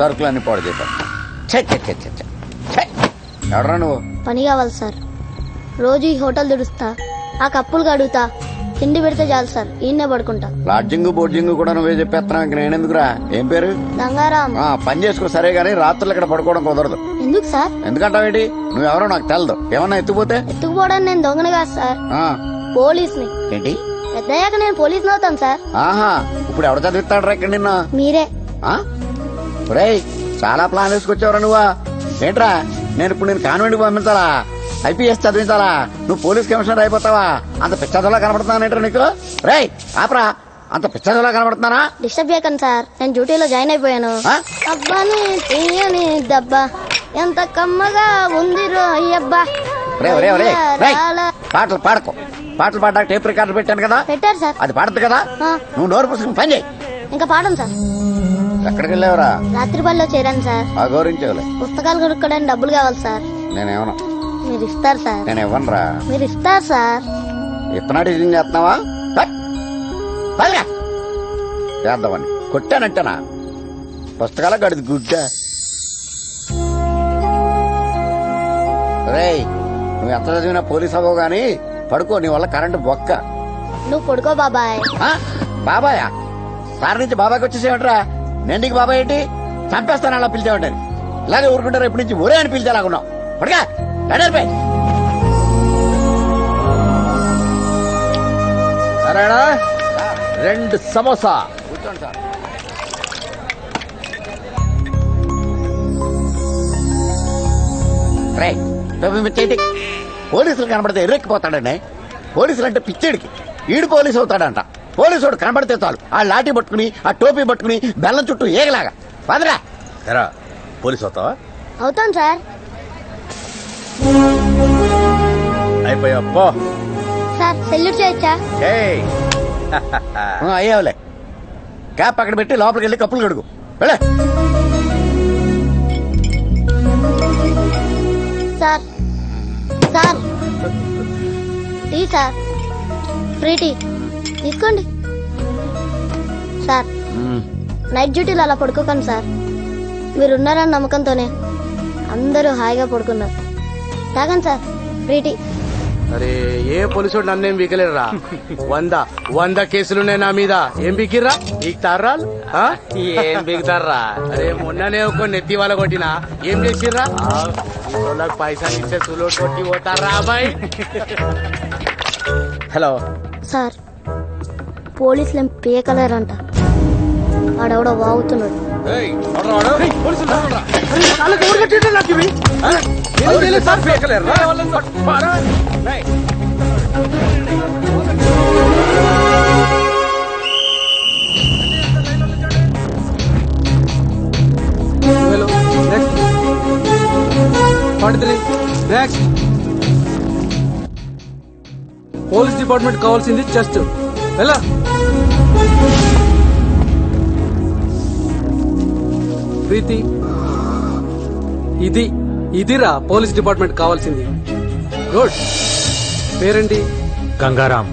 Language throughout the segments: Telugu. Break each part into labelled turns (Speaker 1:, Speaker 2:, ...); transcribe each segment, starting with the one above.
Speaker 1: సరుకులు అన్ని పాడు చేశారు. ఎవడరా నువ్వు?
Speaker 2: పని కావాలి సార్. రోజు ఈ హోటల్ దుడుస్తా, ఆ కప్పులు కడుగుతా, తిండి పెడితే చాలు సార్. ఈయన్నే పడుకుంటా.
Speaker 1: లాడ్జింగ్ బోర్జింగ్ కూడా నువ్వే చెప్పేస్తున్నావు. ఇంక నేనెందుకురా? ఏం పేరు?
Speaker 2: గంగారాం.
Speaker 1: పని చేసుకో సరే గానీ రాత్రులు ఇక్కడ పడుకోవడం కుదరదు.
Speaker 2: ఎందుకు సార్?
Speaker 1: ఎందుకంటావేంటి? నువ్వెవరో నాకు తెలదు. ఏమన్నా ఎత్తుపోతే?
Speaker 2: ఎత్తుకుపోవడానికి నేను దొంగను కాదు సార్, పోలీస్ని.
Speaker 1: ఏంటి?
Speaker 2: పెద్దయ్యాక నేను పోలీసుని అవుతాను సార్.
Speaker 1: ఆహా, ఇప్పుడు ఎవడ చదివిస్తాడు రా ఇక్కడ నిన్న?
Speaker 2: మీరే.
Speaker 1: చాలా ప్లాన్ వేసుకొచ్చావురా నువ్వా? ఏంట్రా నేను ఇప్పుడు నేను కాన్వెంట్ కి పంపించాలా? ఐపీఎస్ చదివించాలా? నువ్వు పోలీస్ కమిషనర్ అయిపోతావా? అంత పిచ్చదలా కనబడుతున్నానేంట్రా నీకు? రేయ్ ఆపరా, అంత పిచ్చదలా కనబడుతున్నానా?
Speaker 2: డిస్టర్బ్ చేయకండి సార్, నేను డ్యూటీలో జాయిన్ అయిపోయాను. అబ్బాని తీయని దబ్బా ఎంత కమ్మగా ఉంది రోయ్యబ్బా.
Speaker 1: పాటలు పాడకు. పాటలు పాడడానికి టేప్ రికార్డు పెట్టాను కదా.
Speaker 2: పెట్టారు సార్.
Speaker 1: అది పాడదు కదా. నువ్వు నోరు పుస్తకం పని చేయి.
Speaker 2: ఇంకా పాడను సార్.
Speaker 1: ఎక్కడికి వెళ్ళావురా?
Speaker 2: రాత్రి బడిలో చేరాను సార్.
Speaker 1: గౌరవించలే.
Speaker 2: పుస్తకాలు కొనుక్కోడానికి డబ్బులు కావాలి సార్.
Speaker 1: నేనేమన్నా?
Speaker 2: మీరు ఇస్తారు సార్.
Speaker 1: నేను ఇవ్వనురా.
Speaker 2: మీరు ఇస్తారు సార్.
Speaker 1: ఇత్తనాడు ఇది చేస్తున్నావా? చేద్దామని కొట్టానంటేనా? పుస్తకాల గడిది గుడ్డ. రేయ్ నువ్వు ఎంత చదివినా పోలీస్ అవ్వవు గానీ పడుకో, నీ వల్ల కరెంటు బొక్క.
Speaker 2: నువ్వు పడుకో బాబాయ్.
Speaker 1: బాబాయా? సార్ నుంచి బాబాయ్కి వచ్చేసేమంటరా? నేను నీకు బాబాయ్ ఏంటి? చంపేస్తాను అలా పిలిచేవాడిని. ఇలాగే ఊరుకుంటారు ఎప్పటి నుంచి ఒరే అని పిలిచేలాగున్నావు. పడగా గడపై.
Speaker 3: సరేనా? 2 సమోసా.
Speaker 1: కూర్చోండి సార్. పోలీసులు కనబడితే ఎర్రెక్కిపోతాడండి. పోలీసులు అంటే పిచ్చేడికి. ఈడు పోలీసు అవుతాడంట. పోలీసుడు కనబడితే చాలు ఆ లాఠీ పట్టుకుని ఆ టోపీ పట్టుకుని బెల్లం చుట్టూ ఏగలాగా పదరా.
Speaker 3: ఎరా పోలీసు అవుతావా?
Speaker 2: అవుతాను సార్.
Speaker 3: అయిపోయా పో.
Speaker 2: సార్ సెల్యూట్ చేయొచ్చా?
Speaker 1: అయ్యావులే. క్యాప్ అక్కడ పెట్టి లోపలికి వెళ్ళి కప్పులు కడుగు. వెళ్ళే.
Speaker 2: Sir sir tea sir, free tea తీసుకోండి. సార్ నైట్ డ్యూటీలో అలా పడుకోకండి సార్. మీరున్నారన్న నమ్మకంతోనే అందరూ హాయిగా పడుకున్నారు. తాగండి సార్, ఫ్రీ టీ.
Speaker 4: అరే ఏ పోలీసు నన్నేం బీకలేరురా. 100 కేసులున్నాయి నా మీద. ఏం బీకిర్రా? బీక్తారా? ఏం బీకుతారా? అరే మొన్ననే ఒక నెత్తి వాళ్ళ కొట్టినా ఏం చేసిర్రా? పైసలు ఇచ్చే సులో కొట్టి పోతారా అబ్బాయి?
Speaker 3: హలో
Speaker 2: సార్, పోలీసులు పేకలేరంట. ఆడెవడో వాగుతున్నాడు.
Speaker 5: పోలీస్ డిపార్ట్మెంట్ కావాల్సింది చెస్ట్. ఎలా ప్రీతి? ఇదిరా పోలీస్ డిపార్ట్మెంట్ కావాల్సింది. గుడ్. పేరేంటి?
Speaker 6: గంగారాం.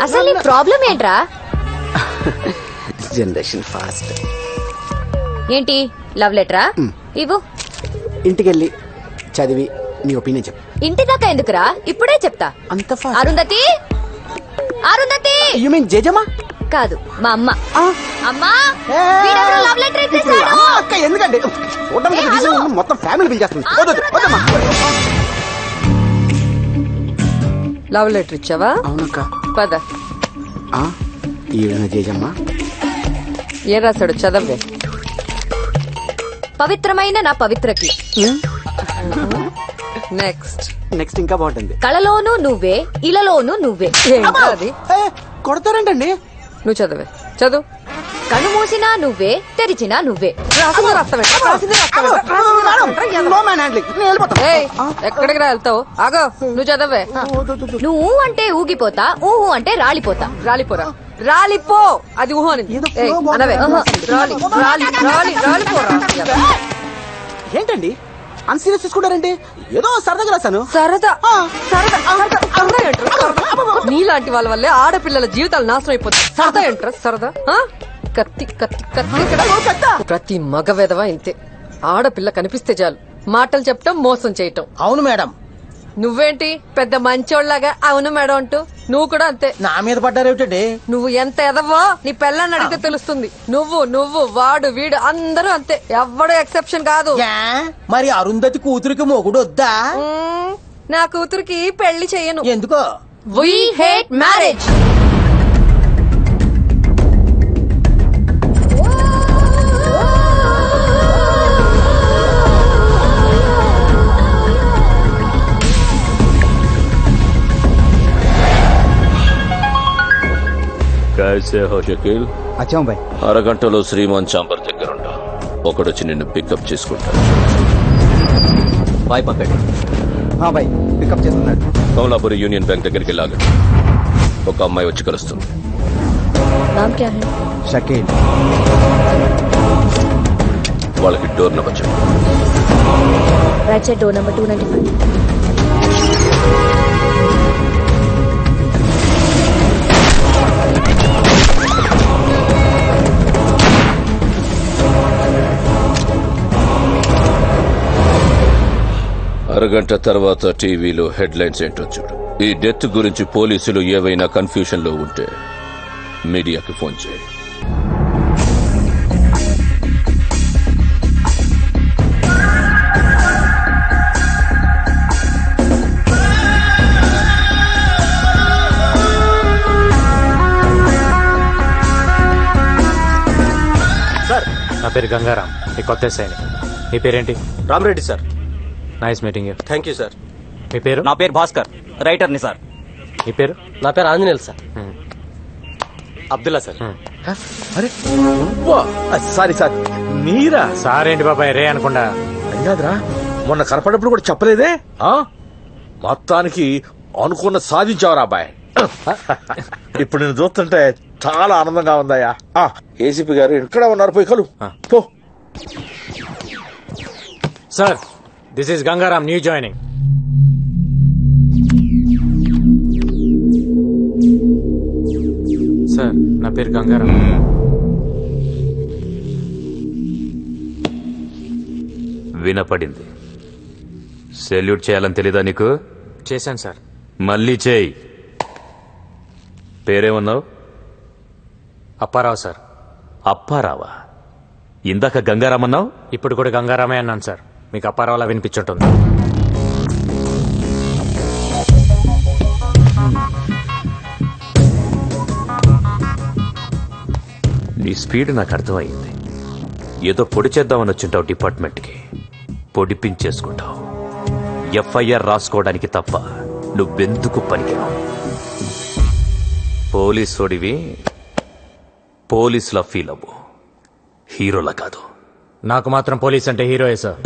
Speaker 7: అసలు ప్రాబ్లం ఏంట్రా?
Speaker 8: Generation fast.
Speaker 7: ఏంటి లవ్ లెటరా? ఇవ్వు.
Speaker 8: ఇంటికెళ్ళి చదివి నీ ఒపీనియన్ చెప్పు.
Speaker 7: ఇంటి దాకా ఎందుకురా? ఇప్పుడే చెప్తా.
Speaker 8: అంత fast?
Speaker 7: Arundhati, Arundhati.
Speaker 8: You mean జేజమ్మా?
Speaker 7: కాదు, మా అమ్మ. అమ్మా, వీడెవరో లవ్ లెటర్ ఇచ్చేసాడు.
Speaker 8: అక్క ఎందుకంటే మొత్తం ఫ్యామిలీ పిలిచేస్తుంది.
Speaker 6: లవ్ లెటర్ ఇచ్చావా?
Speaker 8: అవునక్క.
Speaker 6: పద.
Speaker 8: ఈవిడ జేజమ్మా
Speaker 6: ఏం రాశాడు చదవే.
Speaker 7: పవిత్రమైన నా పవిత్రకి.
Speaker 6: నెక్స్ట్
Speaker 8: ఇంకా బాగుంటుంది.
Speaker 7: కళలోనూ నువ్వే, ఇలలోనూ నువ్వే.
Speaker 6: ఏంటో అది?
Speaker 8: కొడతారేంటండి?
Speaker 6: నువ్వు చదవే. చదువు.
Speaker 7: కళ్ళు మూసినా నువ్వే, తెరిచినా నువ్వే.
Speaker 6: రాసింది రాస్తావే. ఏయ్, ఎక్కడికి రా వెళ్తావు? ఆగో, నువ్వు చదవే.
Speaker 7: నువ్వు అంటే ఊగిపోతా, ఊహు అంటే రాలిపోతా.
Speaker 6: రాలిపోరా. రాలిపో. అది ఊహ అని అనవే. రాలి రాలి రాలి రాలిపోరా.
Speaker 8: ఏంటండి అంత సీరియస్ తీసుకుంటారండి? ఏదో సరదాగా రాశాను.
Speaker 6: సరదా సరదా సరదా సరదా ఏంట్రా? నీలాంటి వాళ్ళ వల్లే ఆడపిల్లల జీవితాలు నాశనం అయిపోతాయి. సరదా ఏంట్రా సరదా? కత్తి కత్తి కత్తి ఇక్కడ. ప్రతి మగ వెధవ ఇంతే. ఆడపిల్ల కనిపిస్తే చాలు మాటలు చెప్పటం, మోసం చేయటం.
Speaker 9: అవును మేడం.
Speaker 6: నువ్వేంటి పెద్ద మంచోళ్ళగా అవును మేడం అంటూ? నువ్వు కూడా అంతే.
Speaker 9: నా మీద పడ్డారేమిటండి?
Speaker 6: నువ్వు ఎంత ఎదవో నీ పెళ్ళని అడిగితే తెలుస్తుంది. నువ్వు వాడు వీడు అందరూ అంతే. ఎవ్వడూ ఎక్సెప్షన్ కాదు.
Speaker 9: మరి అరుంధతి కూతురికి మొగుడు వద్దా?
Speaker 6: నా కూతురికి పెళ్లి చెయ్యను.
Speaker 9: ఎందుకో?
Speaker 7: We hate marriage.
Speaker 3: कैसे हो शकील?
Speaker 8: అచ్చా బాయ్.
Speaker 3: అరగంటలో శ్రీమాన్ చాంబర్ దగ్గరుండా. ఒకడొచ్చి నిన్ను పికప్ చేసుకుంటాడు.
Speaker 9: బాయ్ పంపండి.
Speaker 8: బాయ్ పికప్ చేస్తున్నాడు.
Speaker 3: కమలాపురి యూనియన్ బ్యాంక్ దగ్గరికి లాగండి. ఒక అమ్మాయి వచ్చి కలుస్తుంది.
Speaker 7: नाम क्या है?
Speaker 8: షకీల్.
Speaker 3: వాళ్ళకి డోర్ నెంబర్ చెప్పు.
Speaker 7: Right side door number 295.
Speaker 3: అరగంట తర్వాత టీవీలో హెడ్లైన్స్ ఏంటో చూడు. ఈ డెత్ గురించి పోలీసులు ఏవైనా కన్ఫ్యూషన్ లో ఉంటే మీడియాకి ఫోన్ చేయి.
Speaker 10: సార్, నా పేరు గంగారాం. ఈ కొత్త ఎస్ఐని. మీ పేరేంటి?
Speaker 9: Ramareddy sir.
Speaker 10: Nice meeting you.
Speaker 9: Thank you sir.
Speaker 10: మీ పేరు?
Speaker 9: నా పేరు భాస్కర్, రైటర్ని సార్.
Speaker 10: మీ పేరు?
Speaker 9: నా పేరు ఆంజనేయులు సార్. అబ్దుల్లా సార్.
Speaker 3: అరే సారీ సార్, మీరా?
Speaker 10: సార్ ఏంటి బాబాయ్ రే అనకుండా?
Speaker 3: అయ్యాదరా, మొన్న కనపడినప్పుడు కూడా చెప్పలేదే. మొత్తానికి అనుకున్న సాధించావరా అబ్బాయి. ఇప్పుడు నేను చూస్తుంటే చాలా ఆనందంగా ఉందయ్యా. ఏసీపీ గారు ఎక్కడ ఉన్నారు? పోయి కలు పో.
Speaker 10: Sir, this is Gangaram, new joining. Sir, నా పేరు గంగారాం.
Speaker 11: వినపడింది. సెల్యూట్ చేయాలని తెలీదా నీకు?
Speaker 10: చేశాను సార్.
Speaker 11: మళ్ళీ చేయి. పేరేమన్నావు?
Speaker 10: అప్పారావు సార్.
Speaker 11: అప్పారావా? ఇందాక గంగారామన్నావు.
Speaker 10: ఇప్పుడు కూడా గంగారామే అన్నాను సార్. మీకు అప్పారావులా వినిపించుంటుంది.
Speaker 11: నీ స్పీడ్ నాకు అర్థమైంది. ఏదో పొడి చేద్దామని వచ్చింటావు డిపార్ట్మెంట్కి. పొడిపించేసుకుంటావు. ఎఫ్ఐఆర్ రాసుకోవడానికి తప్ప నువ్వెందుకు పనికిరావు? పోలీసోడివి పోలీసులా ఫీల్ అవ్వు, హీరోలా కాదు.
Speaker 10: నాకు మాత్రం పోలీస్ అంటే హీరోయే సార్.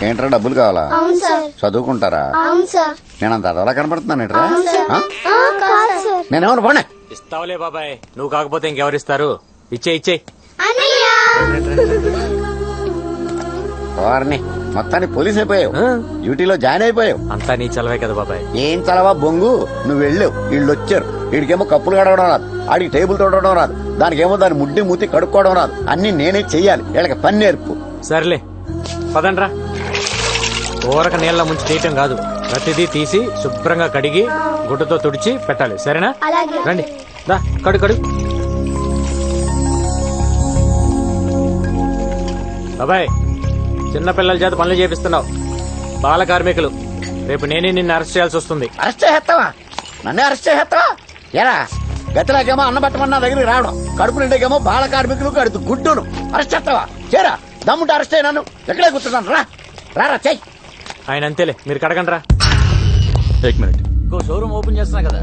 Speaker 1: ఏంట్రా డబ్బులు కావాలా?
Speaker 2: అవును సార్.
Speaker 1: చదువుకుంటారా?
Speaker 2: అవును సార్.
Speaker 1: నేను అంత అదోలా కనపడుతున్నాను ఏంట్రా?
Speaker 2: కాదు సార్.
Speaker 1: నేనేమన్నా పోనీ.
Speaker 10: ఇస్తావులే బాబాయ్, నువ్వు కాకపోతే ఇంకెవరిస్తారు? ఇచ్చే
Speaker 1: వారిని మొత్తాన్ని పోలీస్ అయిపోయావు. డ్యూటీలో జాయిన్ అయిపోయావు.
Speaker 10: అంతా నీ చలవే కదా బాబాయ్.
Speaker 1: ఏం చలవా బొంగు, నువ్వు వెళ్ళావు, వీళ్ళు వచ్చారు. వీడికేమో కప్పులు కడగడం రాదు, ఆడికి టేబుల్ తోడడం రాదు, దానికేమో దాని ముడ్డి మూతి కడుక్కోవడం రాదు. అన్ని నేనే చెయ్యాలి. వీళ్ళకి పని నేర్పు.
Speaker 10: సర్లే పదండ్రా. ఊరక నీళ్ళ ముంచి తీయటం కాదు, ప్రతిదీ తీసి శుభ్రంగా కడిగి గుడ్డతో తుడిచి పెట్టాలి. సరేనా? రండి, దా కడు. బాబాయ్ చిన్నపిల్లల చేత పనులు చేపిస్తున్నావు, బాల కార్మికులు. రేపు నేనే నిన్ను అరెస్ట్ చేయాల్సి వస్తుంది.
Speaker 1: అరెస్ట్ చేస్తావా? నన్నే అరెస్ట్ చేస్తావా? ఎరా గతిలాగేమో అన్న పట్టమన్న దగ్గరికి రావడం, కడుపు నిండేకేమో బాల కార్మికులు కడుతూ గుడ్డును అరెస్ట్ చేస్తావా? చేరా దమ్ముంటే అరెస్ట్ అయినాను, ఎక్కడే కూర్చున్నాను. రారా చెయ్యి.
Speaker 10: ఆయన అంతేలే, మీరు కడగండి రా.
Speaker 1: ఇంకో షోరూమ్ ఓపెన్ చేస్తున్నా కదా.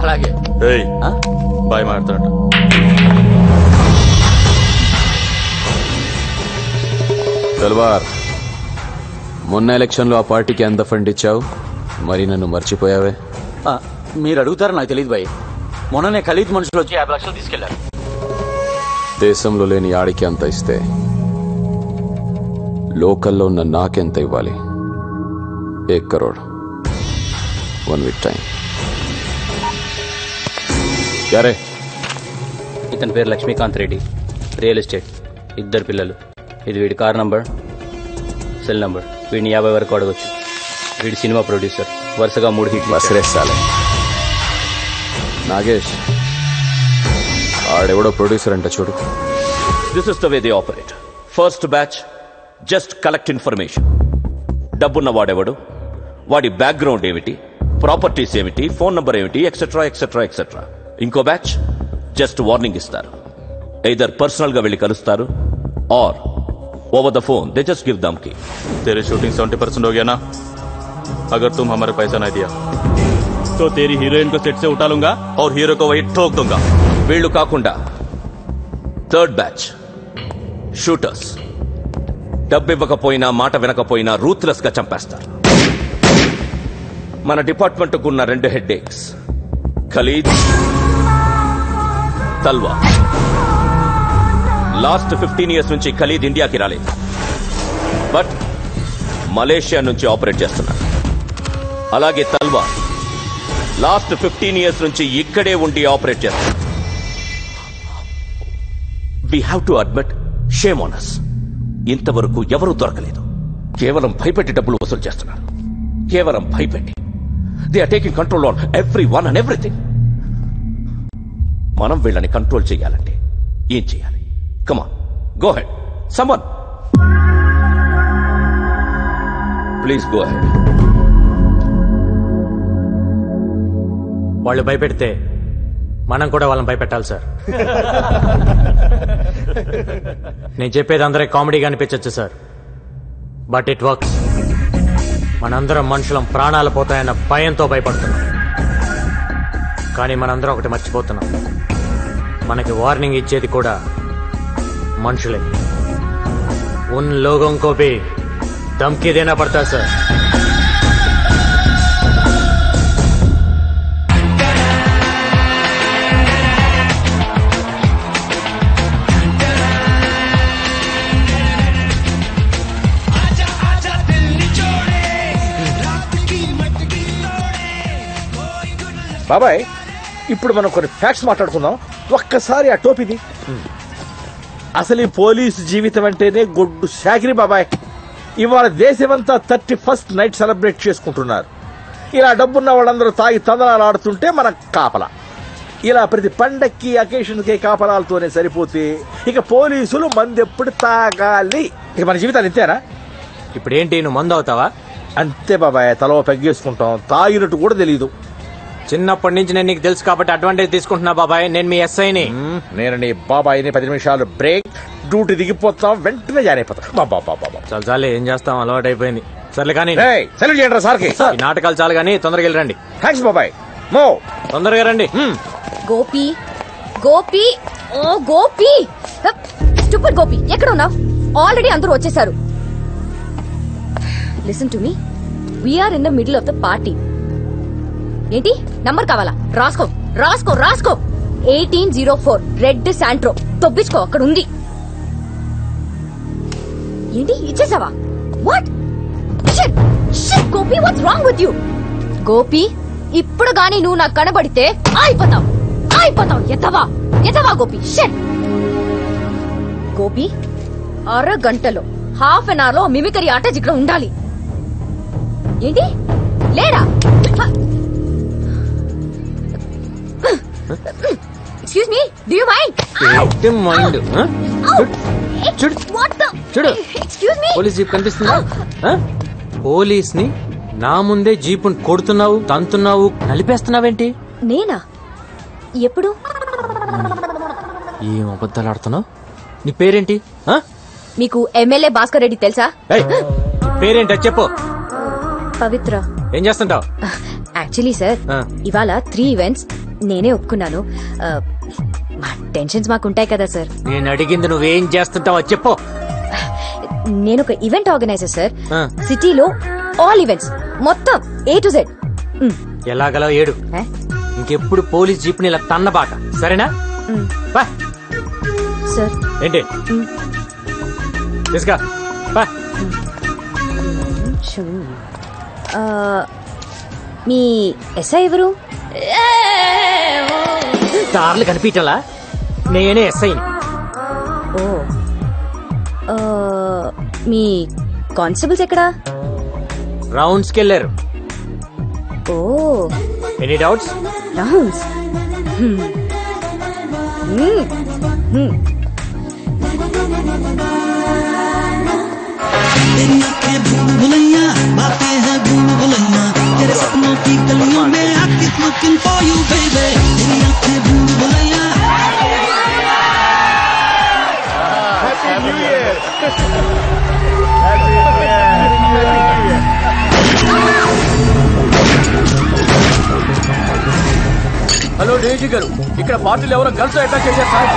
Speaker 1: అలాగే
Speaker 11: బాయ్ మాట్లాడుతున్నట్టు.
Speaker 9: తల్వార్, మొన్న ఎలక్షన్ లో ఆ పార్టీకి ఎంత ఫండ్ ఇచ్చావు? మరి నన్ను మర్చిపోయావే?
Speaker 1: మీరు అడుగుతారో నాకు తెలియదు బాయ్. మొన్ననే ఖలీద్ మనుషులు వచ్చి 50 లక్షలు తీసుకెళ్లారు.
Speaker 9: దేశంలో లేని ఆడికి అంత ఇస్తే లోకల్లో ఉన్న నాకెంత ఇవ్వాలి? 1 crore. 1 week time. యారే?
Speaker 12: ఇతని పేరు లక్ష్మీకాంత్ రెడ్డి, రియల్ ఎస్టేట్, 2 పిల్లలు. ఇది వీడి కార్ నంబర్, సెల్ నంబర్. వీడిని 50 వరకు అడగొచ్చు. వీడి సినిమా ప్రొడ్యూసర్, వరుసగా 3 హిట్లు.
Speaker 9: బసరేసాలే. నాగేష్, ఆడెవడో ప్రొడ్యూసర్ అంట చూడు.
Speaker 11: This is the way they operate. First batch just collect information. డబ్బున్న వాడెవడు, వాడి బ్యాక్గ్రౌండ్ ఏమిటి, ప్రాపర్టీస్ ఏమిటి, ఫోన్ నంబర్ ఏమిటి, ఎక్సెట్రా ఎక్సెట్రా ఎక్సెట్రా. ఇంకో బ్యాచ్ జస్ట్ వార్నింగ్ ఇస్తారు. ఎయిదర్ పర్సనల్ గా వెళ్ళి కలుస్తారు और over the phone they just give धमकी.
Speaker 13: तेरी शूटिंग 70% हो गया ना? अगर तुम हमारा पैसा नहीं दिया तो तेरी हीरोइन को सेट से उठा लूंगा और हीरो को वही ठोक दूंगा.
Speaker 11: వీళ్ళు కాకుండా థర్డ్ బ్యాచ్ షూటర్స్. డబ్బు ఇవ్వకపోయినా మాట వినకపోయినా రూత్లెస్ గా చంపేస్తారు. మన డిపార్ట్మెంట్ కున్న 2 హెడ్ఏక్స్, ఖలీద్, తల్వార్. లాస్ట్ 15 years నుంచి ఖలీద్ ఇండియాకి రాలేదు, బట్ మలేషియా నుంచి ఆపరేట్ చేస్తున్నారు. అలాగే తల్వార్ లాస్ట్ 15 years నుంచి ఇక్కడే ఉండి ఆపరేట్ చేస్తున్నారు. We have to admit, shame on us. ఇంతవరకు ఎవరూ దొరకలేదు. కేవలం భయపెట్టి డబ్బులు వసూలు చేస్తున్నారు. కేవలం భయపెట్టి. They are taking control on everyone and everything. మనం వీళ్ళని కంట్రోల్ చేయాలంటే ఏం చేయాలి? Come on, go ahead. Someone. Please go ahead.
Speaker 10: వాళ్ళు భయపెడితే మనం కూడా వాళ్ళని భయపెట్టాలి సార్. నేను చెప్పేది అందరికి కామెడీగా అనిపించచ్చు సార్, బట్ ఇట్ వర్క్స్. మనందరం మనుషులం ప్రాణాలు పోతాయన్న భయంతో భయపడుతున్నాం. కానీ మనందరం ఒకటి మర్చిపోతున్నాం, మనకి వార్నింగ్ ఇచ్చేది కూడా మనుషులే. उन लोगों को भी धमकी देना पड़ता है सर.
Speaker 3: బాబాయ్, ఇప్పుడు మనం కొన్ని ఫ్యాక్ట్స్ మాట్లాడుకుందాం. ఒక్కసారి ఆ టోపీది. అసలు ఈ పోలీసు జీవితం అంటేనే గొడ్డు శాకిరి బాబాయ్. ఇవాళ దేశమంతా 31st నైట్ సెలబ్రేట్ చేసుకుంటున్నారు. ఇలా డబ్బున్న వాళ్ళందరూ తాగి తందనాలు ఆడుతుంటే మన కాపలా. ఇలా ప్రతి పండక్కి అకేషన్కి కాపలాలతోనే సరిపోతే ఇక పోలీసులు మందెప్పుడు తాగాలి? ఇక మన జీవితాలు ఇంతేనా?
Speaker 10: ఇప్పుడేంటి, నువ్వు మందు అవుతావా?
Speaker 3: అంతే బాబాయ్, తలో పెగ్గేసుకుంటాం. తాగినట్టు కూడా తెలీదు.
Speaker 10: చిన్నప్పటి నుంచి నేను నీకు తెలుసు కాబట్టి అడ్వాంటేజ్ తీసుకుంటున్నా బాబాయ్. నేను మీ ఎస్ఐని.
Speaker 3: నేను నీ బాబాయ్ని. 10 నిమిషాలు బ్రేక్, డ్యూటీ దిగిపోతాం, వెంటనే జాయిన్ అయిపోతాం.
Speaker 10: చాలు చాలే, ఏం చేస్తాం, అలవాటు అయిపోయింది. సర్లే కానీ
Speaker 3: సెలవు చేయండి సార్కి.
Speaker 10: ఈ నాటకాలు చాలు కానీ తొందరగా వెళ్ళరండి.
Speaker 3: థ్యాంక్స్ బాబాయ్. మో
Speaker 10: తొందరగా రండి.
Speaker 7: గోపి, గోపి, ఓ గోపి, స్టూపిడ్ గోపి, ఎక్కడ ఉన్నావు? ఆల్రెడీ అందరూ వచ్చేసారు. Listen to me, we're in the middle of the party. ఏంటి నంబర్ కావాలా? రాసుకో రాసుకో రాసుకో. 1804 రెడ్ శాంట్రో. తొప్పించుకో, అక్కడ ఉంది. ఏంటి ఇచ్చేసావా? What Gopi, what's wrong with you? Gopi, ఇప్పుడు గానీ నువ్వు నాకు కనబడితే అయిపోతావు, అయిపోతావు. ఎత్తవా ఎత్తవా గోపి. షట్ గోపి, అరగంటలో హాఫ్ అన్ అవర్ లో మిమికరీ ఆట ఇక్కడ ఉండాలి. ఏంటి లేడా? Excuse me, do you mind?
Speaker 10: Mind చూడు
Speaker 7: ఎక్స్క్యూజ్ మీ
Speaker 10: పోలీస్ జీప్ కనిపిస్తుందా పోలీస్ ని నా ముందే జీపుని కొడుతున్నావు తంతున్నావు నలిపేస్తున్నావేంటి
Speaker 7: నేనా ఎప్పుడు
Speaker 10: ఏం అబద్ధాలు ఆడుతున్నావు నీ పేరేంటి
Speaker 7: మీకు ఎమ్మెల్యే భాస్కర్ రెడ్డి తెలుసా
Speaker 10: పేరేంటి అది చెప్పు
Speaker 7: పవిత్ర
Speaker 10: ఏం చేస్తుంటావు
Speaker 7: యాక్చువల్లీ సార్ ఇవాళ 3 ఈవెంట్స్ నేనే ఒప్పుకున్నాను మా టెన్షన్స్ మాకుంటాయి కదా సార్
Speaker 10: నేను అడిగింది నువ్వేం చేస్తుంటావు అది చెప్పు
Speaker 7: నేను ఒక ఈవెంట్ ఆర్గనైజర్ సార్ సిటీలో ఆల్ ఈవెంట్స్ మొత్తం A to Z
Speaker 10: ఎలాగలా ఏడు ఇంకెప్పుడు పోలీస్ జీప్ ని ఇలా తన్నబాక సరేనా
Speaker 7: సార్
Speaker 10: ఏంటి తీసుకా
Speaker 7: మీ ఎస్ఐ ఎవరు
Speaker 10: దారులు కనిపించలా నేనే ఎస్ఐని
Speaker 7: ఓ మీ కానిస్టేబుల్స్ ఎక్కడా
Speaker 10: రౌండ్స్ కి వెళ్ళారు
Speaker 7: ఓ
Speaker 10: ఎనీ డౌట్స్
Speaker 7: రౌండ్స్
Speaker 14: तेरी आंखें भूल भुलैया बातें हैं भूल भुलैया तेरे सपनों की गलियों में I keep looking for you baby तेरी आंखें भूल Bhulaiyaa Happy New Year
Speaker 15: hello డేజీ గారు ఇక్కడ పార్టీలు ఎవరో గర్ల్స్ అటాక్ చేశారు సార్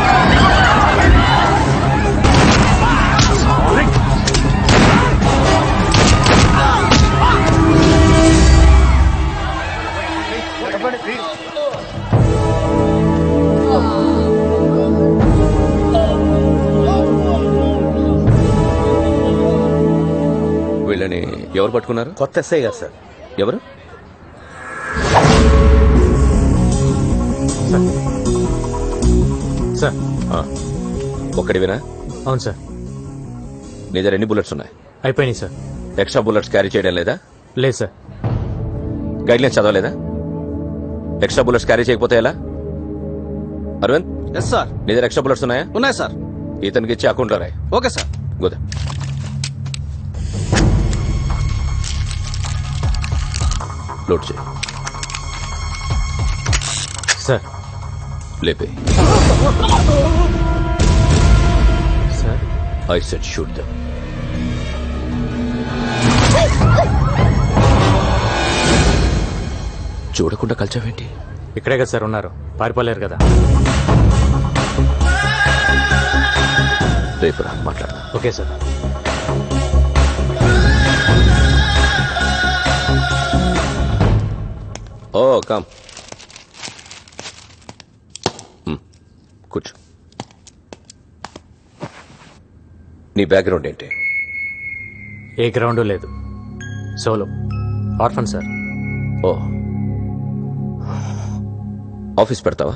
Speaker 11: వీళ్ళని ఎవరు పట్టుకున్నారు?
Speaker 3: కొత్త ఎస్ఐ గారు సార్.
Speaker 11: ఎవరు?
Speaker 10: సార్
Speaker 11: ఒక్కడివేనా?
Speaker 10: అవును సార్.
Speaker 11: నీ దగ్గర ఎన్ని బుల్లెట్స్ ఉన్నాయి?
Speaker 10: అయిపోయినాయి సార్.
Speaker 11: ఎక్స్ట్రా బుల్లెట్స్ క్యారీ చేయడం లేదా?
Speaker 10: లేదు సార్.
Speaker 11: గైడ్లైన్స్ చదవలేదా? ఎక్స్ట్రా బుల్లెట్స్ క్యారీ చేయకపోతే ఎలా? అరవింద్.
Speaker 16: Yes sir.
Speaker 11: నీ దగ్గర ఎక్స్ట్రా బుల్లెట్స్ ఉన్నాయా?
Speaker 16: ఉన్నాయి సార్.
Speaker 11: ఇతనికి ఇచ్చి అకౌంట్లో రాయి.
Speaker 16: Okay sir.
Speaker 11: గోదా లోడ్ చేయి.
Speaker 10: సార్
Speaker 11: లేపే.
Speaker 10: Sir
Speaker 11: I said shoot them. చూడకుండా కలిచావేంటి?
Speaker 10: ఇక్కడే కదా సార్ ఉన్నారు, పారిపోలేరు కదా.
Speaker 11: రేపు రా మాట్లాడదాం.
Speaker 10: Okay sir.
Speaker 11: ఓ కమ్ కూర్చో. నీ బ్యాక్గ్రౌండ్ ఏంటి?
Speaker 10: ఏ గ్రౌండ్ లేదు, సోలో ఆర్ఫన్ సార్.
Speaker 11: ఓ ఆఫీస్ పెడతావా?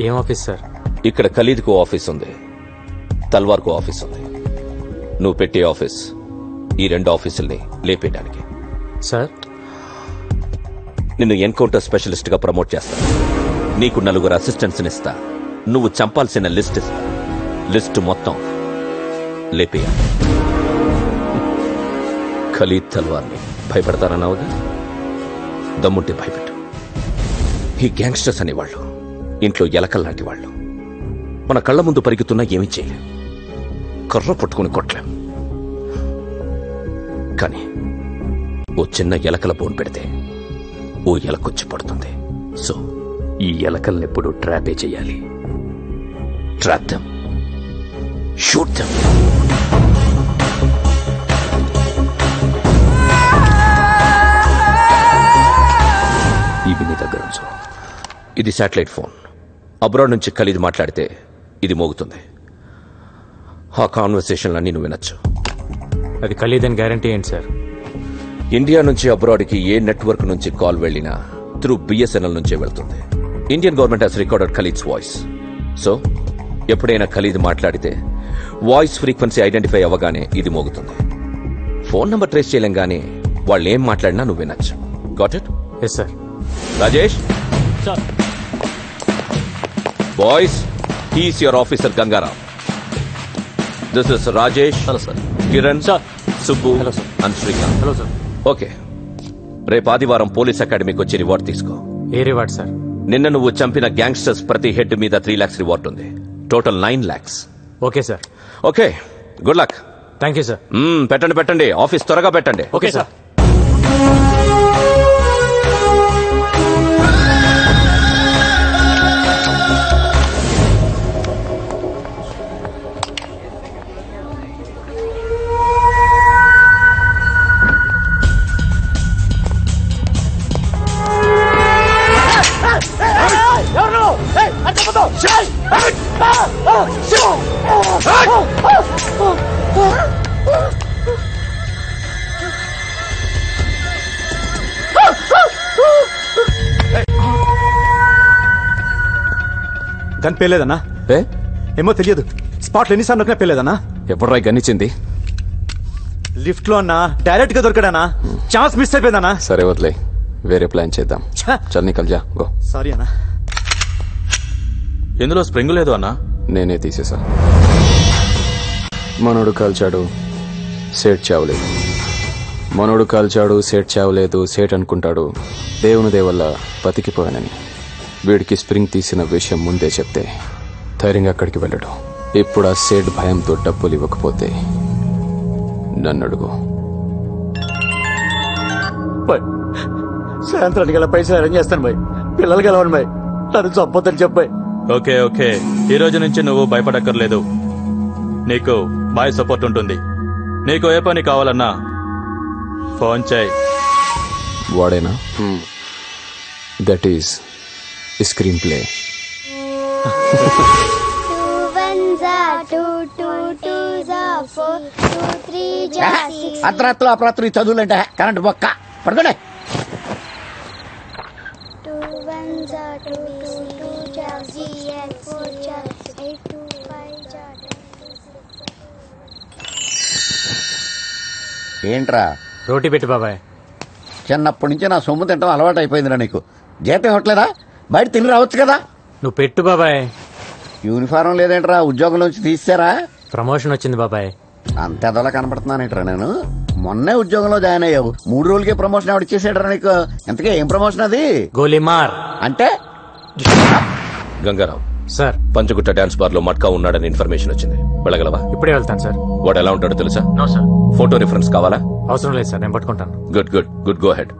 Speaker 10: ఏం ఆఫీస్ సార్?
Speaker 11: ఇక్కడ ఖలీద్కు ఆఫీస్ ఉంది, తల్వార్కు ఆఫీస్ ఉంది. నువ్వు పెట్టే ఆఫీస్ ఈ 2 ఆఫీసుల్ని లేపేయడానికి.
Speaker 10: సార్
Speaker 11: నిన్ను ఎన్కౌంటర్ స్పెషలిస్ట్ గా ప్రమోట్ చేస్తా. నీకు 4 అసిస్టెంట్స్ ఇస్తా. నువ్వు చంపాల్సిన లిస్ట్ ఇస్తా. లిస్ట్ మొత్తం లేపేయాలి. ఖలీద్ తల్వార్ని భయపడతారన్నావుగా, దమ్ముంటే భయపెట్టు. ఈ గ్యాంగ్స్టర్స్ అనేవాళ్ళు ఇంట్లో ఎలకల్లాంటి వాళ్ళు. మన కళ్ళ ముందు పరిగెత్తున్నా ఏమీ చేయలేం, కర్ర పట్టుకుని కొట్టలేం. కానీ ఓ చిన్న ఎలకల బోన్ పెడితే ఓ ఎలకొచ్చి పడుతుంది. సో ఈ ఎలకల్నెప్పుడు ట్రాపే చేయాలి. Trap them, shoot them. ఇవి నీ దగ్గర ఉంచు. ఇది శాటిలైట్ ఫోన్. అబ్రాడ్ నుంచి ఖలీద్ మాట్లాడితే ఇది మోగుతుంది. ఆ కాన్వర్సేషన్లన్నీ నువ్వు వినొచ్చు.
Speaker 10: అది ఖలీద్ అని గ్యారంటీ ఏంటి సార్?
Speaker 11: ఇండియా నుంచి అబ్రాడ్కి ఏ నెట్వర్క్ నుంచి కాల్ వెళ్ళినా త్రూ BSNL నుంచే వెళ్తుంది. Indian government has recorded Khalid's voice. So ఎప్పుడైనా ఖలీద్ మాట్లాడితే వాయిస్ ఫ్రీక్వెన్సీ ఐడెంటిఫై అవ్వగానే ఇది మోగుతుంది. ఫోన్ నంబర్ ట్రేస్ చేయలేం గానీ వాళ్ళు ఏం మాట్లాడినా నువ్వు వినొచ్చు. Got it?
Speaker 10: Yes sir.
Speaker 11: Rajesh boys, he's your officer Gangaram. This is Rajesh. Hello sir. Kiran sir, Subbu. Hello sir. And Srikanth. Hello sir. Okay, రేపు ఆదివారం పోలీస్ అకాడమీకి వచ్చి రివార్డ్ తీసుకో.
Speaker 10: ఏ రివార్డ్ సార్?
Speaker 11: నిన్న నువ్వు చంపిన గ్యాంగ్స్టర్స్ ప్రతి హెడ్ మీద 3 lakhs రివార్డ్ ఉంది. Total 9 lakhs.
Speaker 10: Okay sir.
Speaker 11: Okay, good luck.
Speaker 10: Thank you sir.
Speaker 11: పెట్టండి, ఆఫీస్ త్వరగా పెట్టండి.
Speaker 10: Okay sir.
Speaker 9: గన్ పేలేదన్నా? ఏమో తెలియదు. స్పాట్లో ఎన్నిసార్లు నొక్కినా పేలేదన్నా. ఎప్పుడు గన్ ఇచ్చింది? లిఫ్ట్ లో అన్నా. డైరెక్ట్ గా దొరికాడనా? Chance miss అయిపోయిందన్నా.
Speaker 16: సరే వదిలే, వేరే ప్లాన్ చేద్దాం. చల్ నికల్ జా. గో.
Speaker 9: సారీ అన్నా.
Speaker 13: ఇందులో స్ప్రింగ్ లేదు అన్నా.
Speaker 16: నేనే తీసేసా. మనోడు కాల్చాడు, సేట్ చావలేదు. మనోడు కాల్చాడు, సేట్ చావలేదు. సేట్ అనుకుంటాడు దేవుని దేవల్ల బతికిపోయానని. వీడికి స్ప్రింగ్ తీసిన విషయం ముందే చెప్తే ధైర్యంగా అక్కడికి వెళ్ళడు. ఇప్పుడు ఆ సేట్ భయంతో డబ్బులు ఇవ్వకపోతే నన్ను అడుగు.
Speaker 15: సాయంత్రానికి గల పైసలు అరేంజ్ చేస్తాను బాయ్. పిల్లలు గెలవండి బాయ్. నన్ను చంపొద్దని చెప్పాయి.
Speaker 13: ఓకే, ఈ రోజు నుంచి నువ్వు భయపడక్కర్లేదు. నీకు బాయ్ సపోర్ట్ ఉంటుంది. నీకు ఏ పని కావాలన్నా ఫోన్ చేయి.
Speaker 16: వాడేనా? That is screenplay.
Speaker 1: అర్ధరాత్రులు అపరాత్రులు చదువులంటే కరెంట్ బొక్క పడుకోండి. ఏంట్రా?
Speaker 10: రోటీ పెట్టి బాబాయ్.
Speaker 1: చిన్నప్పటి నుంచి నా సొమ్ము తింటాం అలవాటు అయిపోయిందిరా నీకు. జీతం ఇవ్వట్లేదా? బయట తిని రావచ్చు కదా.
Speaker 10: నువ్వు పెట్టు బాబాయ్.
Speaker 1: యూనిఫారం లేదేంట్రా? ఉద్యోగంలోంచి తీసారా?
Speaker 10: ప్రమోషన్ వచ్చింది బాబాయ్.
Speaker 1: అంత ఎదలా కనపడుతున్నానేట్రా నేను? మొన్నే ఉద్యోగంలో జాయిన్ అయ్యావు, 3 రోజులకే ప్రమోషన్ ఎవడు ఇచ్చేసాడరా నీకు? ఎంతకే ఏం ప్రమోషన్ అది?
Speaker 10: గోలీమార్.
Speaker 1: అంటే
Speaker 11: Ganga Rao
Speaker 10: sir,
Speaker 11: Panjagutta dance bar లో మట్కా ఉన్నాడని ఇన్ఫర్మేషన్ వచ్చింది. వెళ్ళగలవా?
Speaker 10: ఇప్పుడే వెళ్తాను సార్.
Speaker 11: వాడు ఎలా ఉంటాడో తెలుసా?
Speaker 10: No sir.
Speaker 11: ఫోటో రిఫరెన్స్ కావాలా?
Speaker 10: అవసరం లేదు సార్, నేను పట్టుకుంటాను.
Speaker 11: Good go head.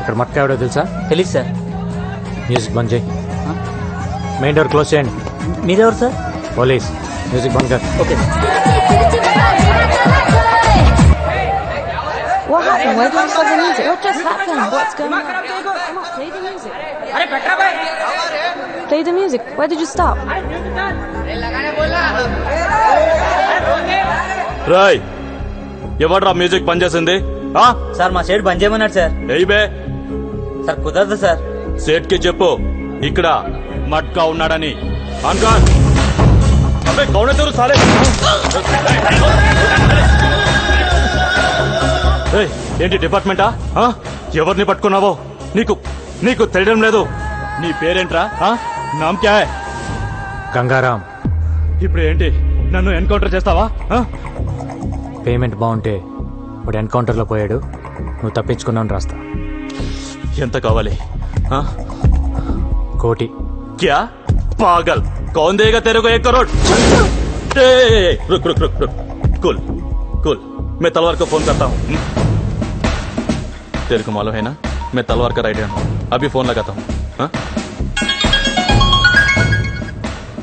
Speaker 10: ఇక్కడ మట్కా ఎవడో తెలుసా?
Speaker 12: తెలీదు సార్.
Speaker 10: మ్యూజిక్ బంద్ చేయి. మెయిన్ డోర్ క్లోజ్ చేయండి.
Speaker 12: మీరెవరు సార్?
Speaker 10: పోలీస్. మ్యూజిక్ బంద్ కర్.
Speaker 12: Okay.
Speaker 17: What happened? Why did you stop the music? What just happened? What's going on? Come on, play the music. Play the music. Why did you stop?
Speaker 13: రాయ్, ఎవడ్రా మ్యూజిక్ బంద్ చేసింది?
Speaker 12: సార్ మా సేట్ బంద్ చేయమన్నాడు సార్.
Speaker 13: ఏయ్ బే.
Speaker 12: సార్ కుదరదు సార్.
Speaker 13: సేట్ కి చెప్పు ఇక్కడ మట్కా ఉన్నాడని. అన్కాన్ అబ్బే కౌనే తెరు సాలే. ఏంటి డిపార్ట్మెంటా? ఎవరిని పట్టుకున్నావో నీకు తెలియడం లేదు. నీ పేరేంట్రా? నామ్ క్యా హై?
Speaker 10: గంగారాం.
Speaker 13: ఇప్పుడు ఏంటి, నన్ను ఎన్కౌంటర్ చేస్తావా?
Speaker 10: పేమెంట్ బాగుంటే వాడు ఎన్కౌంటర్ లో పోయాడు, నువ్వు తప్పించుకున్నావు రాస్తా.
Speaker 13: ఎంత కావాలి?
Speaker 10: కోటి.
Speaker 13: क्या पागल, कौन देगा तेरे को 1 करोड़? रुक रुक रुक रुक, कुल कुल, मैं तलवार को फोन करता हूँ. तेरे को मालूम है ना, मैं तलवार का राइट हैंड हूँ. अभी फोन लगाता हूँ.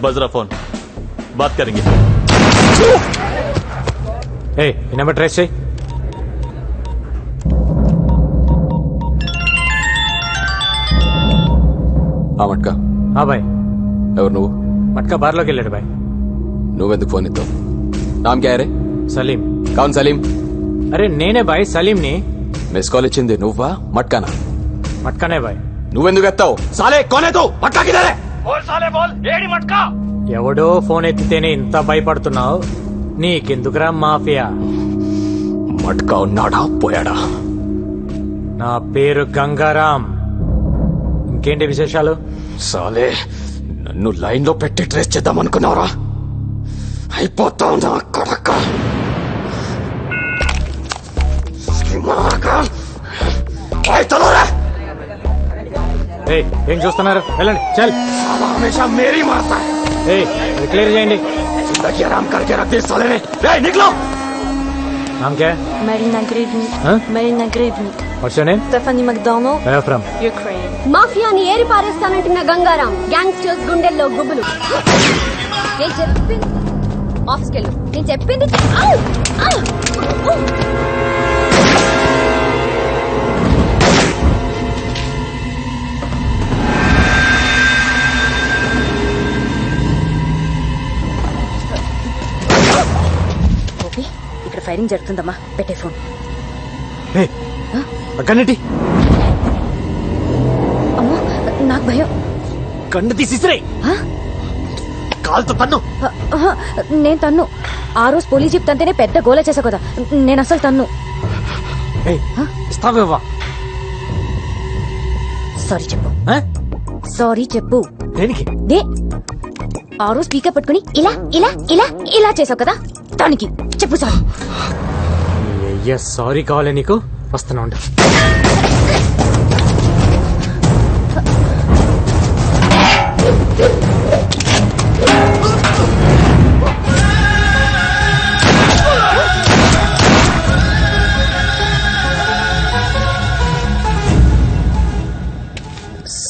Speaker 13: बज रहा फोन, बात करेंगे.
Speaker 10: ए, नंबर ट्रेस చేయి.
Speaker 16: మట్కా.
Speaker 10: బాయ్.
Speaker 16: ఎవరు నువ్వు?
Speaker 10: మట్కా బార్లోకి వెళ్ళాడు బాయ్.
Speaker 16: నువ్వెందుకు ఫోన్ ఇస్తావు? నామ్ క్యా రే?
Speaker 10: సలీం.
Speaker 16: కౌన్ సలీం?
Speaker 10: అరే నేనే బాయ్, సలీంని.
Speaker 16: మిస్ కాల్ ఇచ్చింది నువ్వా మట్కానా?
Speaker 10: మట్కానే బాయ్.
Speaker 16: నువ్వెందుకు ఎత్తావు? సాలే కోనే తూ? మట్కా కిధర్ హై?
Speaker 15: బోల్ సాలే బోల్, ఏడి మట్కా?
Speaker 10: ఎవడో ఫోన్ ఎత్తితేనే ఇంత భయపడుతున్నావు, నీకెందుకురా మాఫియా?
Speaker 16: మట్కా ఉన్నాడా పోయాడా?
Speaker 10: నా పేరు గంగారాం. ఇంకేంటి విశేషాలు?
Speaker 16: సాలే, నన్ను లైన్ లో పెట్టి ట్రేస్ చేద్దాం అనుకున్నారా? అయిపోతావు నా కొడక.
Speaker 10: ఏయ్, ఏం చూస్తున్నారు? వెళ్ళండి, చల్.
Speaker 16: హమేషా మేరీ మారతా.
Speaker 10: ఏయ్, అది క్లియర్ చేయండి.
Speaker 16: जिंदगी आराम करके रख दी साले ने. निकलो.
Speaker 10: नाम क्या है?
Speaker 17: Marina Grivnik.
Speaker 10: Huh?
Speaker 17: Marina Grivnik.
Speaker 10: What's your name?
Speaker 17: Stephanie McDonald.
Speaker 10: Where are you from?
Speaker 17: Ukraine.
Speaker 2: మాఫియాని eri పారేస్తానంటున్న Gangaram gangsters గుండెల్లో గుబులు. నేను చెప్పింది ఆఫీస్కి వెళ్ళు. నేను చెప్పింది
Speaker 7: ఇక్కడ ఫైరింగ్ జరుగుతుందమ్మా, పెట్టే ఫోన్. అమ్మో, నాకు భయం.
Speaker 10: కన్ను తీసిరే. కాలుతో తన్ను.
Speaker 7: నేను తన్ను. ఆ రోజు పోలీస్ జీప్ తంతేనే పెద్ద గోల చేసా కదా, నేను అసలు తన్ను. సారీ చెప్పు. సారీ చెప్పు. దే ఆ రోజు స్పీకర్ పట్టుకుని ఇలా ఇలా ఇలా ఇలా చేసావు కదా, దానికి చెప్పు సారీ.
Speaker 10: సారీ కావాలి నీకు? వస్తున్నా ఉండు.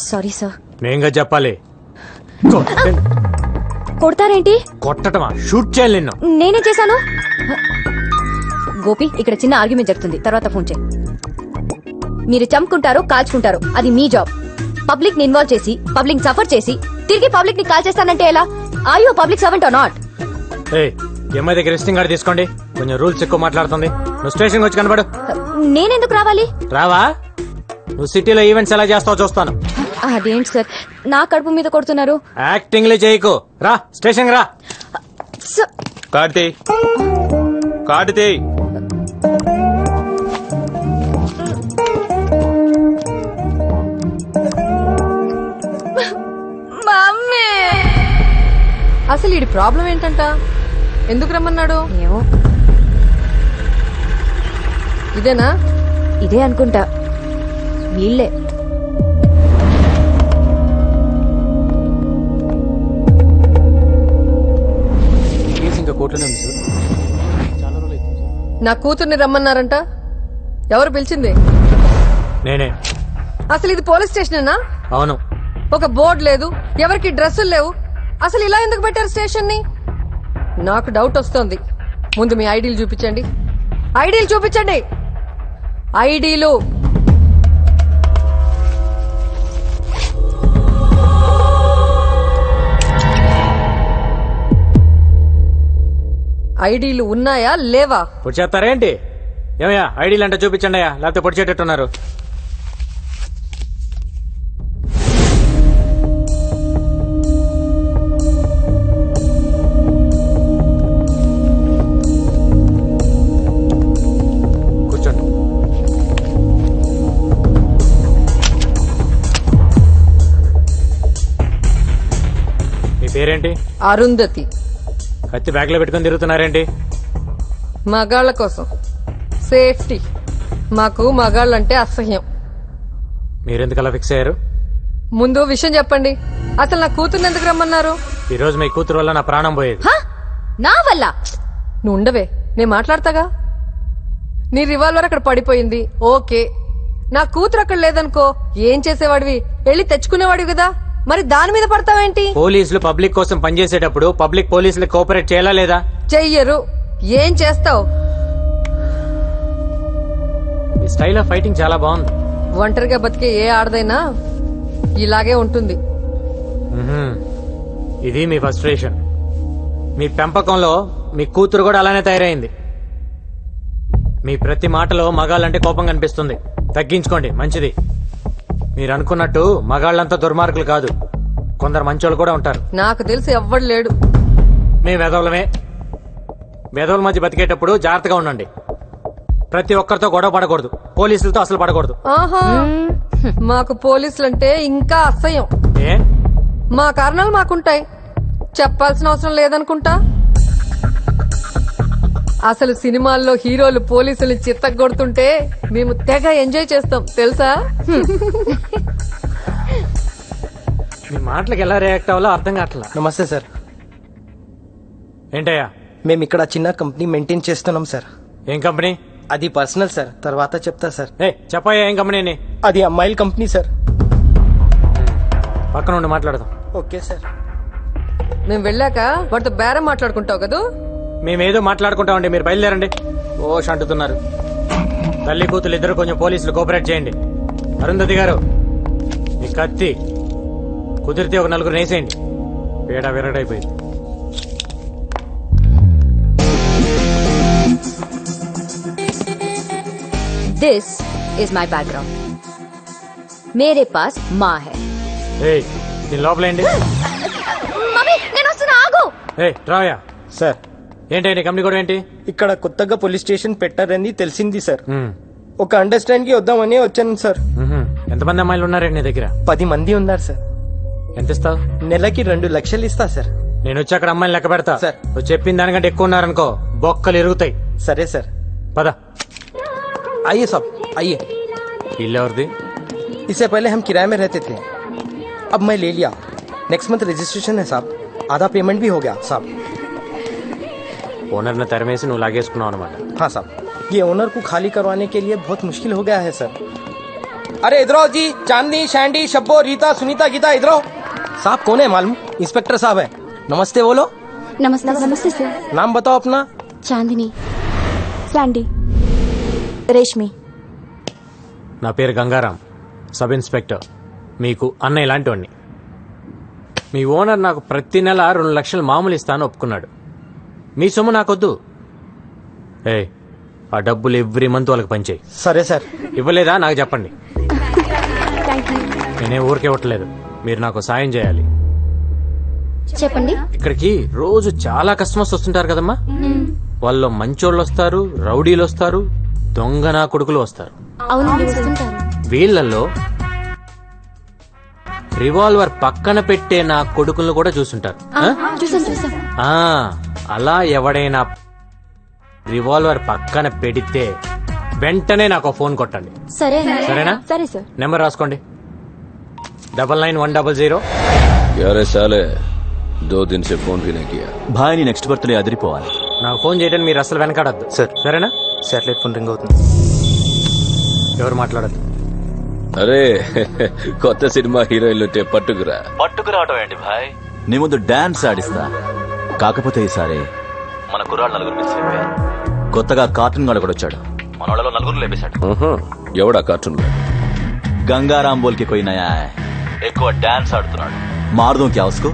Speaker 7: Sorry sir.
Speaker 10: నేంగా చెప్పాలి.
Speaker 7: కొడతారేంటి?
Speaker 10: కొట్టటమా? షూట్ చేయాలి నిన్ను.
Speaker 7: నేనే చేశాను. గోపి, ఇక్కడ చిన్న ఆర్గ్యుమెంట్ జరుగుతుంది, తర్వాత ఫోన్ చేయి. మీరు చంపుకుంటారో కాల్చుకుంటారో అది మీ జాబ్. పబ్లిక్ ని ఇన్వాల్వ్ చేసి పబ్లిక్ సఫర్ చేసి తిరిగి పబ్లిక్ ని కాల్ చేస్తానంటే ఎలా? Are you public servant or not?
Speaker 10: MI దగ్గర రిజిస్టింగ్ కార్డు తీసుకోండి. కొంచెం రూల్స్ ఎక్కువ మాట్లాడుతుంది. నువ్వు స్టేషన్ వచ్చి కనబడు.
Speaker 7: నేనెందుకు రావాలి?
Speaker 10: రావా? నువ్వు సిటీలో ఈవెంట్స్ ఎలా చేస్తావో చూస్తాను.
Speaker 7: అదేంటి సార్, నా కడుపు మీద కొడుతున్నారు?
Speaker 10: యాక్టింగ్ లే చేయకు. రా స్టేషన్ రా.
Speaker 13: కార్తీ, కార్తీ.
Speaker 6: అసలు ఈ ప్రాబ్లం ఏంటంట? ఎందుకు రమ్మన్నాడు?
Speaker 7: ఏమో.
Speaker 6: ఇదేనా?
Speaker 7: ఇదే అనుకుంటా. వీళ్ళే.
Speaker 6: నా కూతుర్ని రమ్మన్నారంట. ఎవరు పిలిచింది?
Speaker 10: నేనే.
Speaker 6: అసలు ఇది పోలీస్ స్టేషనేనా?
Speaker 10: అవును.
Speaker 6: ఒక బోర్డు లేదు, ఎవరికి డ్రెస్సులు లేవు. అసలు ఇలా ఎందుకు పెట్టారు స్టేషన్ ని? నాకు డౌట్ వస్తోంది. ముందు మీ ఐడీలు చూపించండి. ఐడీలు చూపించండి. ఐడీలు. ఐడీలు ఉన్నాయా లేవా?
Speaker 10: పొడి చేస్తారేంటి? ఏమయ్యా ఐడీలు అంటే చూపించండి అయ్యా, లేకపోతే పొడి చేటట్టున్నారు. కూర్చోండి. మీ పేరేంటి?
Speaker 6: అరుంధతి.
Speaker 10: కత్తి బ్యాగ్ లో పెట్టుకుని తిరుగుతున్నారేంటి?
Speaker 6: మగాళ్ల కోసం సేఫ్టీ. మాకు మగాళ్ళంటే అసహ్యం.
Speaker 10: మీరెందుకు అలా ఫిక్స్ అయ్యారు?
Speaker 6: ముందు విషయం చెప్పండి. అసలు నా కూతుర్ని ఎందుకు రమ్మన్నారు?
Speaker 10: ఈ రోజు మీ కూతురు వల్ల నా ప్రాణం పోయేది.
Speaker 7: నా వల్ల?
Speaker 6: నువ్వు ఉండవే, నేను మాట్లాడతాగా. నీ రివాల్వర్ అక్కడ పడిపోయింది, ఓకే. నా కూతురు అక్కడ లేదనుకో, ఏం చేసేవాడివి? వెళ్ళి తెచ్చుకునేవాడివి కదా, మరి దాని మీద పడతావేంటి?
Speaker 10: పోలీసులు పబ్లిక్ కోసం పనిచేసేటప్పుడు పబ్లిక్ పోలీసులు కోఆపరేట్ చేయాలా లేదా?
Speaker 6: చెయ్యరు. ఏం చేస్తావు?
Speaker 10: మీ స్టైల్ ఆఫ్ ఫైటింగ్ చాలా బాగుంది.
Speaker 6: ఒంటరిగా బతికే ఏ ఆడదైనా ఇలాగే ఉంటుంది.
Speaker 10: ఇది మీ ఫ్రస్ట్రేషన్. మీ పెంపకంలో మీ కూతురు కూడా అలానే తయారైంది. మీ ప్రతి మాటలో మగాళ్ళంటే కోపం కనిపిస్తుంది. తగ్గించుకోండి, మంచిది. మీరు అనుకున్నట్టు మగాళ్ళంతా దుర్మార్గులు కాదు. కొందరు మంచోళ్ళు కూడా ఉంటారు.
Speaker 6: నాకు తెలిసి ఎవ్వడు లేడు.
Speaker 10: మేము వెధవులమే. వెధవుల మధ్య బతికేటప్పుడు జాగ్రత్తగా ఉండండి. ప్రతి ఒక్కరితో గొడవ పడకూడదు, పోలీసులతో అసలు పడకూడదు.
Speaker 6: ఆహా, మాకు పోలీసులంటే ఇంకా అసహ్యం.
Speaker 10: ఏ
Speaker 6: మా కారణాలు మాకుంటాయి, చెప్పాల్సిన అవసరం లేదనుకుంటా. అసలు సినిమాల్లో హీరోలు పోలీసులు చిత్తగొడుతుంటే మేము తెగ ఎంజాయ్ చేస్తాం తెలుసా.
Speaker 10: మీ మాటలకు ఎలా రియాక్ట్ అవ్వాలో అర్థం కావట్లా.
Speaker 18: నమస్తే సార్.
Speaker 10: ఏంటయ్యా?
Speaker 18: మేము ఇక్కడ చిన్న కంపెనీ మెయింటైన్ చేస్తున్నాం సార్.
Speaker 10: ఏం కంపెనీ?
Speaker 18: అది పర్సనల్ సార్, తర్వాత చెప్తా సార్.
Speaker 10: చెప్పయ్యా, ఏం కంపెనీ?
Speaker 18: అది అమ్మాయిల కంపెనీ సార్.
Speaker 10: పక్కన ఉండి మాట్లాడదాం.
Speaker 18: Okay sir.
Speaker 6: మేము వెళ్ళాక వాటితో బేరం మాట్లాడుకుంటావు కదా.
Speaker 10: మేమేదో మాట్లాడుకుంటామండి, మీరు బయలుదేరండి. ఓష్ అంటున్నారు. తల్లి కూతులు ఇద్దరు కొంచెం పోలీసులు కోఆపరేట్ చేయండి. అరుంధతి గారు, మీ కత్తి కుదిరితే ఒక నలుగురు వేసేయండి. పేడ విరగడైపోయింది.
Speaker 7: This is my background. मेरे पास माँ है.
Speaker 10: దీని లోపలేండి.
Speaker 7: మమ్మీ నేను వస్తున్నా, ఆగు.
Speaker 10: రాయా
Speaker 18: సార్.
Speaker 10: ఏంటి కంపెనీ కూడా ఏంటి?
Speaker 18: ఇక్కడ కొత్తగా పోలీస్ స్టేషన్ పెట్టారని తెలిసింది సార్. ఒక అండర్స్టాండ్ కి వద్దామని వచ్చాను సార్.
Speaker 10: ఎంతమంది అమ్మాయిలు ఉన్నారండి నీ దగ్గర?
Speaker 18: 10 మంది ఉన్నారు సార్.
Speaker 10: ఎంత ఇస్తావు?
Speaker 18: నెలకి 2 లక్షలు ఇస్తా సార్.
Speaker 10: నేను వచ్చి అక్కడ అమ్మాయిలు లెక్క పెడతా
Speaker 18: సార్.
Speaker 10: నువ్వు చెప్పిన దానికంటే ఎక్కువ ఉన్నారనుకో బొక్కలు ఇరుగుతాయి.
Speaker 18: సరే సార్.
Speaker 10: పద.
Speaker 18: आइए साहब, आइए.
Speaker 10: इल्ले और दी?
Speaker 18: इससे पहले हम किराए में रहते थे, अब मैं ले लिया. नेक्स्ट मंथ रजिस्ट्रेशन है साहब. आधा पेमेंट भी हो गया साहब.
Speaker 10: ओनर ने तरमेसी నువ్వు లాగేసుకున్నావు అన్నమాట.
Speaker 18: हाँ साहब, ये ओनर को खाली करवाने के लिए बहुत मुश्किल हो गया है सर. अरे इधर आओ जी. चांदनी, शैंडी, शब्बो, रीता, सुनीता, गीता, इधर आओ. साहब कौन है मालूम? इंस्पेक्टर साहब है. नमस्ते बोलो.
Speaker 17: नमस्ते. नमस्ते सर.
Speaker 18: नाम बताओ अपना.
Speaker 17: चांदनी, सैंडी, రేష్మి.
Speaker 10: నా పేరు గంగారాం, సబ్ ఇన్స్పెక్టర్. మీకు అన్నయ్య లాంటివాడిని. మీ ఓనర్ నాకు ప్రతి నెల 2 లక్షలు మామూలు ఇస్తాను ఒప్పుకున్నాడు. మీ సొమ్ము నాకొద్దు. ఆ డబ్బులు ఎవ్రీ మంత్ వాళ్ళకి పంచేయి.
Speaker 18: సరే సార్.
Speaker 10: ఇవ్వలేదా నాకు చెప్పండి. నేనే ఊరికే ఇవ్వట్లేదు, మీరు నాకు సాయం చేయాలి.
Speaker 2: చెప్పండి.
Speaker 10: ఇక్కడికి రోజు చాలా కస్టమర్స్ వస్తుంటారు కదమ్మా. వాళ్ళు మంచోళ్ళు వస్తారు, రౌడీలు వస్తారు, దొంగ నా కొడుకులు వస్తారు.
Speaker 2: అవునండి, వస్తుంటారు.
Speaker 10: వీళ్ళల్లో రివాల్వర్ పక్కన పెట్టే నా కొడుకులను కూడా చూసుంటారు. అలా ఎవడైనా రివాల్వర్ పక్కన పెడితే వెంటనే నాకు ఫోన్ కొట్టండి. సరేనా?
Speaker 17: సరే సార్.
Speaker 10: నెంబర్ రాసుకోండి. 991000.
Speaker 11: यार साले 2 दिन से फोन भी नहीं किया.
Speaker 9: భాయ్ నీ నెక్స్ట్ బర్త్డే అదిరిపోవాలి.
Speaker 10: నాకు ఫోన్ చేయడానికి మీరు అసలు వెనకాడద్దు
Speaker 18: సార్.
Speaker 10: సరేనా?
Speaker 18: శాటిలైట్ ఫోన్ రింగ్ అవుతుంది.
Speaker 10: ఎవరు మాట్లాడద్దు.
Speaker 11: అరే కొత్త సినిమా హీరోయిన్లు
Speaker 9: పట్టుకురావటం ఏంటి భాయ్? నీ ముందు డాన్స్ ఆడిస్తా. కాకపోతే ఈసారి మన కుర్రాళ్ళు 9 మిస్ అయిపోయారు. కొత్తగా కార్టూన్ గాడు కూడా వచ్చాడు. మన వాళ్ళలో 9 లేపేశాడు.
Speaker 11: ఎవడా కార్టూన్?
Speaker 9: గంగారాం బోల్కి కోయి నయా హై. ఎక్కువ డాన్స్ ఆడుతున్నాడు. మారుదాం క్యా ఉస్కో?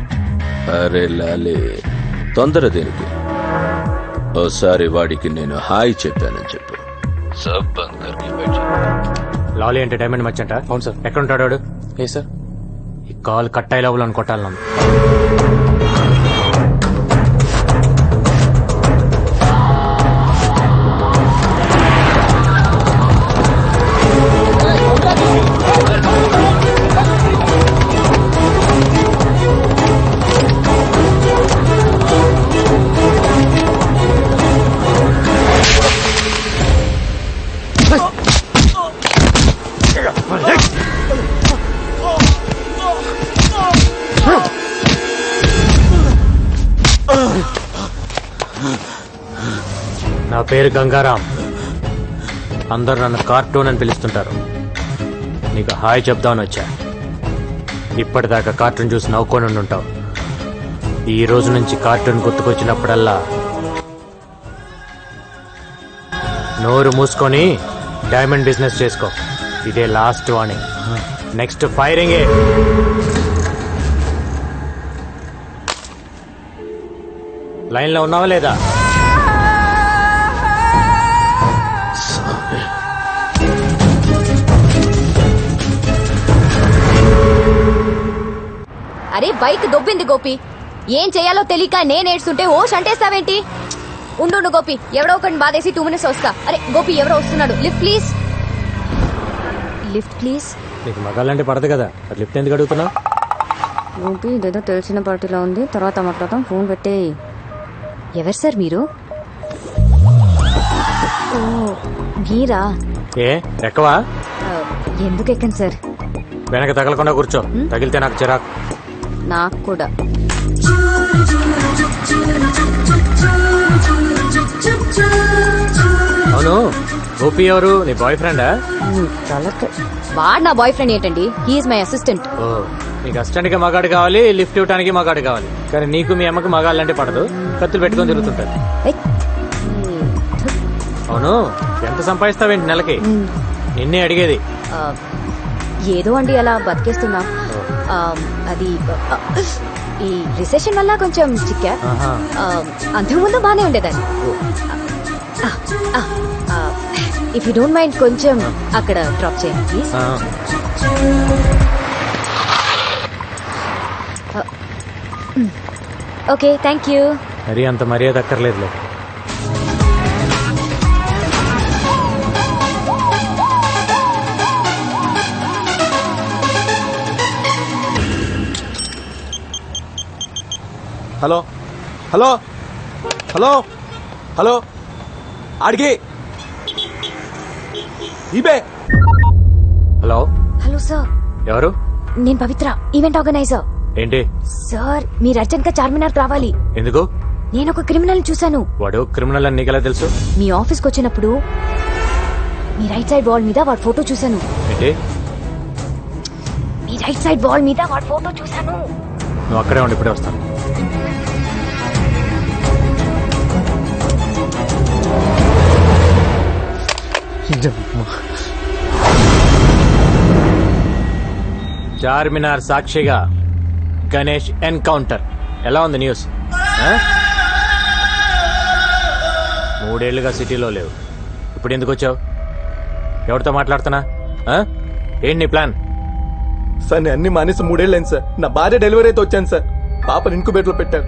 Speaker 11: అరే లాలే, తొందర దేనికి? ఓసారి వాడికి నేను హాయ్ చెప్పానని చెప్పు. సబ్ బంద్ కర్కే బైఠ.
Speaker 10: లాలీ ఎంటర్టైన్మెంట్ మర్చెంట్. అవును సార్. ఎక్కడ ఉంటాడు వాడు? ఏ సార్, ఈ కాల్ కట్ అయ్యే లోపల కొట్టాలి నన్ను. నా పేరు గంగారాం. అందరు నన్ను కార్టూన్ అని పిలుస్తుంటారు. నీకు హాయ్ చెప్దామని వచ్చా. ఇప్పటిదాకా కార్టూన్ చూసి నవ్వుకొని ఉంటావు. ఈ రోజు నుంచి కార్టూన్ గుర్తుకొచ్చినప్పుడల్లా నోరు మూసుకొని డైమండ్ బిజినెస్ చేసుకో. ఇదే లాస్ట్ వార్నింగ్. నెక్స్ట్ ఫైరింగే. లైన్లో ఉన్నావా లేదా?
Speaker 7: అరే బైక్ దొబ్బింది గోపి. ఏం చేయాలో తెలియక నేను ఏడ్చుంటే ఓష్ అంటేస్తావేంటి? ఉండు గోపి, ఎవడో ఒకటి బాధేసి 2 minutes వస్తా. అరే గోపి ఎవరో వస్తున్నాడు. Lift please, lift please.
Speaker 10: నీకు మగాళ్ళంటే పడదు కదా, లిఫ్ట్ ఎందుకు అడుగుతున్నావు?
Speaker 7: గోపి ఇదేదో తెలిసిన పార్టీలో ఉంది, తర్వాత మాట్లాడతాం. ఫోన్ పెట్టే. ఎవరు సార్ మీరు? ఓ మీరా?
Speaker 10: ఏ ఎక్కవా?
Speaker 7: ఎందుకు ఎక్కండి సార్?
Speaker 10: వెనక తగలకుండా కూర్చో, తగిలితే నాకు చిరాకు.
Speaker 7: నాకు కూడా.
Speaker 10: అవును, గోపి ఎవరు? నీ బాయ్ ఫ్రెండా?
Speaker 7: వాడు నా బాయ్ ఫ్రెండ్ ఏంటండి? He is my assistant.
Speaker 10: ఓ, నీకు అసిస్టెంట్ కి మగాడు కావాలి, లిఫ్ట్ ఇవ్వడానికి మగాడు కావాలి. కానీ నీకు మీ అమ్మకి మగాళ్ళంటే పడదు, కత్తులు పెట్టుకొని తిరుగుతుంటారు. అవును, ఎంత సంపాదిస్తావేంటి నెలకి? నిన్నే అడిగేది.
Speaker 7: ఏదో అండి అలా బతికేస్తున్నా. అది ఈ రిసెషన్ వల్ల కొంచెం చిక్కా. అంతకుముందు బానే ఉండేదాన్ని. ఇఫ్ యూ డోంట్ మైండ్ కొంచెం అక్కడ డ్రాప్ చేయండి ప్లీజ్. Okay, thank you.
Speaker 10: మరి అంత మర్యాద అక్కర్లేదులే.
Speaker 9: హలో హలో హలో హలో ఆడికి ఇబే.
Speaker 10: హలో
Speaker 7: హలో సార్,
Speaker 10: ఎవరు?
Speaker 7: నేను పవిత్ర, ఈవెంట్ ఆర్గనైజర్.
Speaker 10: ఏంటి
Speaker 7: సార్ మీరు అర్జెంట్ గా చార్మినార్ రావాలి.
Speaker 10: ఎందుకు?
Speaker 7: నేను ఒక క్రిమినల్ చూశాను.
Speaker 10: వాడు క్రిమినల్ అని నీకెలా తెలుసు?
Speaker 7: మీ ఆఫీస్కి వచ్చినప్పుడు మీ రైట్ సైడ్ వాల్ మీద వాడి ఫోటో చూశాను.
Speaker 10: ఏంటి?
Speaker 7: మీ రైట్ సైడ్ వాల్ మీద వాడి ఫోటో చూశాను.
Speaker 10: నువ్వు అక్కడే ఉండి ఇప్పుడే వస్తాను. చార్మినార్ సాక్షిగా గణేష్ ఎన్కౌంటర్. ఎలా ఉంది న్యూస్? 3 ఏళ్లుగా సిటీలో లేవు, ఇప్పుడు ఎందుకు వచ్చావు? ఎవరితో మాట్లాడుతున్నా? ఏంటి నీ ప్లాన్?
Speaker 9: సార్ నేను అన్ని మానేసి 3 ఏళ్ళైంది సార్. నా భార్య డెలివరీ అయితే వచ్చాను సార్. పాపను ఇంకుబేట్లో పెట్టారు.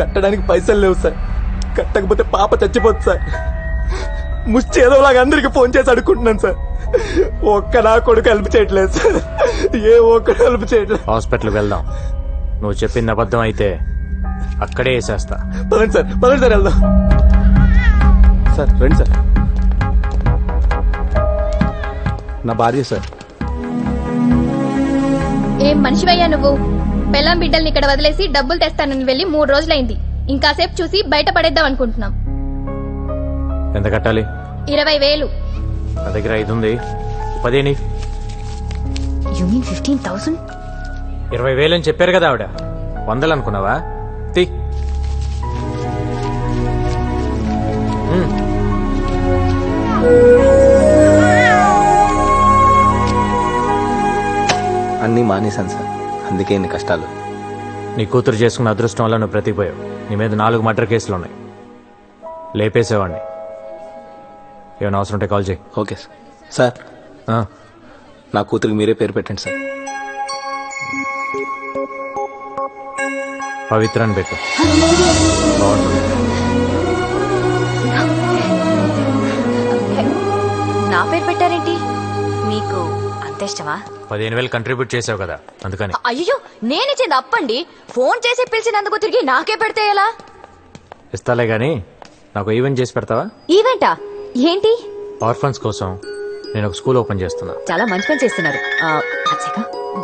Speaker 9: కట్టడానికి పైసలు లేవు సార్. కట్టకపోతే పాప చచ్చిపోతుంది సార్. ముష్టి ఏదోలాగా అందరికి ఫోన్ చేసి అడుక్కుంటున్నాను సార్. ఒక్క నా కొడుకు హెల్ప్ చేయట్లేదు సార్. ఏ ఒక్కడు హెల్ప్ చేయట్లేదు.
Speaker 10: హాస్పిటల్కి వెళ్దాం. నువ్వు చెప్పింది అబద్ధం అయితే అక్కడే వేసేస్తా.
Speaker 9: పదండి సార్, పదండి సార్, వెళ్దాం సార్. రండి సార్. నా భార్య సార్.
Speaker 19: ఏం మనిషివయ్యా నువ్వు? పెళ్ళాం బిడ్డల్ని ఇక్కడ వదిలేసి డబ్బులు తెస్తానని వెళ్ళి 3 రోజులైంది. ఇంకాసేపు చూసి బయట పడేద్దాం అనుకుంటున్నాం.
Speaker 10: ఎంత కట్టాలి?
Speaker 19: 20,000.
Speaker 10: నా దగ్గర 5 ఉంది. 10.
Speaker 7: You mean 15,000?
Speaker 10: 20,000 అని చెప్పారు కదా ఆవిడ. 100 అనుకున్నావా? తీ.
Speaker 12: అన్నీ మానేశాను సార్, అందుకే ఇన్ని కష్టాలు.
Speaker 10: నీ కూతురు చేసుకున్న అదృష్టం వల్ల నువ్వు బ్రతికిపోయావు. నీ మీద 4 మర్డర్ కేసులు ఉన్నాయి. లేపేసేవాడిని. ఏమైనా అవసరం ఉంటే కాల్ చేయి.
Speaker 12: Okay sir. సార్ నా కూతురికి మీరే పేరు పెట్టండి సార్.
Speaker 10: పవిత్ర అని పెట్టు. బాగుంటుంది.
Speaker 7: నా పేరు పెట్టారేంటి? మీకు అంత ఇష్టమా?
Speaker 10: 15,000 కంట్రిబ్యూట్ చేసావు కదా, అందుకని.
Speaker 7: అయ్యో నేనిచ్చింది అప్పండి. ఫోన్ చేసి పిలిచినందుకు తిరిగి నాకే పెడితే ఎలా?
Speaker 10: ఇస్తాలే గానీ నాకు ఈవెంట్ చేసి పెడతావా?
Speaker 7: ఈవెంటా? ఏంటి?
Speaker 10: ఆర్ఫన్స్ కోసం నేను ఒక స్కూల్ ఓపెన్ చేస్తున్నా.
Speaker 7: చాలా మంచి పని చేస్తున్నారు.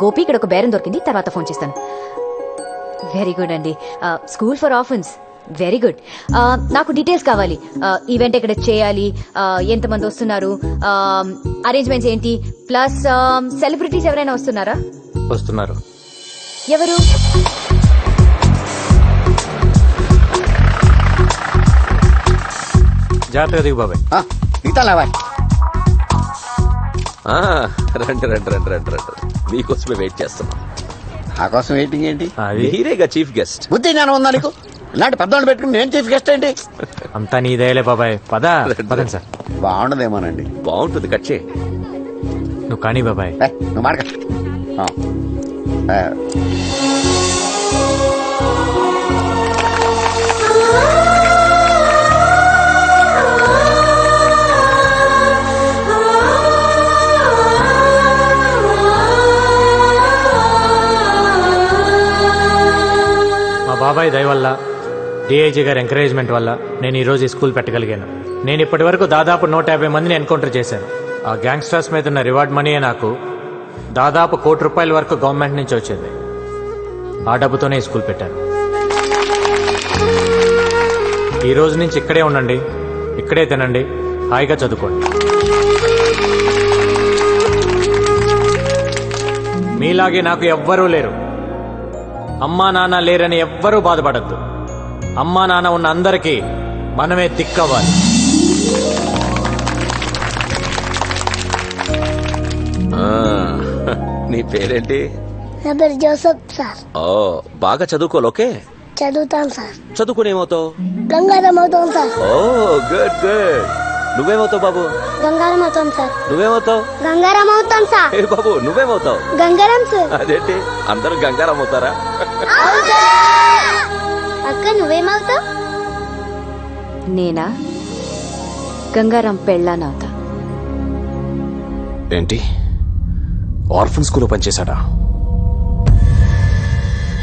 Speaker 7: గోపి ఇక్కడ ఒక బేరం దొరికింది, తర్వాత ఫోన్ చేస్తాను. వెరీ గుడ్ అండి. School for orphans, very good. నాకు డీటెయిల్స్ కావాలి. ఈవెంట్ ఎక్కడ చేయాలి, ఎంతమంది వస్తున్నారు, అరేంజ్మెంట్స్ ఏంటి, ప్లస్ సెలబ్రిటీస్ ఎవరైనా వస్తున్నారా?
Speaker 10: వస్తున్నారు.
Speaker 7: ఎవరు?
Speaker 10: జాగ్రత్తగా దిగు బాబాయ్.
Speaker 11: రండి రండి రండి రండి రండి. మీకోసమే వెయిట్ చేస్తున్నాం.
Speaker 1: నా కోసం వెయిటింగ్ ఏంటి?
Speaker 11: మీరేగా చీఫ్ గెస్ట్.
Speaker 1: బుద్ధి జ్ఞానం ఉందా నీకు? ఇలాంటి పెద్దవాళ్ళు పెట్టుకుని నేను చీఫ్ గెస్ట్ ఏంటి?
Speaker 10: అంతా నీదేలే బాబాయ్. పదండి సార్.
Speaker 1: బాగుండదేమోనండి.
Speaker 11: బాగుంటుంది, కట్ చేయి.
Speaker 10: నువ్వు కానీ బాబాయ్.
Speaker 1: నువ్వు మాట
Speaker 10: డిఐజీ గారి ఎంకరేజ్మెంట్ వల్ల నేను ఈ రోజు ఈ స్కూల్ పెట్టగలిగాను. నేను ఇప్పటి వరకు దాదాపు 150 మందిని ఎన్కౌంటర్ చేశాను. ఆ గ్యాంగ్స్టర్స్ మీద ఉన్న రివార్డ్ మనీయే నాకు దాదాపు ₹1 కోటి వరకు గవర్నమెంట్ నుంచి వచ్చేది. ఆ డబ్బుతోనే ఈ స్కూల్ పెట్టాను. ఈ రోజు నుంచి ఇక్కడే ఉండండి, ఇక్కడే తినండి, హాయిగా చదువుకోండి. మీలాగే నాకు ఎవ్వరూ లేరు. అమ్మా నాన్న లేరని ఎవ్వరూ బాధపడద్దు. అమ్మా నాన్న ఉన్న అందరికీ మనమే దిక్కవ్వాలి.
Speaker 11: నీ పేరేంటి?
Speaker 2: నా పేరు జోసఫ్ సార్.
Speaker 11: ఓ, బాగా చదువుకోవాలి. ఓకే,
Speaker 2: చదువుతాను సార్.
Speaker 11: చదువుకుని ఏమవుతావు?
Speaker 2: గంగారం అవుతాం సార్.
Speaker 11: ఓ గుడ్ గుడ్. నువ్వేమవుతావు బాబు?
Speaker 2: గంగారం అవుతాం సార్.
Speaker 11: నువ్వేమవుతావు?
Speaker 2: గంగారం అవుతాం సార్.
Speaker 11: ఏ బాబు, నువ్వేమవుతావు?
Speaker 2: గంగారం సార్.
Speaker 11: అదేంటి అందరూ గంగారం అవుతారా?
Speaker 2: అక్క నువ్వేమవుతావు?
Speaker 7: నేనా గంగారం పెళ్ళానవుతా.
Speaker 16: ఏంటి ఆర్ఫన్ స్కూల్లో పనిచేశాడా?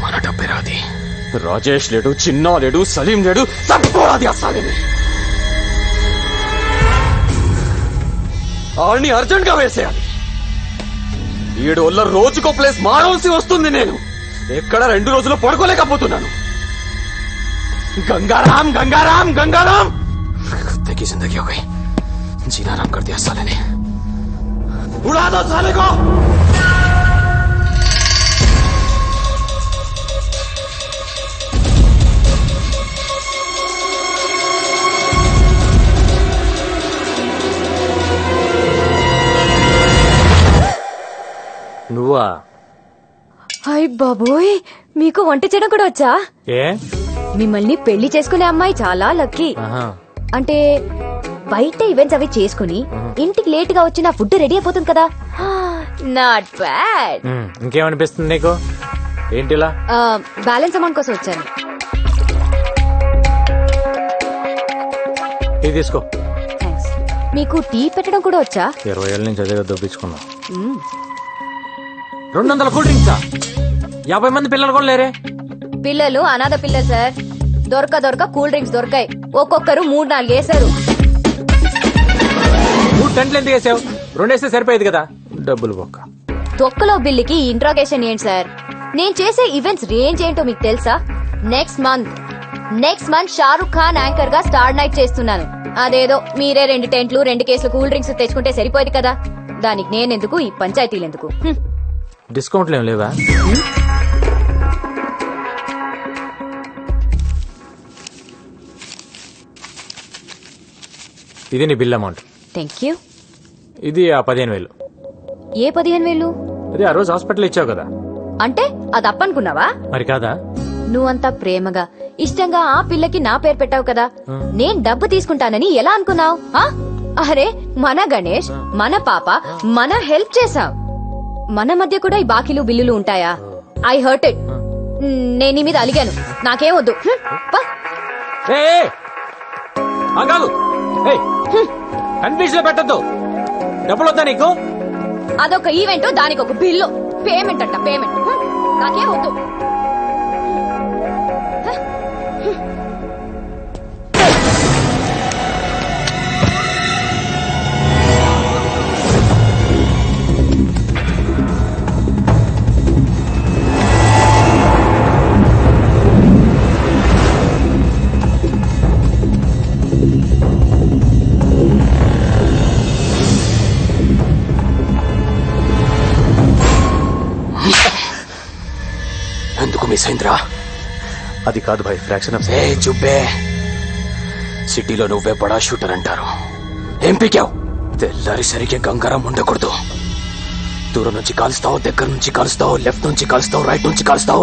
Speaker 16: మన డబ్బే రాది. రాజేష్ లేడు, చిన్నా లేడు, సలీం లేడు, తట్టుకోరాది అసలేని. ఆడిని అర్జెంట్ గా వేసేయాలి. 7 వల్ల రోజుకో ప్లేస్ మారవలసి వస్తుంది. నేను ఎక్కడ 2 రోజులు పడుకోలేకపోతున్నాను. गंगाराम गंगाराम गंगाराम कुत्ते की जिंदगी हो गई. जीना आराम कर दिया साले ने. उड़ा दो साले को.
Speaker 10: నువ్వా?
Speaker 7: హాయ్ బాబోయ్, మీకు వంట చేయడం కూడా వచ్చా?
Speaker 10: ఏ,
Speaker 7: మిమ్మల్ని పెళ్లి చేసుకునే అమ్మాయి చాలా లక్కీ. అంటే బయట ఈవెంట్స్ అవి చేసుకుని ఇంటికి లేట్ గా వచ్చి నా ఫుడ్ రెడీ అయిపోతుంది కదా. Not bad.
Speaker 10: ఇంకేమనిపిస్తుంది నీకు? ఏంటిలా?
Speaker 7: బ్యాలెన్స్ అమౌంట్ కోసం వచ్చాను.
Speaker 10: ఇది తీసుకో.
Speaker 7: థాంక్స్. మీకు టీ పెట్టడం కూడా వచ్చా?
Speaker 10: 20 ఏళ్ళ నుంచి అదే దొబ్బించుకున్నా. 200 కూల్ డ్రింక్సా? 50 మంది పిల్లలు కూడా లేరే?
Speaker 7: పిల్లలు అనాథ పిల్లలు సార్. దొరక కూల్ డ్రింక్స్ దొరకాయి. ఒక్కొక్కరు 3-4 వేశారు.
Speaker 10: 3 టెంట్లు ఎందుకు వేసావు? 2 వేస్తే సరిపోయేది కదా. డబ్బులు బొక్క.
Speaker 7: తొక్కలో బిల్లుకి ఇంట్రాగేషన్ ఏంటి సార్? నేను చేసే ఈవెంట్స్ రేంజ్ ఏంటో మీకు తెలుసా? Next month Shahrukh Khan anchor గా స్టార్ నైట్ చేస్తున్నాను. అదేదో మీరే 2 టెంట్లు 2 కేసులు కూల్ డ్రింక్స్ తెచ్చుకుంటే సరిపోయేది కదా. దానికి నేనెందుకు, ఈ పంచాయతీలు ఎందుకు?
Speaker 10: డిస్కౌంట్లు ఏం లేవా? ఇది నీ బిల్ అమౌంట్.
Speaker 7: Thank you.
Speaker 10: ఇది ఆ 15,000.
Speaker 7: ఏ 15,000?
Speaker 10: అది ఆ రోజు హాస్పిటల్ ఇచ్చావు కదా.
Speaker 7: అంటే అది అప్పనుకున్నావా?
Speaker 10: మరి కాదా?
Speaker 7: నువ్వంతా ప్రేమగా ఇష్టంగా ఆ పిల్లకి నా పేరు పెట్టావు కదా. నేను డబ్బు తీసుకుంటానని ఎలా అనుకున్నావు? అరే మన గణేష్, మన పాప, మన హెల్ప్ చేసావు. మన మధ్య కూడా ఈ బాకీలు బిల్లులు ఉంటాయా? I hurt it. నేను నీ మీద అలిగాను. నాకేం వద్దు.
Speaker 10: కన్ఫ్యూజ్ లో పెట్టద్దు. డబ్బులు వద్దా నీకు?
Speaker 7: అదొక ఈవెంట్, దానికి ఒక బిల్లు. పేమెంట్ అంట పేమెంట్. నాకేం వద్దు.
Speaker 16: ఎందుకు మిస్ అయిందిరా?
Speaker 15: అది కాదు భాయ్, ఫ్రాక్షన్ ఆఫ్.
Speaker 16: చుబ్బే. సిటీలో నువ్వే బడా షూటర్ అంటారు. ఏం పీకావు? తెల్లారిసరికి గంగారం ఉండకూడదు. దూరం నుంచి కాలుస్తావు, దగ్గర నుంచి కాలుస్తావు, లెఫ్ట్ నుంచి కాలుస్తావు, రైట్ నుంచి కాలుస్తావు,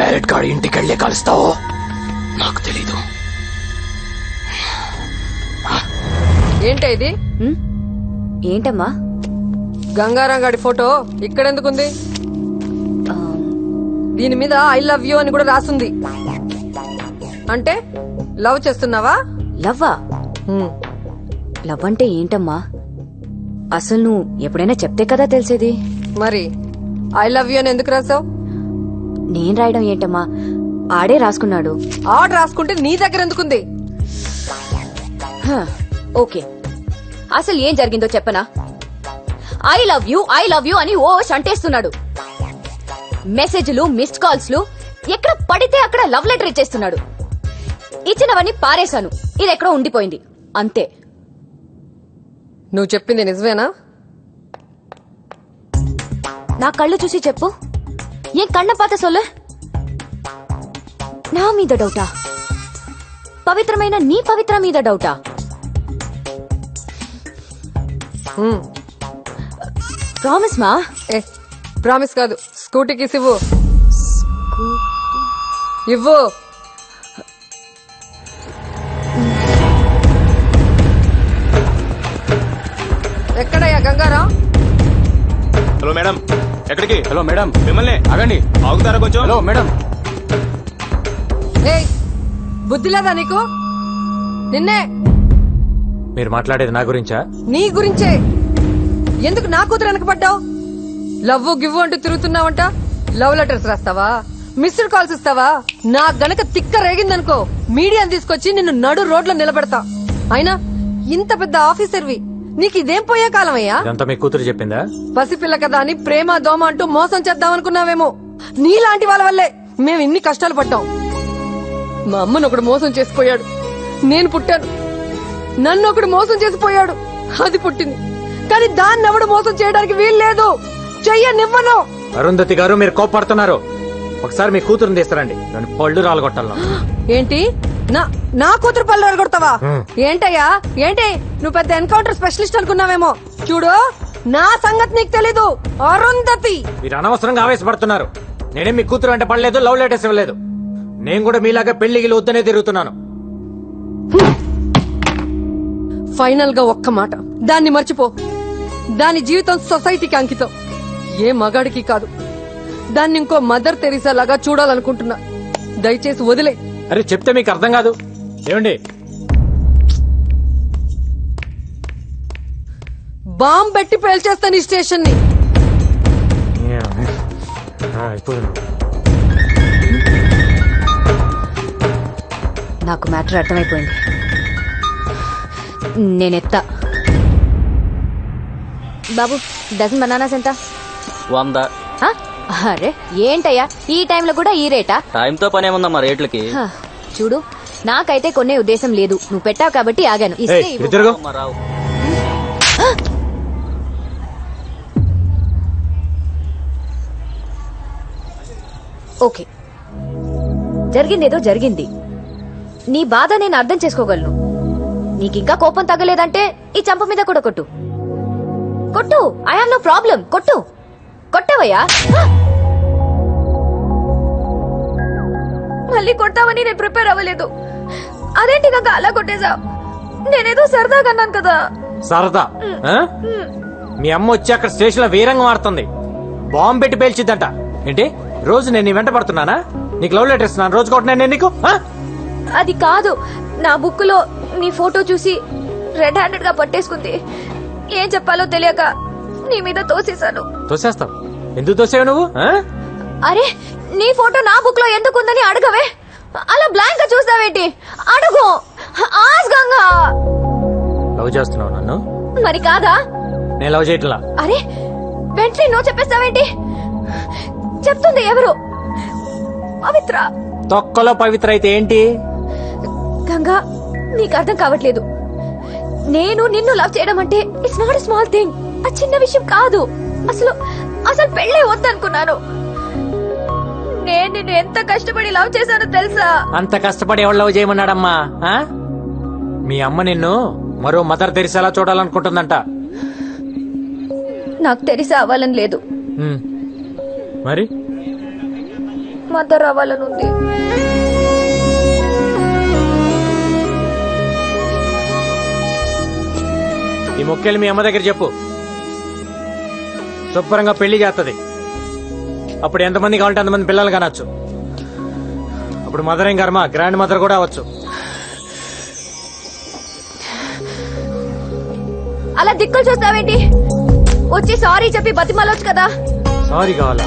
Speaker 16: డైరెక్ట్ గా ఇంటికి వెళ్లే కాలుస్తావు. నాకు తెలీదు.
Speaker 6: ఏంటి ఇది?
Speaker 7: ఏంటమ్మా?
Speaker 6: గంగారాం గాడి ఫోటో ఇక్కడెందుకుంది? దీని మీద ఐ లవ్ యూ అని కూడా రాసుంది. అంటే లవ్ చేస్తున్నావా?
Speaker 7: లవ్వా? లవ్ అంటే ఏంటమ్మా? అసలు నువ్వు ఎప్పుడైనా చెప్తే కదా తెలిసేది.
Speaker 6: మరి ఐ లవ్ యూ అని ఎందుకు రాసావు?
Speaker 7: నేను రాయడం ఏంటమ్మా? ఆడే రాసుకున్నాడు.
Speaker 6: ఆర్డర్ రాసుకుంటే నీ దగ్గర ఎందుకుంది?
Speaker 7: ఓకే, అసలు ఏం జరిగిందో చెప్పనా? ఐ లవ్ యూ అని ఓ అంటేస్తున్నాడు. మెసేజ్లు, మిస్డ్ కాల్స్లు, ఎక్కడ పడితే అక్కడ లవ్ లెటర్ ఇచ్చేస్తున్నాడు. ఇచ్చినవన్నీ పారేశాను, ఇది ఎక్కడో ఉండిపోయింది అంతే.
Speaker 6: నువ్వు చెప్పింది నిజమేనా?
Speaker 7: నా కళ్ళు చూసి చెప్పు. ఏం కண்ண పాత సొల్లు? నా మీద డౌటా? పవిత్రమైన నీ పవిత్ర మీద డౌటా? ప్రామిస్ మా?
Speaker 6: ప్రామిస్ కాదు, స్కూటీకి ఇవ్వు. ఇవ్వు. ఎక్కడయ్యా గంగారాం?
Speaker 16: హలో మేడం, ఎక్కడికి? హలో మేడం, మిమ్మల్ని ఆగండి, ఆగుతారా కొంచెం? Hello madam.
Speaker 6: ఏయ్, బుద్ధి లేదా నీకు? నిన్నే.
Speaker 10: మీరు మాట్లాడేది నా గురించా?
Speaker 6: నీ గురించే. ఎందుకు నా కూతురు వెనకపడ్డావు? లవ్ గివ్వు అంటూ తిరుగుతున్నావంట. లవ్ లెటర్స్ రాస్తావా? మిస్డ్ కాల్స్ ఇస్తావా? నా గనక తిక్క రేగిందనుకో, మీడియాని తీసుకొచ్చి నిన్ను నడు రోడ్లో నిలబెడతా. అయినా ఇంత పెద్ద ఆఫీసర్వి, నీకు ఇదేం పోయే కాలమయ్యా?
Speaker 10: ఇదంతా మీ కూతురు చెప్పిందా?
Speaker 6: పసిపిల్ల కదా అని ప్రేమ దోమ అంటూ మోసం చేద్దామనుకున్నావేమో. నీలాంటి వాళ్ళ వల్లే మేము ఇన్ని కష్టాలు పడ్డాం. మా అమ్మను ఒకడు మోసం చేసిపోయాడు, నేను పుట్టాను. నన్ను ఒకడు మోసం చేసిపోయాడు, అది పుట్టింది. కానీ దాన్ని ఎవడు మోసం చేయడానికి వీల్లేదు. చెయ్యనివ్వను.
Speaker 10: అరుంధతి గారు, మీరు కోపడుతున్నారు. ఒకసారి మీ కూతురుని తీస్తారండి, దాని పళ్ళు రాలగొట్టాలను.
Speaker 6: ఏంటి? నా కూతురు పళ్ళు రాలగొడతావా? ఏంటయ్యా ఏంటి? నువ్వు పెద్ద ఎన్కౌంటర్ స్పెషలిస్ట్ అనుకున్నావేమో. చూడు, నా సంగతి నీకు తెలీదు. అరుంధతి,
Speaker 10: మీరు అనవసరంగా ఆవేశపడుతున్నారు. నేనేం మీ కూతురు అంటే పడలేదు, లవ్ లెటర్స్ ఇవ్వలేదు. నేను కూడా మీలాగా పెళ్లికి వద్దనే తిరుగుతున్నాను.
Speaker 6: ఫైనల్ గా ఒక్క మాట, దాన్ని మర్చిపో. దాని జీవితం సొసైటీకి అంకితం, ఏ మగాడికి కాదు. దాన్ని ఇంకో మదర్ తెరీసా లాగా చూడాలనుకుంటున్నా. దయచేసి వదిలే.
Speaker 10: అరే చెప్తే మీకు అర్థం కాదు. ఏమండి,
Speaker 6: బాంబ్ పెట్టి పేల్చేస్తాను ఈ స్టేషన్ ని.
Speaker 7: నాకు మ్యాటర్ అర్థమైపోయింది. నేనెత్తా. బాబు, డజన్ బనానాస్ ఎంత?
Speaker 12: 100.
Speaker 7: అరే ఏంటయ్యా, ఈ టైంలో కూడా ఈ రేటా?
Speaker 12: టైంతో పని ఏముందమ్మా రేట్లకి?
Speaker 7: చూడు, నాకైతే కొనే ఉద్దేశం లేదు. నువ్వు పెట్టావు కాబట్టి ఆగాను. ఇస్తే ఇవ్వు. ఓకే, జరిగిందేదో జరిగింది. నీ బాధ నేను అర్థం చేసుకోగలను. నీకింకా కోపం తగ్గలేదంటే ఈ చంప మీద కూడా కొట్టు. కొట్టు, ఐ హావ్ నో ప్రాబ్లం. కొట్టు. కొట్టవయ్యా. మళ్ళీ కొట్టావని నేను ప్రిపేర్ అవ్వలేదు. అదేంటి కాక అలా కొట్టేశావు? నేనేదో సరదాగా అన్నాను కదా.
Speaker 10: సరదా? మీ అమ్మ వచ్చి అక్కడ స్టేషన్ లో వీరంగం ఆడుతుంది, బాంబు పెట్టి పేల్చిద్దంట. ఏంటి, రోజు నేను నీ వెంట పడుతున్నానా? నీకు లవ్ లెటర్ ఇస్తున్నాను, రోజు కొట్టినా నేను నీకు?
Speaker 7: అది కాదు, నా బుక్ లో నీ ఫోటో చూసి రెడ్ హ్యాండెడ్ గా పట్టేసుకుంది. ఏం చెప్పాలో తెలియక నీ మీద తోసేశాను.
Speaker 10: తోసేస్తావు? ఎందుకు తోసావు నువ్వు?
Speaker 7: అరే, నీ ఫోటో నా బుక్ లో ఎందుకుందని అడగవే. అలా బ్లాంక్ గా చూస్తావేంటి? అడుగు. ఆస్గంగా
Speaker 10: లవ్ చేస్తున్నావు నన్ను?
Speaker 7: మరి కాదా?
Speaker 10: నేను లవ్ చేయట్లా.
Speaker 7: అరే, వెంటనే నో చెప్పేస్తావేంటి? చెప్తుంది ఎవరు? పవిత్ర.
Speaker 10: తొక్కలో పవిత్ర అయితే ఏంటి?
Speaker 7: గంగా, నీకు అర్థం కావట్లేదు. నేను నిన్ను లవ్ చేయడం అంటే it's not a small thing. ఆ చిన్న విషయం కాదు. అసలు పెళ్ళే వద్దనుకున్నాను. నేను నిన్ను ఎంత కష్టపడి లవ్ చేశానో తెలుసా?
Speaker 10: అంత కష్టపడి ఎవరు లవ్ చేయమన్నాడమ్మా? మీ అమ్మ నిన్ను మరో మదర్ తెరిసేలా చూడాలనుకుంటుందంట.
Speaker 7: నాకు తెరిసే అవ్వాలని లేదు,
Speaker 10: మరి
Speaker 7: మదర్ అవ్వాలని ఉంది.
Speaker 10: ఈ మొక్కేలు మీ అమ్మ దగ్గర చెప్పు, శుభ్రంగా పెళ్లి చేస్తుంది. అప్పుడు ఎంతమంది కావాలంటే అంతమంది పిల్లలు కనొచ్చు. అప్పుడు మదర్ ఏం కర్మ, గ్రాండ్ మదర్ కూడా అవ్వచ్చు.
Speaker 7: అలా దిక్కులు చూస్తావేంటి? వచ్చి సారీ చెప్పి బతిమాలొచ్చు కదా.
Speaker 10: సారీ కావాలా?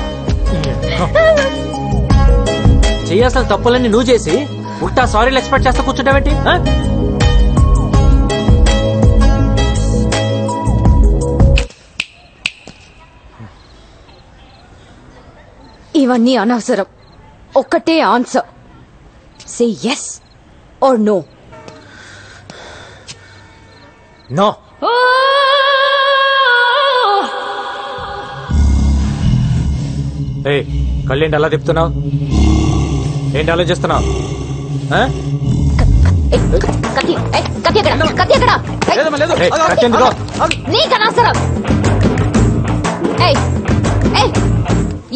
Speaker 10: చేయాల్సిన తప్పులన్నీ నువ్వు చేసి ఉట్టా సారీలు ఎక్స్పెక్ట్ చేస్తా కూర్చుంటావేంటి?
Speaker 7: ఇవన్నీ అనవసరం. ఒక్కటే answer. Say yes or no.
Speaker 10: No. ఏ కళ్ళేంటి అలా తిప్పుతున్నావు? ఏంటి ఆలోచిస్తున్నావు?
Speaker 7: నీకనవసరం.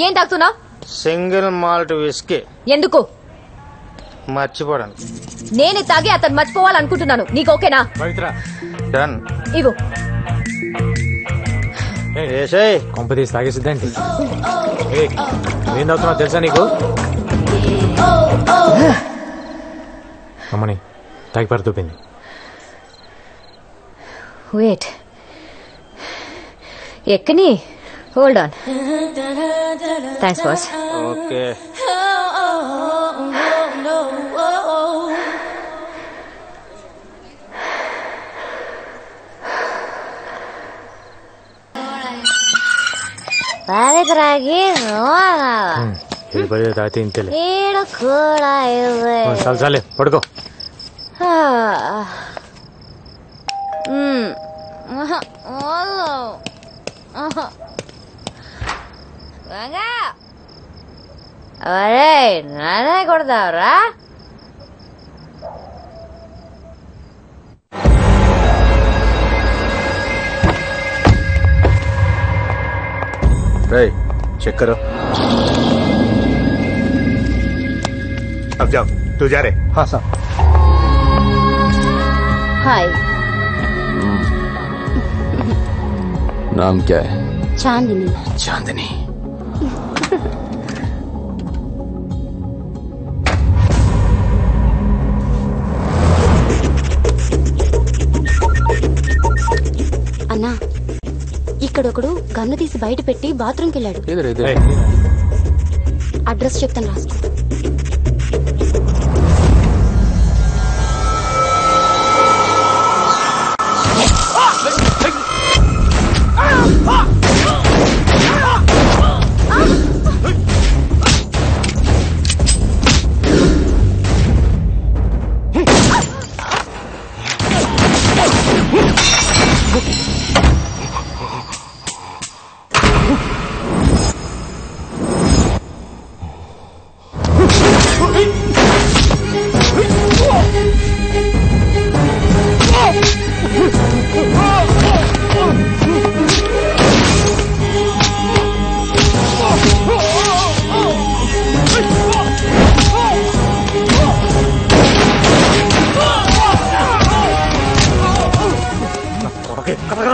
Speaker 7: ఏం తాగుతున్నా?
Speaker 20: Single malt whisky.
Speaker 7: ఎందుకు?
Speaker 20: మర్చిపోవడానికి.
Speaker 7: నేనే తాగి అతను మర్చిపోవాలనుకుంటున్నాను. నీకు ఓకేనా?
Speaker 20: డన్.
Speaker 7: ఇవ్వు.
Speaker 10: కొంప తీసి తాగేసిద్దండి. ఏం తాగుతున్నావు తెలుసా నీకు? అమ్మని తాగి పడుతుంది.
Speaker 7: వెయిట్. ఎక్కని. Hold on. Thanks boss.
Speaker 20: Okay.
Speaker 2: తాగి
Speaker 10: తాగితే ఇంతలే.
Speaker 2: ఈడు కూడా
Speaker 10: చాలే పడుకో.
Speaker 2: అరే నానే కొడతావురా?
Speaker 3: चेक करो. अब जाओ. तू जा रहे?
Speaker 9: हाँ साहब.
Speaker 2: हाय.
Speaker 16: नाम क्या है?
Speaker 2: चांदनी.
Speaker 16: चांदनी.
Speaker 2: అన్నా ఇక్కడొకడు గన్ను తీసి బయట పెట్టి బాత్రూమ్కి వెళ్ళాడు. అడ్రస్ చెప్తాను రాసుకో.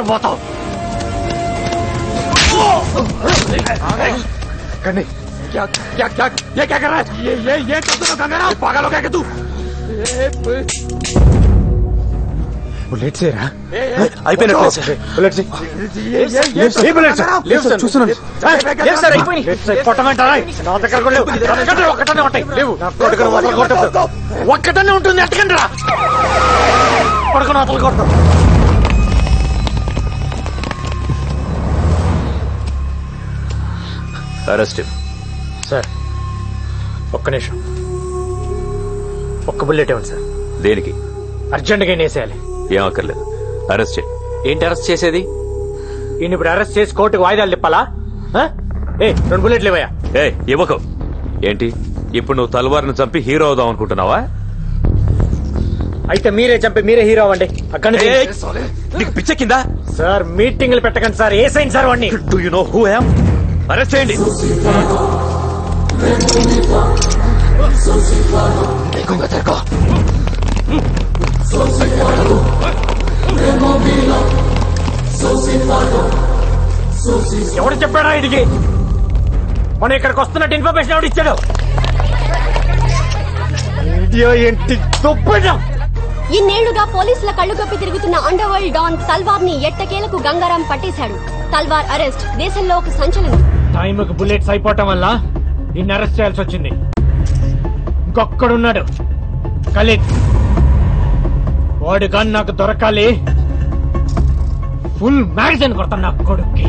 Speaker 3: बताओ. क्या क्या क्या ये क्या कर रहा है? ये कर दो गंगाराम. पागल हो गया क्या तू?
Speaker 10: बुलेट से रहा
Speaker 3: అయిపోయినట్లే సార్. బుల్లెట్ ఏ బుల్లెట్ సార్? లేవు సార్, చూస్తున్నాను. లేవు సార్, అయిపోయినాయి. కొట్టమంటారా? నా దగ్గర కూడా లేవు. ఒక్కటనే ఉంటాయి. లేవు. కొట్టుకొని వదలు కొట్టదు. ఒక్కటనే ఉంటుంది. ఎట్టకండి రా. కొడుకుని వదలు కొట్టదు.
Speaker 11: అరెస్ట్.
Speaker 10: సార్ ఒక్క నిమిషం. ఒక్క బుల్లెట్ ఇవ్వండి సార్.
Speaker 11: దేనికి?
Speaker 10: అర్జెంట్గా వేసేయాలి.
Speaker 11: ఏం అక్కర్లేదు. అరెస్ట్ చేయి.
Speaker 10: ఏంటి అరెస్ట్ చేసేది? ఈయన ఇప్పుడు అరెస్ట్ చేసి కోర్టుకు వాయిదాలు తిప్పాలా? 2 బుల్లెట్లు ఇవ్వయా.
Speaker 11: ఇవ్వకు. ఏంటి ఇప్పుడు నువ్వు తల్వార్ను చంపి హీరో అవుదాం అనుకుంటున్నావా?
Speaker 10: అయితే మీరే చంపి మీరే హీరో అవ్వండి. అక్కడ
Speaker 11: నీకు పిచ్చెక్కిందా?
Speaker 10: సార్ మీటింగ్లు పెట్టకండి సార్. ఏ సైన్ సార్ వాడిని.
Speaker 11: Do you know who I am? Arrest చేయండి.
Speaker 10: ఎవడు చెప్పాడా ఇదికి? మనం ఇక్కడికి వస్తున్నట్టు ఇన్ఫర్మేషన్ ఎవడు ఇచ్చాడు? ఏంటి
Speaker 21: ఇన్నేళ్లుగా పోలీసుల కళ్ళు కప్పి తిరుగుతున్న అండర్ వరల్డ్ డాన్ తల్వార్ ని ఎట్టకేలకు గంగారాం పట్టేశాడు. తల్వార్ అరెస్ట్ దేశంలో ఒక సంచలనం.
Speaker 10: టైంకి బుల్లెట్స్ అయిపోవటం వల్ల ఇన్ని అరెస్ట్ చేయాల్సి వచ్చింది. ఇంకొక్కడున్నాడు ఖలీద్. వాడు కానీ నాకు దొరకాలి. ఫుల్ మ్యాగజైన్ కొడతాను నా కొడుక్కి.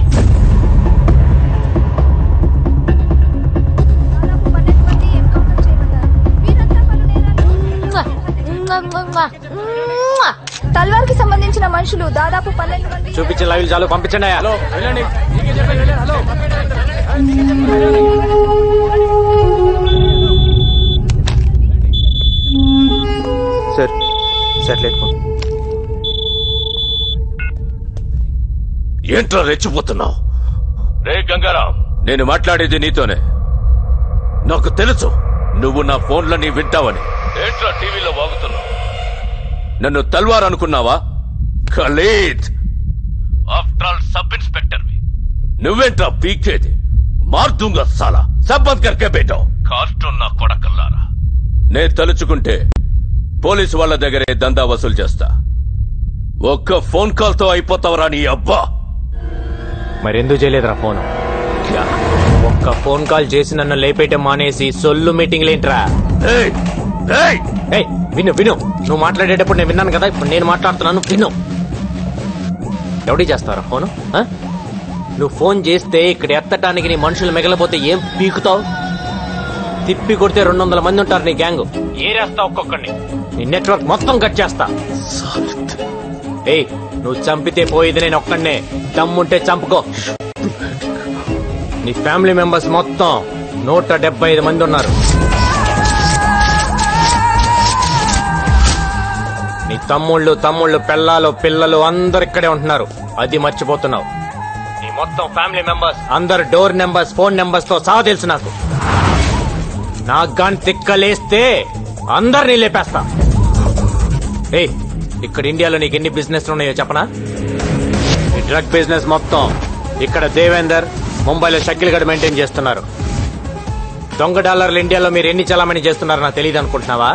Speaker 17: తల్వార్ కి సంబంధించిన మనుషులు దాదాపు 12 మంది.
Speaker 10: చూపించిన లైవ్ చాలు, పంపించండి. హలో వెళ్ళండి.
Speaker 20: Sir satellite phone.
Speaker 11: ఏంట్రా రెచ్చిపోతున్నావు? రే గంగారాం, నేను మాట్లాడేది నీతోనే. నాకు తెలుసు నువ్వు నా ఫోన్లని వింటావని. ఏంట్రా టీవీలో వాగుతున్నావు? నన్ను తల్వార్ అనుకున్నావా? Khalid, after all sub inspector. నువ్వేంట్రా పీకేది? మార్దుంగా సాలా, సబ్బంద్ కర్కే బేటో. కార్టూన్ నా కొడకల్లారా. నేను తలుచుకుంటే పోలీసు వాళ్ళ దగ్గరే దందా వసూలు చేస్తా. ఒక్క ఫోన్ కాల్ తో అయిపోతావరా నీ అబ్బా.
Speaker 10: మరెందుకు చేయలేదురా ఫోన్? ఒక్క ఫోన్ కాల్ చేసి నన్ను లేపేయటం మానేసి సొల్లు మీటింగ్ లేంట్రా. విను విను, నువ్వు మాట్లాడేటప్పుడు నేను విన్నాను కదా, ఇప్పుడు నేను మాట్లాడుతున్నాను విను. ఎవడి చేస్తారా ఫోను? నువ్వు ఫోన్ చేస్తే ఇక్కడ ఎత్తటానికి నీ మనుషులు మిగలపోతే ఏం పీకుతావు? తిప్పి కొడితే 200 మంది ఉంటారు నీ గ్యాంగ్. ఏరేస్తా ఒక్కొక్కడిని, నీ నెట్వర్క్ మొత్తం కట్ చేస్తా. ఏయ్, నువ్వు చంపితే పోయేది నేను ఒక్కడనే. దమ్ముంటే చంపుకో. నీ ఫ్యామిలీ మెంబర్స్ మొత్తం 175 మంది ఉన్నారు. నీ తమ్ముళ్ళు పెళ్ళాలు పిల్లలు అందరు ఇక్కడే ఉంటున్నారు. అది మర్చిపోతున్నావు. నీ మొత్తం ఫ్యామిలీ మెంబర్స్ అందరు డోర్ నెంబర్స్, ఫోన్ నెంబర్స్ తో సహా తెలుసు నాకు. నాకు గాని తిక్కలేస్తే అందరినీ లేపేస్తా. ఏయ్, ఇక్కడ ఇండియాలో నీకు ఎన్ని బిజినెస్ ఉన్నాయో చెప్పనా? ఈ డ్రగ్ బిజినెస్ మొత్తం ఇక్కడ దేవేందర్, ముంబైలో షకిల్ గడ్ మెయింటైన్ చేస్తున్నారు. దొంగ డాలర్లు ఇండియాలో మీరు ఎన్ని చలామణి చేస్తున్నారో నాకు తెలియదు అనుకుంటున్నావా?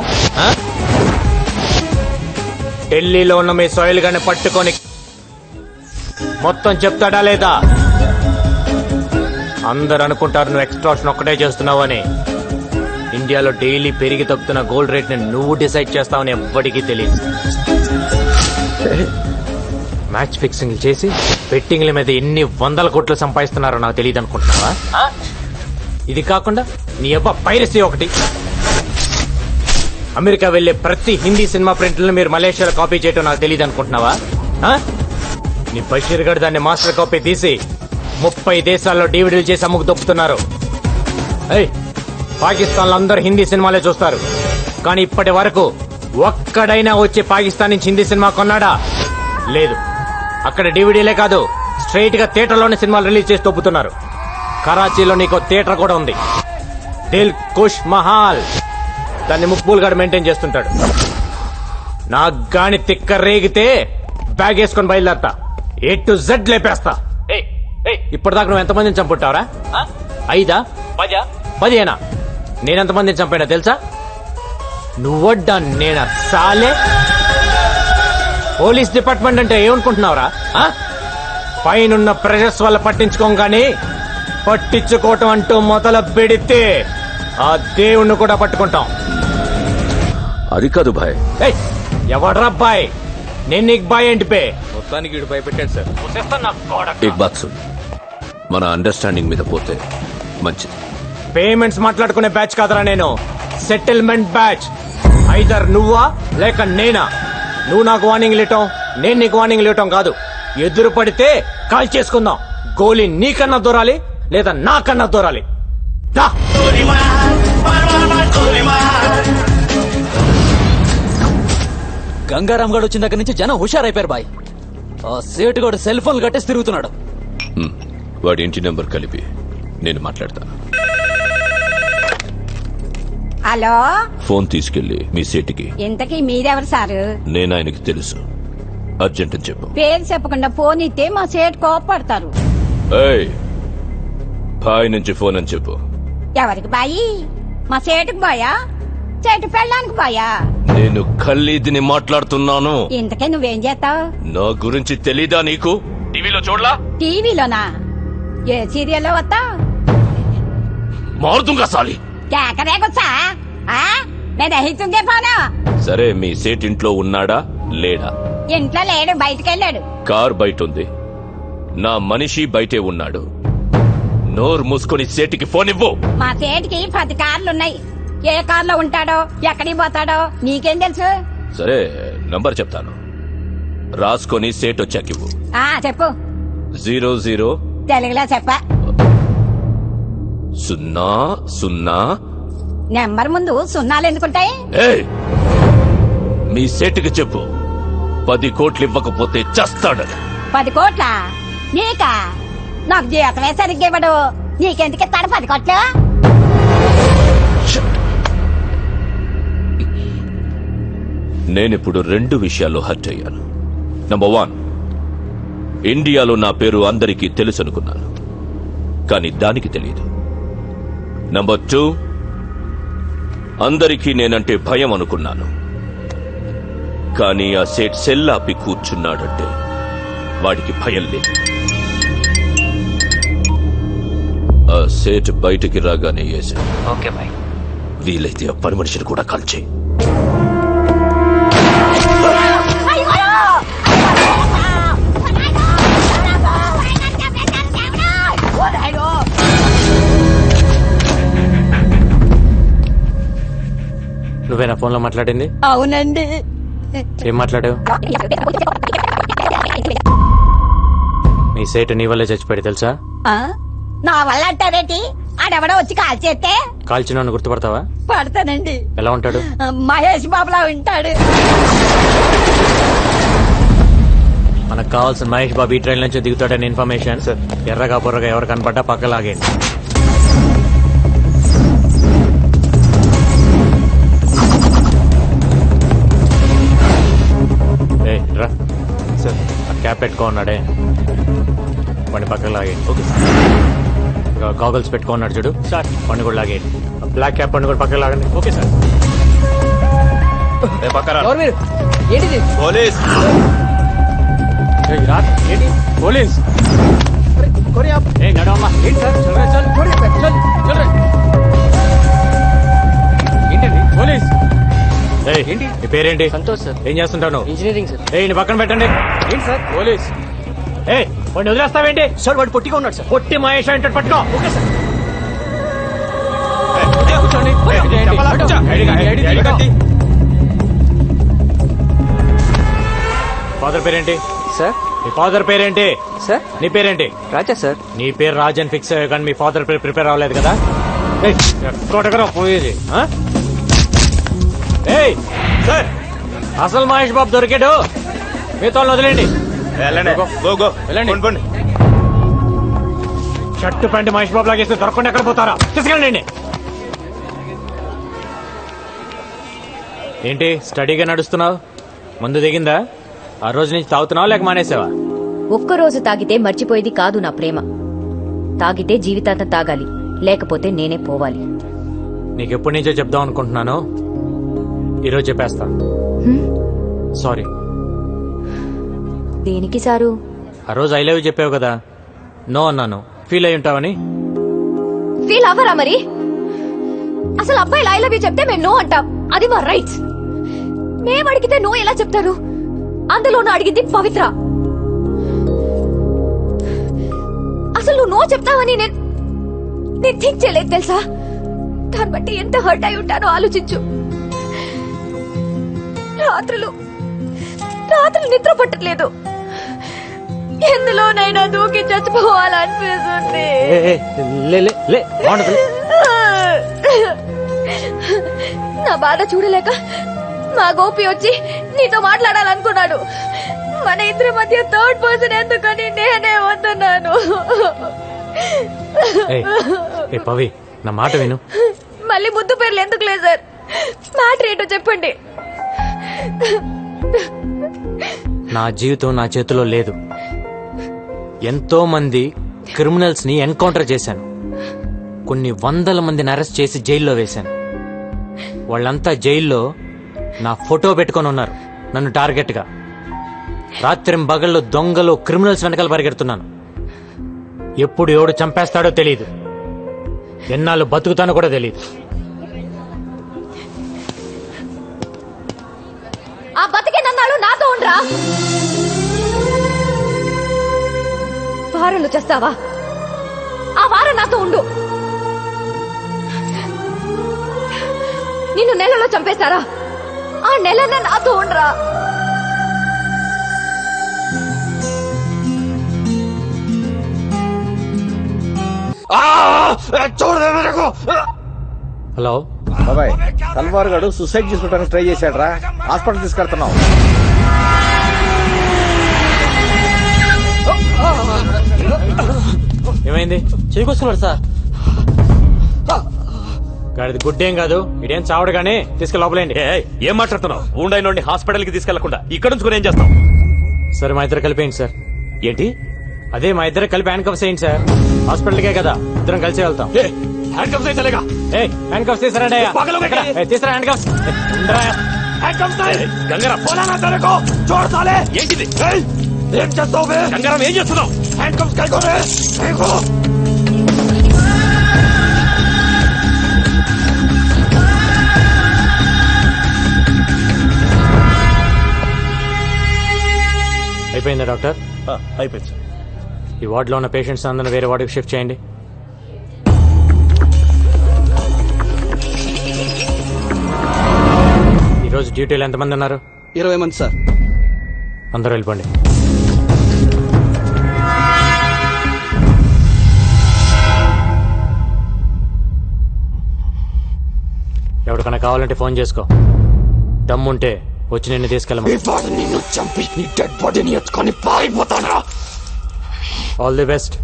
Speaker 10: ఢిల్లీలో ఉన్న మీ సోయిల్ గాని పట్టుకొని మొత్తం చెప్తాడా లేదా? అందరు అనుకుంటారు నువ్వు ఎక్స్ట్రాక్షన్ ఒక్కటే చేస్తున్నావు అని. ఇండియాలో డైలీ పెరిగి తప్పుతున్న గోల్డ్ రేట్ ని నువ్వు డిసైడ్ చేస్తావని ఎవ్వడికి తెలియదు. మ్యాచ్ ఫిక్సింగ్ చేసి బెట్టింగ్ల మీద ఎన్ని 100 కోట్లు సంపాదిస్తున్నారో నాకు తెలియదు అనుకుంటున్నావా? ఇది కాకుండా నీ అబ్బా పైరసీ ఒకటి. అమెరికా వెళ్లే ప్రతి హిందీ సినిమా ప్రింట్లను మీరు మలేషియాలో కాపీ చేయటం నాకు తెలియదు అనుకుంటున్నావా? నీ బషీర్ గడ్ దాన్ని మాస్టర్ కాపీ తీసి 30 దేశాల్లో డివిడీలు చేసి అమ్ముకు దొప్పుతున్నారు. పాకిస్తాన్ లో అందరూ హిందీ సినిమాలే చూస్తారు, కానీ ఇప్పటి వరకు ఒక్కడైనా వచ్చి పాకిస్తాన్ నుంచి హిందీ సినిమా కొన్నాడా? లేదు. అక్కడ డివిడీలే కాదు, స్ట్రైట్ గా థియేటర్లోనే సినిమాలు రిలీజ్ చేసి దొప్పుతున్నారు. కరాచీలో నీకు థియేటర్ కూడా ఉంది, దిల్ కుష్ మహాల్. దాన్ని ముక్బూల్ గారు మెయింటైన్ చేస్తుంటాడు. నాకు గాని తిక్క రేగితే బ్యాగ్ వేసుకొని బయలుదేరతా, A to Z లేపేస్తా. ఇప్పటిదాకా నువ్వు ఎంతమందిని చంపుంటావరా? 5, 10, 10 నేనెంతమందిని చంపానో తెలుసా? నువ్వడ్డా నేనా సాలే? పోలీస్ డిపార్ట్మెంట్ అంటే ఏమనుకుంటున్నావురా? పైనున్న ప్రెషర్స్ వల్ల పట్టించుకోగానే పట్టించుకోవటం అంటూ మొదలు పెడితే ఆ దేవుణ్ణి కూడా పట్టుకుంటాం.
Speaker 11: అది కాదు భాయ్.
Speaker 10: ఎవడ్రా బాయ్? నేను నీకు బాయ్ ఏంటి పే?
Speaker 12: మొత్తానికి వీడు భయపెట్టాడు సార్.
Speaker 11: एक बात सुन, మన అండర్స్టాండింగ్ మీద పోతే మంచిది.
Speaker 10: పేమెంట్స్ మాట్లాడుకునే బ్యాచ్ కాదరా నేను, సెటిల్మెంట్ బ్యాచ్. ఐదర్ నువ్వా లేక నేనా. నువ్వు నాకు వార్నింగ్ ఇవ్వటం, నేను నీకు వార్నింగ్ ఇవ్వటం కాదు. ఎదురు పడితే కాల్ చేసుకుందాం. గోలీ నీకన్నా దూరాలి లేదా నాకన్నా దూరాలి.
Speaker 12: గంగారాం గడు వచ్చిన దగ్గర నుంచి జనం హుషారైపోయారు బాయ్. ఆ సేటుగాడు సెల్ ఫోన్ కట్టేసి తిరుగుతున్నాడు.
Speaker 11: వాడి ఇంటి నెంబర్ కలిపి నేను మాట్లాడతాను.
Speaker 4: హలో,
Speaker 11: ఫోన్ తీసుకెళ్లి మీ సేటికి.
Speaker 4: ఇంతకీ మీరెవరు సారు?
Speaker 11: నేను ఆయనకి తెలుసు, అర్జెంట్ అని చెప్పు.
Speaker 4: పేరు చెప్పకుండా ఫోన్ ఇస్తే మా సేటు కోపడతారు.
Speaker 11: బాయ్ నుంచి ఫోన్ అని చెప్పు.
Speaker 4: ఎవరికి బాయి? మా సేటుకు బాయా? చెట్టు పెళ్ళానికి బాయా?
Speaker 11: నేను ఖల్లీద్ని మాట్లాడుతున్నాను.
Speaker 4: ఇంతకే నువ్వేం చేస్తావు?
Speaker 11: నా గురించి తెలీదా నీకు? టీవీలో చూడలా?
Speaker 4: టీవీలోనా? ఏ సీరియల్లో వస్తావు?
Speaker 11: మారుతుంగా సాలి.
Speaker 4: కేకరేకొచ్చా? నేను దహిస్తుందే ఫోను.
Speaker 11: సరే మీ సేట్ ఇంట్లో ఉన్నాడా లేడా?
Speaker 4: ఇంట్లో లేడు, బయటకెళ్ళాడు.
Speaker 11: కార్ బయట ఉంది, నా మనిషి బయటే ఉన్నాడు. నోరు మూసుకొని సేటికి ఫోన్ ఇవ్వు.
Speaker 4: మా సేటికి 10 కార్లున్నాయి. ఏ కార్లో ఉంటాడో ఎక్కడికి పోతాడో నీకేం తెలుసు?
Speaker 11: సరే నంబర్ చెప్తాను, రాసుకొని సేట్ వచ్చాకివ్వు.
Speaker 4: చెప్పు.
Speaker 11: 00
Speaker 4: తెలుగులో చెప్ప.
Speaker 11: 00.
Speaker 4: నెంబర్ ముందు సున్నాలు ఎందుకుంటాయి?
Speaker 11: ఏయ్, మీ సేటుకి చెప్పు 10 కోట్లు ఇవ్వకపోతే చస్తాడని.
Speaker 4: 10 కోట్ల నీకా? నాకు జీతమే సరిగ్గా ఇవ్వడు, నీకెందుకు ఇస్తాడు 10 కోట్లు?
Speaker 11: నేనిప్పుడు 2 విషయాల్లో హర్ట్ అయ్యాను. నంబర్ 1, ఇండియాలో నా పేరు అందరికీ తెలుసు అనుకున్నాను, కానీ దానికి తెలియదు. నంబర్ 2, అందరికీ నేనంటే భయం అనుకున్నాను, కానీ ఆ సేట్ సెల్లాపి కూర్చున్నాడంటే వాడికి భయం లేదు. ఆ సేట్ బయటికి రాగానే వేశాను.
Speaker 12: Okay bye.
Speaker 11: వీలైతే ఆ పని మనిషిని కూడా కాల్చేయి.
Speaker 10: నువ్వేనా ఫోన్ లో మాట్లాడింది?
Speaker 4: అవునండి.
Speaker 10: ఏం మాట్లాడావు? మీ సేటు నీ వల్లే చచ్చిపోయాడు తెలుసా?
Speaker 4: నా వల్ల అంటారేంటి? ఆడెవడో వచ్చి కాల్ చేస్తే
Speaker 10: కాల్చిన గుర్తుపడతావా?
Speaker 4: పడతానండి.
Speaker 10: ఎలా ఉంటాడు?
Speaker 4: మహేష్ బాబులా ఉంటాడు.
Speaker 10: మనకు కావాల్సిన మహేష్ బాబు ఈ ట్రైన్ నుంచి దిగుతాడని ఇన్ఫర్మేషన్. ఎర్రగా బుర్రగా ఎవరు కనపడ్డా పక్కలాగేయండి. రా సార్, ఆ క్యాప్ పెట్టుకో ఉన్నాడే వాడిని పక్కకు లాగేయండి. Okay sir. గాగల్స్ పెట్టుకో ఉన్నాడు చూడు సార్, వాడిని కూడా లాగేయండి. బ్లాక్ క్యాప్ వాడిని కూడా పక్కకు లాగండి. Okay sir.
Speaker 6: ఏంటిది?
Speaker 13: పోలీస్.
Speaker 10: ఏంటి పోలీస్? నడవమ్మా. ఏంటి సార్? ఏంటండి పోలీస్? ఏంటి నీ పేరేంటి?
Speaker 6: సంతోష్ సార్.
Speaker 10: ఏం చేస్తుంటాను?
Speaker 6: Engineering sir.
Speaker 10: నీ పక్కన పెట్టండి. ఏంటి సార్? పోలీస్. వాడిని వదిలేస్తావేంటి?
Speaker 18: సార్ వాడు పొట్టిగా ఉన్నాడు సార్.
Speaker 10: పొట్టి మహేష్ అంటే పట్టుకో. Okay sir. ఫాదర్ పేరేంటి
Speaker 6: సార్?
Speaker 10: మీ ఫాదర్ పేరేంటి
Speaker 6: సార్?
Speaker 10: నీ పేరేంటి?
Speaker 6: రాజా సార్.
Speaker 10: నీ పేరు రాజ్ అని ఫిక్స్ అయ్యా, కానీ మీ ఫాదర్ పేరు ప్రిపేర్ అవ్వలేదు కదా? ఎక్కడెక్కడ పోయేది? సార్, అసలు మహేష్ బాబు దొరికాడు, మీతో వదిలేండి. వెళ్ళండి. షర్టు ప్యాంట్ మహేష్ బాబు లాగేస్తే దొరకకుండా ఎక్కడ పోతారా? తీసుకెళ్ళండి. ఏంటి స్టడీగా నడుస్తున్నావు? ముందు దిగిందా? ఆ రోజు నుంచి తాగుతున్నావా లేక మానేసావా?
Speaker 7: ఒక్కరోజు తాగితే మర్చిపోయేది కాదు నా ప్రేమ. తాగితే జీవితాంతం తాగాలి, లేకపోతే నేనే పోవాలి.
Speaker 10: నీకెప్పటి నుంచో చెప్దాం అనుకుంటున్నాను, ఈరోజు చెప్పేస్తా. సారీ.
Speaker 7: దేనికి సారు?
Speaker 10: ఆ రోజు ఐ లవ్ యూ చెప్పావు కదా, నో అన్నాను. ఫీల్ అయి ఉంటావని.
Speaker 7: ఫీల్ అవ్వరా మరి? అసలు అబ్బాయి ఐ లవ్ యూ చెప్తే మేము నో అంటాం, అది మా రైట్స్. మేము అడిగితే నో ఎలా చెప్తారు? అందులోనూ అడిగింది పవిత్ర. అసలు నువ్వు నో చెప్తావని నేను థింక్ చేయలేదు తెలుసా? దాన్ని బట్టి ఎంత హర్ట్ అయి ఉంటానో ఆలోచించు. రాత్రులు నిద్ర పట్టట్లేదు, ఎందులోనైనా దూకి చచ్చిపోవాలనిపిస్తుంది. నా బాధ చూడలేక మా గోపి వచ్చి నీతో మాట్లాడాలనుకున్నాడు. మన ఇద్దరి మధ్య థర్డ్ పర్సన్ ఎందుకని నేనే వస్తున్నాను.
Speaker 10: పవి, నా మాట విను.
Speaker 7: మళ్ళీ ముద్దు పేర్లు ఎందుకు లేదు సార్? మ్యాటర్ ఏంటో చెప్పండి.
Speaker 10: నా జీవితం నా చేతిలో లేదు. ఎంతో మంది క్రిమినల్స్ ని ఎన్కౌంటర్ చేశాను, కొన్ని వందల మందిని అరెస్ట్ చేసి జైల్లో వేశాను. వాళ్ళంతా జైల్లో నా ఫోటో పెట్టుకొని ఉన్నారు నన్ను టార్గెట్ గా. రాత్రి బగళ్ళు దొంగలు క్రిమినల్స్ వెనకాల పరిగెడుతున్నాను. ఎప్పుడు ఎవడు చంపేస్తాడో తెలియదు, ఎన్నాళ్ళు బతుకుతానో కూడా తెలియదు.
Speaker 7: ఉండ్రా. వారంలో చేస్తావా? ఆ వారం నాతో ఉండు. నిన్ను నెలలో చంపేశారా? ఆ నెలన్న నాతో ఉండరా.
Speaker 10: హలో
Speaker 3: బాబాయ్, తల్వార్ గారు సూసైడ్ చేసుకోవడానికి ట్రై చేశాడు రా. హాస్పిటల్ తీసుకెళ్తున్నాం.
Speaker 10: ఏమైంది?
Speaker 18: చేకొస్తున్నాడు సార్.
Speaker 10: గాడిది గుడ్డేం కాదు, ఇదేం చావడు గానీ తీసుకెళ్ళి లోపలేండి.
Speaker 11: ఏం మాట్లాడుతున్నావు? ఉండైన హాస్పిటల్ కి తీసుకెళ్లకుండా ఇక్కడ నుంచి ఏం చేస్తాం?
Speaker 10: సరే మా ఇద్దరు కలిపేయండి సార్.
Speaker 11: ఏంటి?
Speaker 10: అదే మా ఇద్దరు కలిపి హ్యాండ్ కప్స్ వేయండి సార్. హాస్పిటల్కే కదా, ఇద్దరం కలిసి వెళ్తాం.
Speaker 11: హ్యాండ్ కప్స్ వేసేలేగా.
Speaker 10: హ్యాండ్ కప్స్ తీసుకురండి. తీసుకురా హ్యాండ్ కప్స్.
Speaker 11: ఏంటిది? ఏం చేస్తావు? గంగారాం ఏం చేస్తున్నావు? హ్యాండ్ కప్స్ కైకోనే.
Speaker 10: అయిపోయిందా డాక్టర్?
Speaker 3: అయిపోయింది సార్.
Speaker 10: ఈ వార్డులో ఉన్న పేషెంట్స్ అందరిని వేరే వార్డుకి షిఫ్ట్ చేయండి. ఈరోజు డ్యూటీలో ఎంతమంది ఉన్నారు?
Speaker 18: 20 మంది సార్.
Speaker 10: అందరూ వెళ్ళిపోండి. ఎవరికైనా కావాలంటే ఫోన్ చేసుకో. దమ్ముంటే వచ్చి నిన్ను తీసుకెళ్ళమని.
Speaker 11: నిన్ను చంపి నీ డెడ్ బాడీని ఎత్తుకొని పారిపోతానా?
Speaker 10: All the best.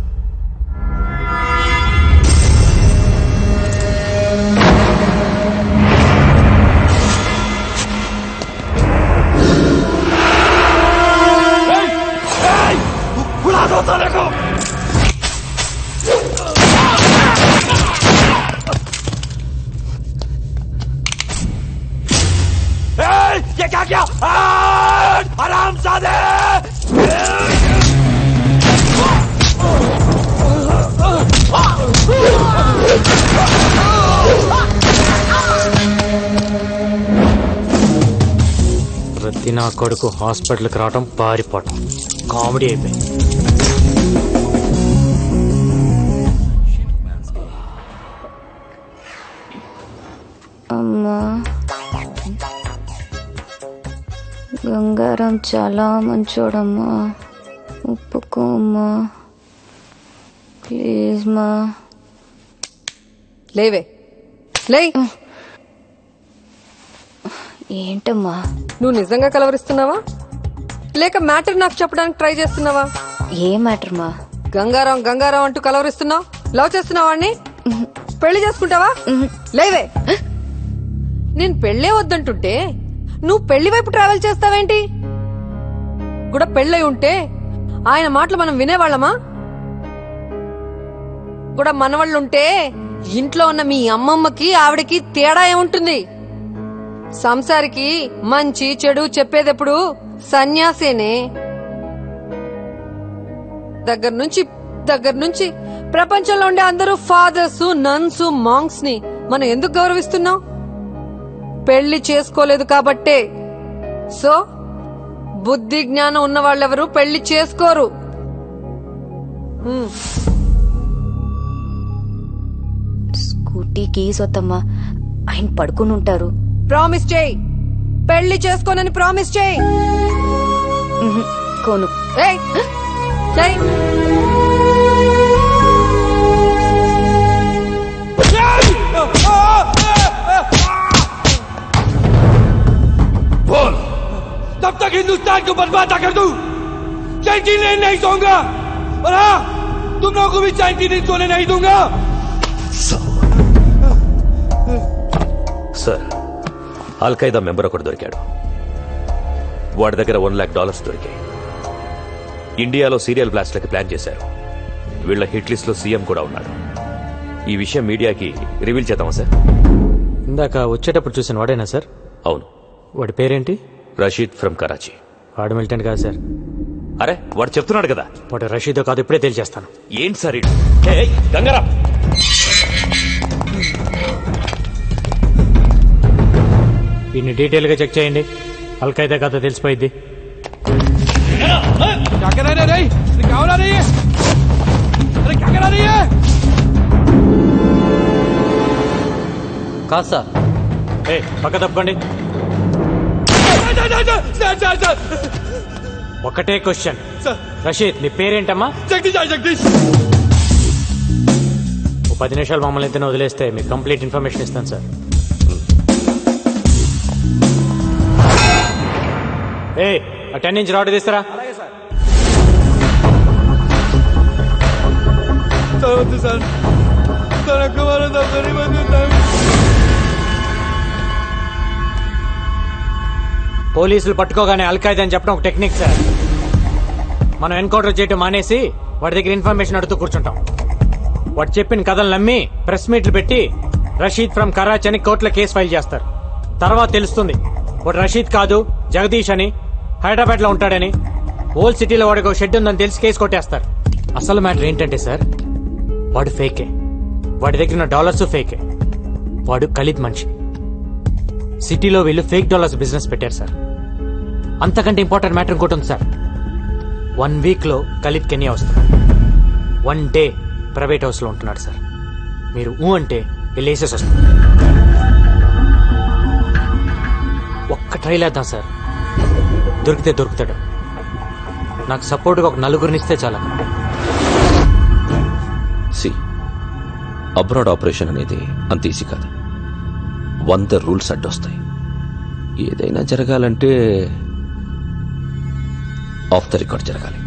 Speaker 11: ये क्या किया? हरामजादे!
Speaker 10: ప్రతి నా కొడుకు హాస్పిటల్కి రావటం, పారిపోవటం కామెడీ అయిపోయింది.
Speaker 2: అమ్మా, గంగారం చాలా మంచోడమ్మా, ఒప్పుకోమ్మా ప్లీజ్ మా.
Speaker 6: లేవే, లే.
Speaker 2: ఏంటమ్మా?
Speaker 6: నువ్వు నిజంగా కలవరిస్తున్నావా లేక మ్యాటర్ నాకు చెప్పడానికి ట్రై చేస్తున్నావా?
Speaker 2: ఏ మ్యాటర్ మా?
Speaker 6: గంగారాం గంగారాం అంటూ కలవరిస్తున్నావు. లవ్ చేస్తున్నావా వాడిని? పెళ్లి చేసుకుంటావా? లేవే. నేను పెళ్లే వద్దంటుంటే నువ్వు పెళ్లి వైపు ట్రావెల్ చేస్తావేంటి? కూడా పెళ్ళై ఉంటే ఆయన మాటలు మనం వినేవాళ్ళమా? కూడా మనవాళ్ళుంటే ఇంట్లో ఉన్న మీ అమ్మమ్మకి ఆవిడకి తేడా ఏముంటుంది? సంసారికి మంచి చెడు చెప్పేదెప్పుడు సన్యాసేనే. దగ్గర నుంచి ప్రపంచంలో ఉండే అందరూ ఫాదర్స్, నన్స్, మాంగ్స్ ని మనం ఎందుకు గౌరవిస్తున్నాం? పెళ్లి చేసుకోలేదు కాబట్టే. సో బుద్ధి జ్ఞానం ఉన్న వాళ్ళెవరు పెళ్లి చేసుకోరు.
Speaker 2: స్కూటీకి సొత్తమ్మా, ఆయన పడుకుని ఉంటారు.
Speaker 6: ప్రామిస్ చేయి, పెళ్లి చేసుకోనని ప్రామిస్ చేయి.
Speaker 2: కోను.
Speaker 6: ఏయ్, చేయి.
Speaker 11: बोल, तब तक हिंदुस्तान को बर्बाद कर दूं। चैन नहीं सोऊंगा, और हाँ, तुम लोगों को भी चैन सोने नहीं दूंगा। సార్, అల్ఖైదా మెంబర్ ఒకటి దొరికాడు. వాడి దగ్గర $1 lakh దొరికాయి. ఇండియాలో సీరియల్ బ్లాస్ట్లకి ప్లాన్ చేశారు. వీళ్ళ హిట్ లిస్ట్ లో సీఎం కూడా ఉన్నాడు. ఈ విషయం మీడియాకి రివీల్ చేద్దామా సార్?
Speaker 10: ఇందాక వచ్చేటప్పుడు చూసిన వాడేనా సార్?
Speaker 11: అవును.
Speaker 10: వాడి పేరేంటి?
Speaker 11: రషీద్ ఫ్రమ్ కరాచీ.
Speaker 10: వాడు మిలిటెంట్ కాదు సార్.
Speaker 11: అరే, వాడు చెప్తున్నాడు కదా.
Speaker 10: వాడు రషీదో కాదు, ఇప్పుడే తేల్చేస్తాను.
Speaker 11: ఏంటి సార్ గంగారా?
Speaker 10: దీన్ని డీటెయిల్ గా చెక్ చేయండి. అల్ఖైదా కథ తెలిసిపోయింది.
Speaker 5: क्या कर रहे रे? क्या हो रहा है? अरे क्या करा रही है?
Speaker 10: కాదు సార్ పక్క తప్పకండి. ఒకటే క్వశ్చన్, రషీద్ నీ పేరేంటమ్మా?
Speaker 5: జగదీష్. జగదీష్
Speaker 10: 10 నిమిషాలు మమ్మల్ని ఇంతనే వదిలేస్తే మీకు కంప్లీట్ ఇన్ఫర్మేషన్ ఇస్తాను సార్. ఆ 10 ఇంచ్ రాడ్ తీస్తారా?
Speaker 5: సార్
Speaker 10: పోలీసులు పట్టుకోగానే అల్ఖైదా అని చెప్పడం ఒక టెక్నిక్ సార్. మనం ఎన్కౌంటర్ చేయడం మానేసి వాడి దగ్గర ఇన్ఫర్మేషన్ అడుగుతూ కూర్చుంటాం. వాడు చెప్పిన కథలు నమ్మి ప్రెస్ మీట్లు పెట్టి రషీద్ ఫ్రమ్ కరాచీ అని కోర్టులో కేసు ఫైల్ చేస్తారు. తర్వాత తెలుస్తుంది వాడు రషీద్ కాదు జగదీష్ అని, హైదరాబాద్ లో ఉంటాడని. ఓల్డ్ సిటీలో వాడికి ఒక షెడ్ ఉందని తెలిసి కేసు కొట్టేస్తారు. అసలు మ్యాటర్ ఏంటంటే సార్, వాడు ఫేకే. వాడి దగ్గర ఉన్న డాలర్స్ ఫేకే. వాడు ఖలీద్ మనిషి. సిటీలో వీళ్ళు ఫేక్ డాలర్స్ బిజినెస్ పెట్టారు సార్. అంతకంటే ఇంపార్టెంట్ మ్యాటర్ ఇంకోటి ఉంది సార్. 1 వీక్ లో ఖలీద్ కెన్యా వస్తుంది. 1 డే ప్రైవేట్ హౌస్ లో ఉంటున్నాడు సార్. మీరు అంటే వెళ్ళేసేసి వస్తుంది. ఒక్క ట్రైల్ వేద్దాం సార్, దొరికితే దొరుకుతాడు. నాకు సపోర్ట్గా ఒక 4 ఇస్తే చాలా.
Speaker 11: సి అబ్రాడ్ ఆపరేషన్ అనేది అంత ఈజీ కాదు. 100 రూల్స్ అడ్డొస్తాయి. ఏదైనా జరగాలంటే ఆఫ్ ద రికార్డ్ జరగాలి.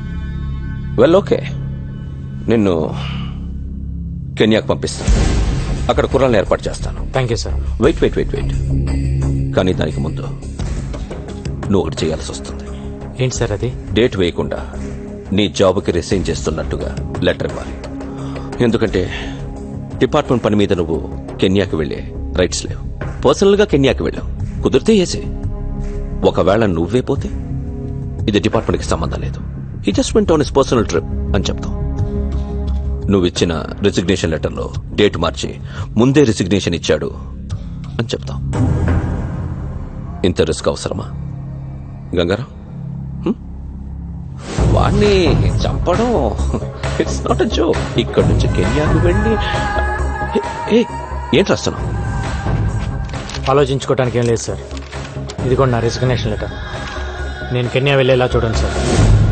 Speaker 11: వెల్ ఓకే, నిన్ను కెన్యాకు పంపిస్తాను. అక్కడ కుర్రాలను ఏర్పాటు చేస్తాను.
Speaker 10: Thank you sir.
Speaker 11: వెయిట్ కానీ దానికి ముందు నువ్వు ఒకటి చేయాల్సి వస్తుంది.
Speaker 10: ఏంటి సార్ అది?
Speaker 11: డేట్ వేయకుండా నీ జాబ్కి రిసైన్ చేస్తున్నట్టుగా లెటర్ ఇవ్వాలి. ఎందుకంటే డిపార్ట్మెంట్ పని మీద నువ్వు కెన్యాకి వెళ్లే రైట్స్ లేవు. పర్సనల్ గా కెన్యాకి వెళ్ళావు, కుదిరితే ఏసే. ఒకవేళ నువ్వే పోతే ఇది డిపార్ట్మెంట్ కి సంబంధం లేదు. He just went on his personal trip అని చెప్తావు. నువ్వు ఇచ్చిన రిజిగ్నేషన్ లెటర్లో డేట్ మార్చి ముందే రిజిగ్నేషన్ ఇచ్చాడు అని చెప్తావు. ఇంత రిస్క్ అవసరమా గంగారాం? వాణ్ణి చంపడం ఇట్స్ నాట్ ఎ జోక్. ఇక్కడి నుంచి కెన్యాకు వెళ్ళి ఏంటి రాస్తున్నావు?
Speaker 10: ఆలోచించుకోవడానికి ఏం లేదు సార్. ఇది కూడా నా రిజిగ్నేషన్ లెటర్. నేను కెన్యా వెళ్ళేలా చూడండి సార్.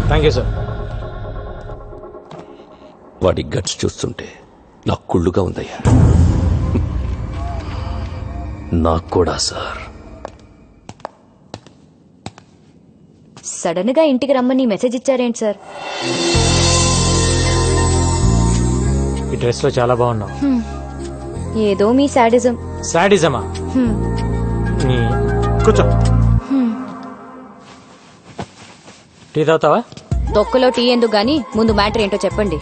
Speaker 10: Thank you sir.
Speaker 11: వాడి గట్స్ చూస్తుంటే నాకు కుళ్ళుగా ఉందయ్యా. నాకు కూడా సార్.
Speaker 7: సడన్ గా ఇంటికి రమ్మని మెసేజ్ ఇచ్చారేంటి సార్?
Speaker 10: ఈ డ్రెస్ లో చాలా బాగున్నావు.
Speaker 7: ఏదో మీ సాడిజం.
Speaker 10: సాడిజమా? కూర్చో. టీ తాగుతావా?
Speaker 7: తొక్కలో టీ ఎందుకు గానీ ముందు మ్యాటర్ ఏంటో చెప్పండి.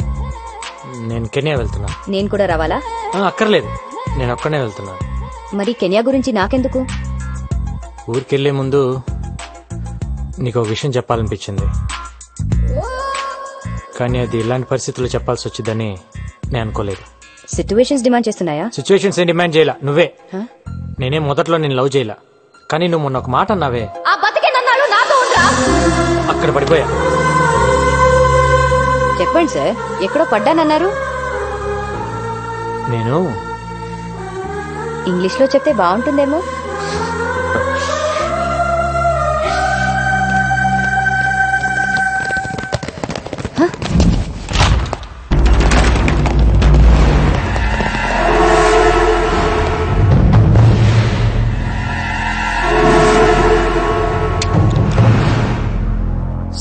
Speaker 10: నేను కెన్యా వెళ్తున్నా.
Speaker 7: నేను కూడా రావాలా?
Speaker 10: అక్కర్లేదు, నేను ఒక్కనే వెళ్తున్నా.
Speaker 7: మరి కెన్యా గురించి నాకెందుకు?
Speaker 10: ఊరికెళ్లే ముందు నీకు ఒక విషయం చెప్పాలనిపించింది, కానీ అది ఇలాంటి పరిస్థితుల్లో చెప్పాల్సి వచ్చిందని నేను అనుకోలేదు.
Speaker 7: సిచ్యువేషన్స్ డిమాండ్ చేస్తున్నాయా?
Speaker 10: సిచ్యువేషన్స్ ఏం డిమాండ్ చేయలా, నువ్వే. నేనే మొదట్లో నేను లవ్ చేయలా, కానీ నువ్వు మొన్న ఒక మాట అన్నావే, అక్కడ పడిపోయా.
Speaker 7: చెప్పండి సార్, ఎక్కడో పడ్డానన్నారు.
Speaker 10: నేను
Speaker 7: ఇంగ్లీష్ లో చెప్తే బాగుంటుందేమో.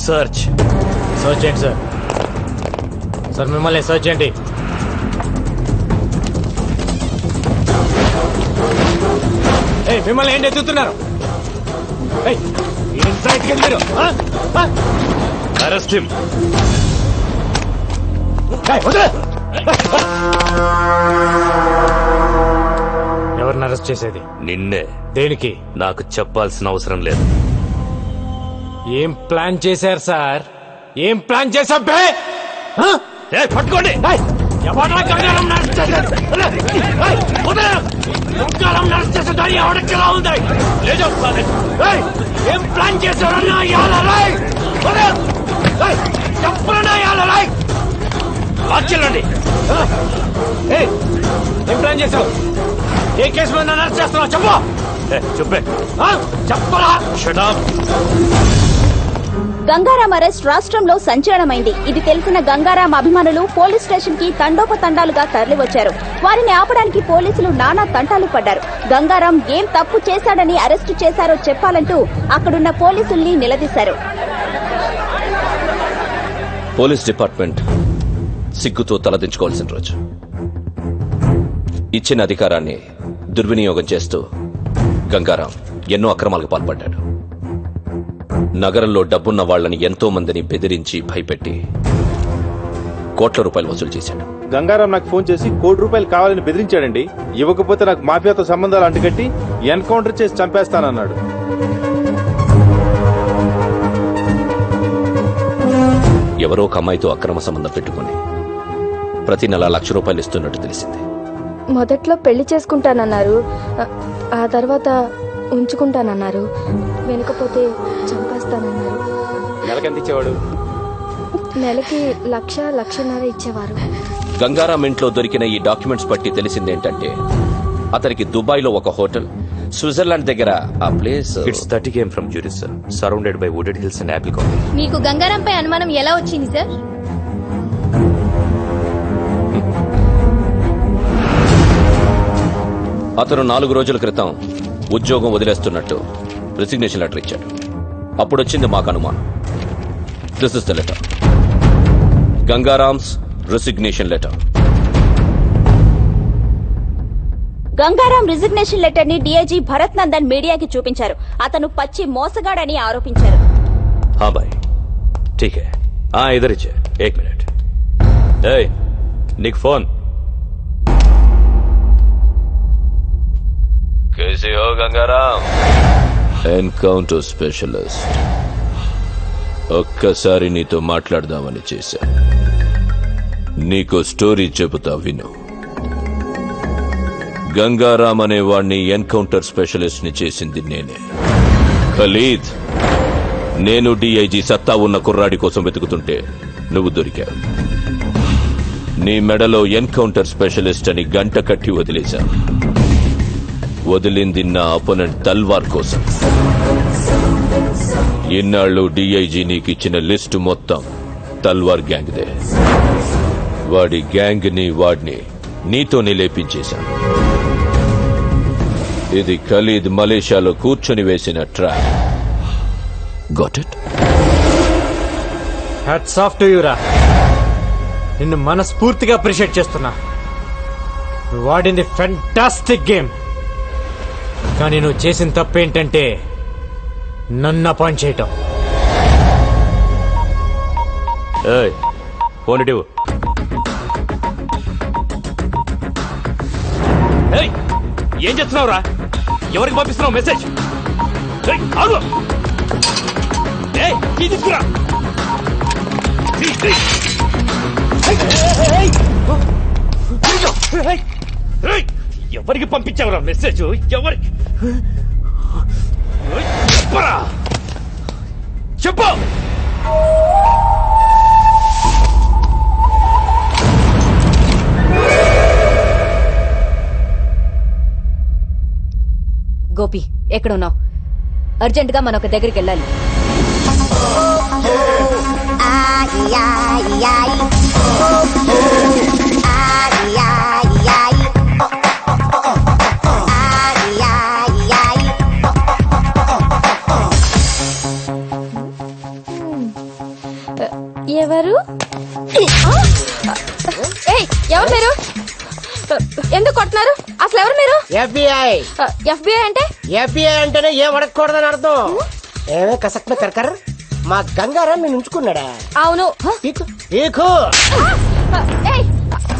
Speaker 10: సర్చ్ చేయండి సార్. సార్ మిమ్మల్ని సర్చ్ చేయండి. మిమ్మల్ని ఏంటి ఎత్తుతున్నారు?
Speaker 11: Arrest him.
Speaker 10: ఎవరిని అరెస్ట్ చేసేది?
Speaker 11: నిన్నే.
Speaker 10: దేనికి?
Speaker 11: నాకు చెప్పాల్సిన అవసరం లేదు.
Speaker 10: ఏం ప్లాన్ చేశారు సార్? ఏం ప్లాన్ చేశా?
Speaker 11: పట్టుకోండి.
Speaker 10: ఏం ప్లాన్ చేశారన్నా? చేశావు? ఏ కేసు మీద నన్ను అరెస్ట్ చేస్తున్నావు చెప్పు.
Speaker 11: చెప్పే
Speaker 10: చెప్పరా.
Speaker 8: గంగారాం అరెస్ట్ రాష్ట్రంలో సంచలనమైంది. ఇది తెలిసిన గంగారాం అభిమానులు పోలీస్ స్టేషన్ కి తండోపతండాలుగా తరలివచ్చారు. వారిని ఆపడానికి పోలీసులు నానా తంటాలు పడ్డారు. గంగారాం ఏం తప్పు చేశాడని అరెస్టు చేశారో చెప్పాలంటూ అక్కడున్న పోలీసుల్ని నిలదీశారు.
Speaker 11: పోలీస్ డిపార్ట్మెంట్ సిగ్గుతో తలదించుకోవాల్సిన రోజు. ఇచ్చిన అధికారాన్ని దుర్వినియోగం చేస్తూ గంగారాం ఎన్నో అక్రమాలకు పాల్పడ్డాడు. నగరంలో డబ్బున్న వాళ్లని ఎంతో మందిని బెదిరించి భయపెట్టి కోట్ల రూపాయలు వసూలు చేశాడు.
Speaker 22: గంగారాం నాకు ఫోన్ చేసి ₹1,00,00,000 కావాలని బెదిరించాడండి. ఇవ్వకపోతే నాకు మాఫియాతో సంబంధాలు అంటుకట్టి ఎన్కౌంటర్ చేసి చంపేస్తానన్నాడు.
Speaker 11: ఎవరో ఒక అమ్మాయితో అక్రమ సంబంధం పెట్టుకుని ప్రతి నెల ₹1,00,000 ఇస్తున్నట్టు తెలిసింది.
Speaker 23: మొదట్లో పెళ్లి చేసుకుంటానన్నారు, ఆ తర్వాత ఉంచుకుంటానన్నారు, వెనుకపోతే చంపేస్తానన్నారు.
Speaker 22: నెలకెంత ఇచ్చేవాడు?
Speaker 23: నెలకి 1,00,000-1,50,000 ఇచ్చేవారు.
Speaker 11: గంగారాం ఇంట్లో దొరికిన ఈ డాక్యుమెంట్స్ బట్టి తెలిసిందేంటంటే అతనికి దుబాయ్లో ఒక హోటల్, స్విట్జర్లాండ్ దగ్గర ఆ place.
Speaker 20: It's 30 km from Zurich, sir. Surrounded by wooded hills and apple colony.
Speaker 19: మీకు గంగారాంపై అనుమానం ఎలా వచ్చింది సార్?
Speaker 11: అతను 4 రోజుల క్రితం ఉద్యోగం వదిలేస్తున్నట్టు రిసిగ్నేషన్ లెటర్ ఇచ్చాడు. అప్పుడొచ్చింది మాకు అనుమానం. This is the letter, Gangaram's resignation letter.
Speaker 8: Gangaram resignation letter ని డీఐజీ భరత్ నందన్ మీడియాకి చూపించారు. అతను పచ్చి మోసగాడని ఆరోపించారు.
Speaker 11: हाँ भाई ठीक है, हाँ इधर ही 1 मिनट.
Speaker 13: నీకు ఫోన్.
Speaker 11: कैसे हो गंगाराम? Encounter specialist. ఒక్కసారి నీతో మాట్లాడదామని చేశా. నీకో స్టోరీ చెబుతా విను. గంగారాం అనే వాణ్ణి ఎన్కౌంటర్ స్పెషలిస్ట్ ని చేసింది నేనే. ఖలీద్, నేను డిఐజీ సత్తా ఉన్న కుర్రాడి కోసం వెతుకుతుంటే నువ్వు దొరికావు. నీ మెడలో ఎన్కౌంటర్ స్పెషలిస్ట్ అని గంట కట్టి వదిలేశా. వదిలింది నా అపోనెంట్ తల్వార్ కోసం. ఇన్నాళ్ళు డిఐజీ నీకిచ్చిన లిస్టు మొత్తం తల్వార్ గ్యాంగ్దే. వాడి గ్యాంగ్ ని వాడిని నీతోనే లేపించేశాను. ఇది ఖలీద్ మలేషియాలో కూర్చొని వేసిన trap. Got it?
Speaker 10: Hats off to you రా. నిన్ను మనస్ఫూర్తిగా అప్రిషియేట్ చేస్తున్నా. నువ్వు వాడింది ఫెంటాస్టిక్ గేమ్. కానీ నువ్వు చేసిన తప్పేంటంటే నన్ను అపాయింట్ చేయటం.
Speaker 13: ఫోన్ ఇటు.
Speaker 11: ఏం చేస్తున్నావురా? ఎవరికి పంపిస్తున్నావు మెసేజ్? తీసుకురా. ఎవరికి పంపించావురా మెసేజ్? ఎవరికి చెప్పరా? చెప్పు.
Speaker 7: గోపి ఎక్కడున్నావు? అర్జెంట్ గా మనం ఒక దగ్గరికి వెళ్ళాలి.
Speaker 23: ఎవరు?
Speaker 7: ఎవరు మీరు? ఎందుకు కొడుతున్నారు? అసలు ఎవరు మీరు?
Speaker 18: FBI.
Speaker 7: FBI అంటే?
Speaker 18: FBI అంటేనే ఏం అడగకూడదని అర్థం. ఏమే కసక్ మే కర్కర్. మా గంగారాం నేను ఉంచుకున్నాడా?
Speaker 7: అవును.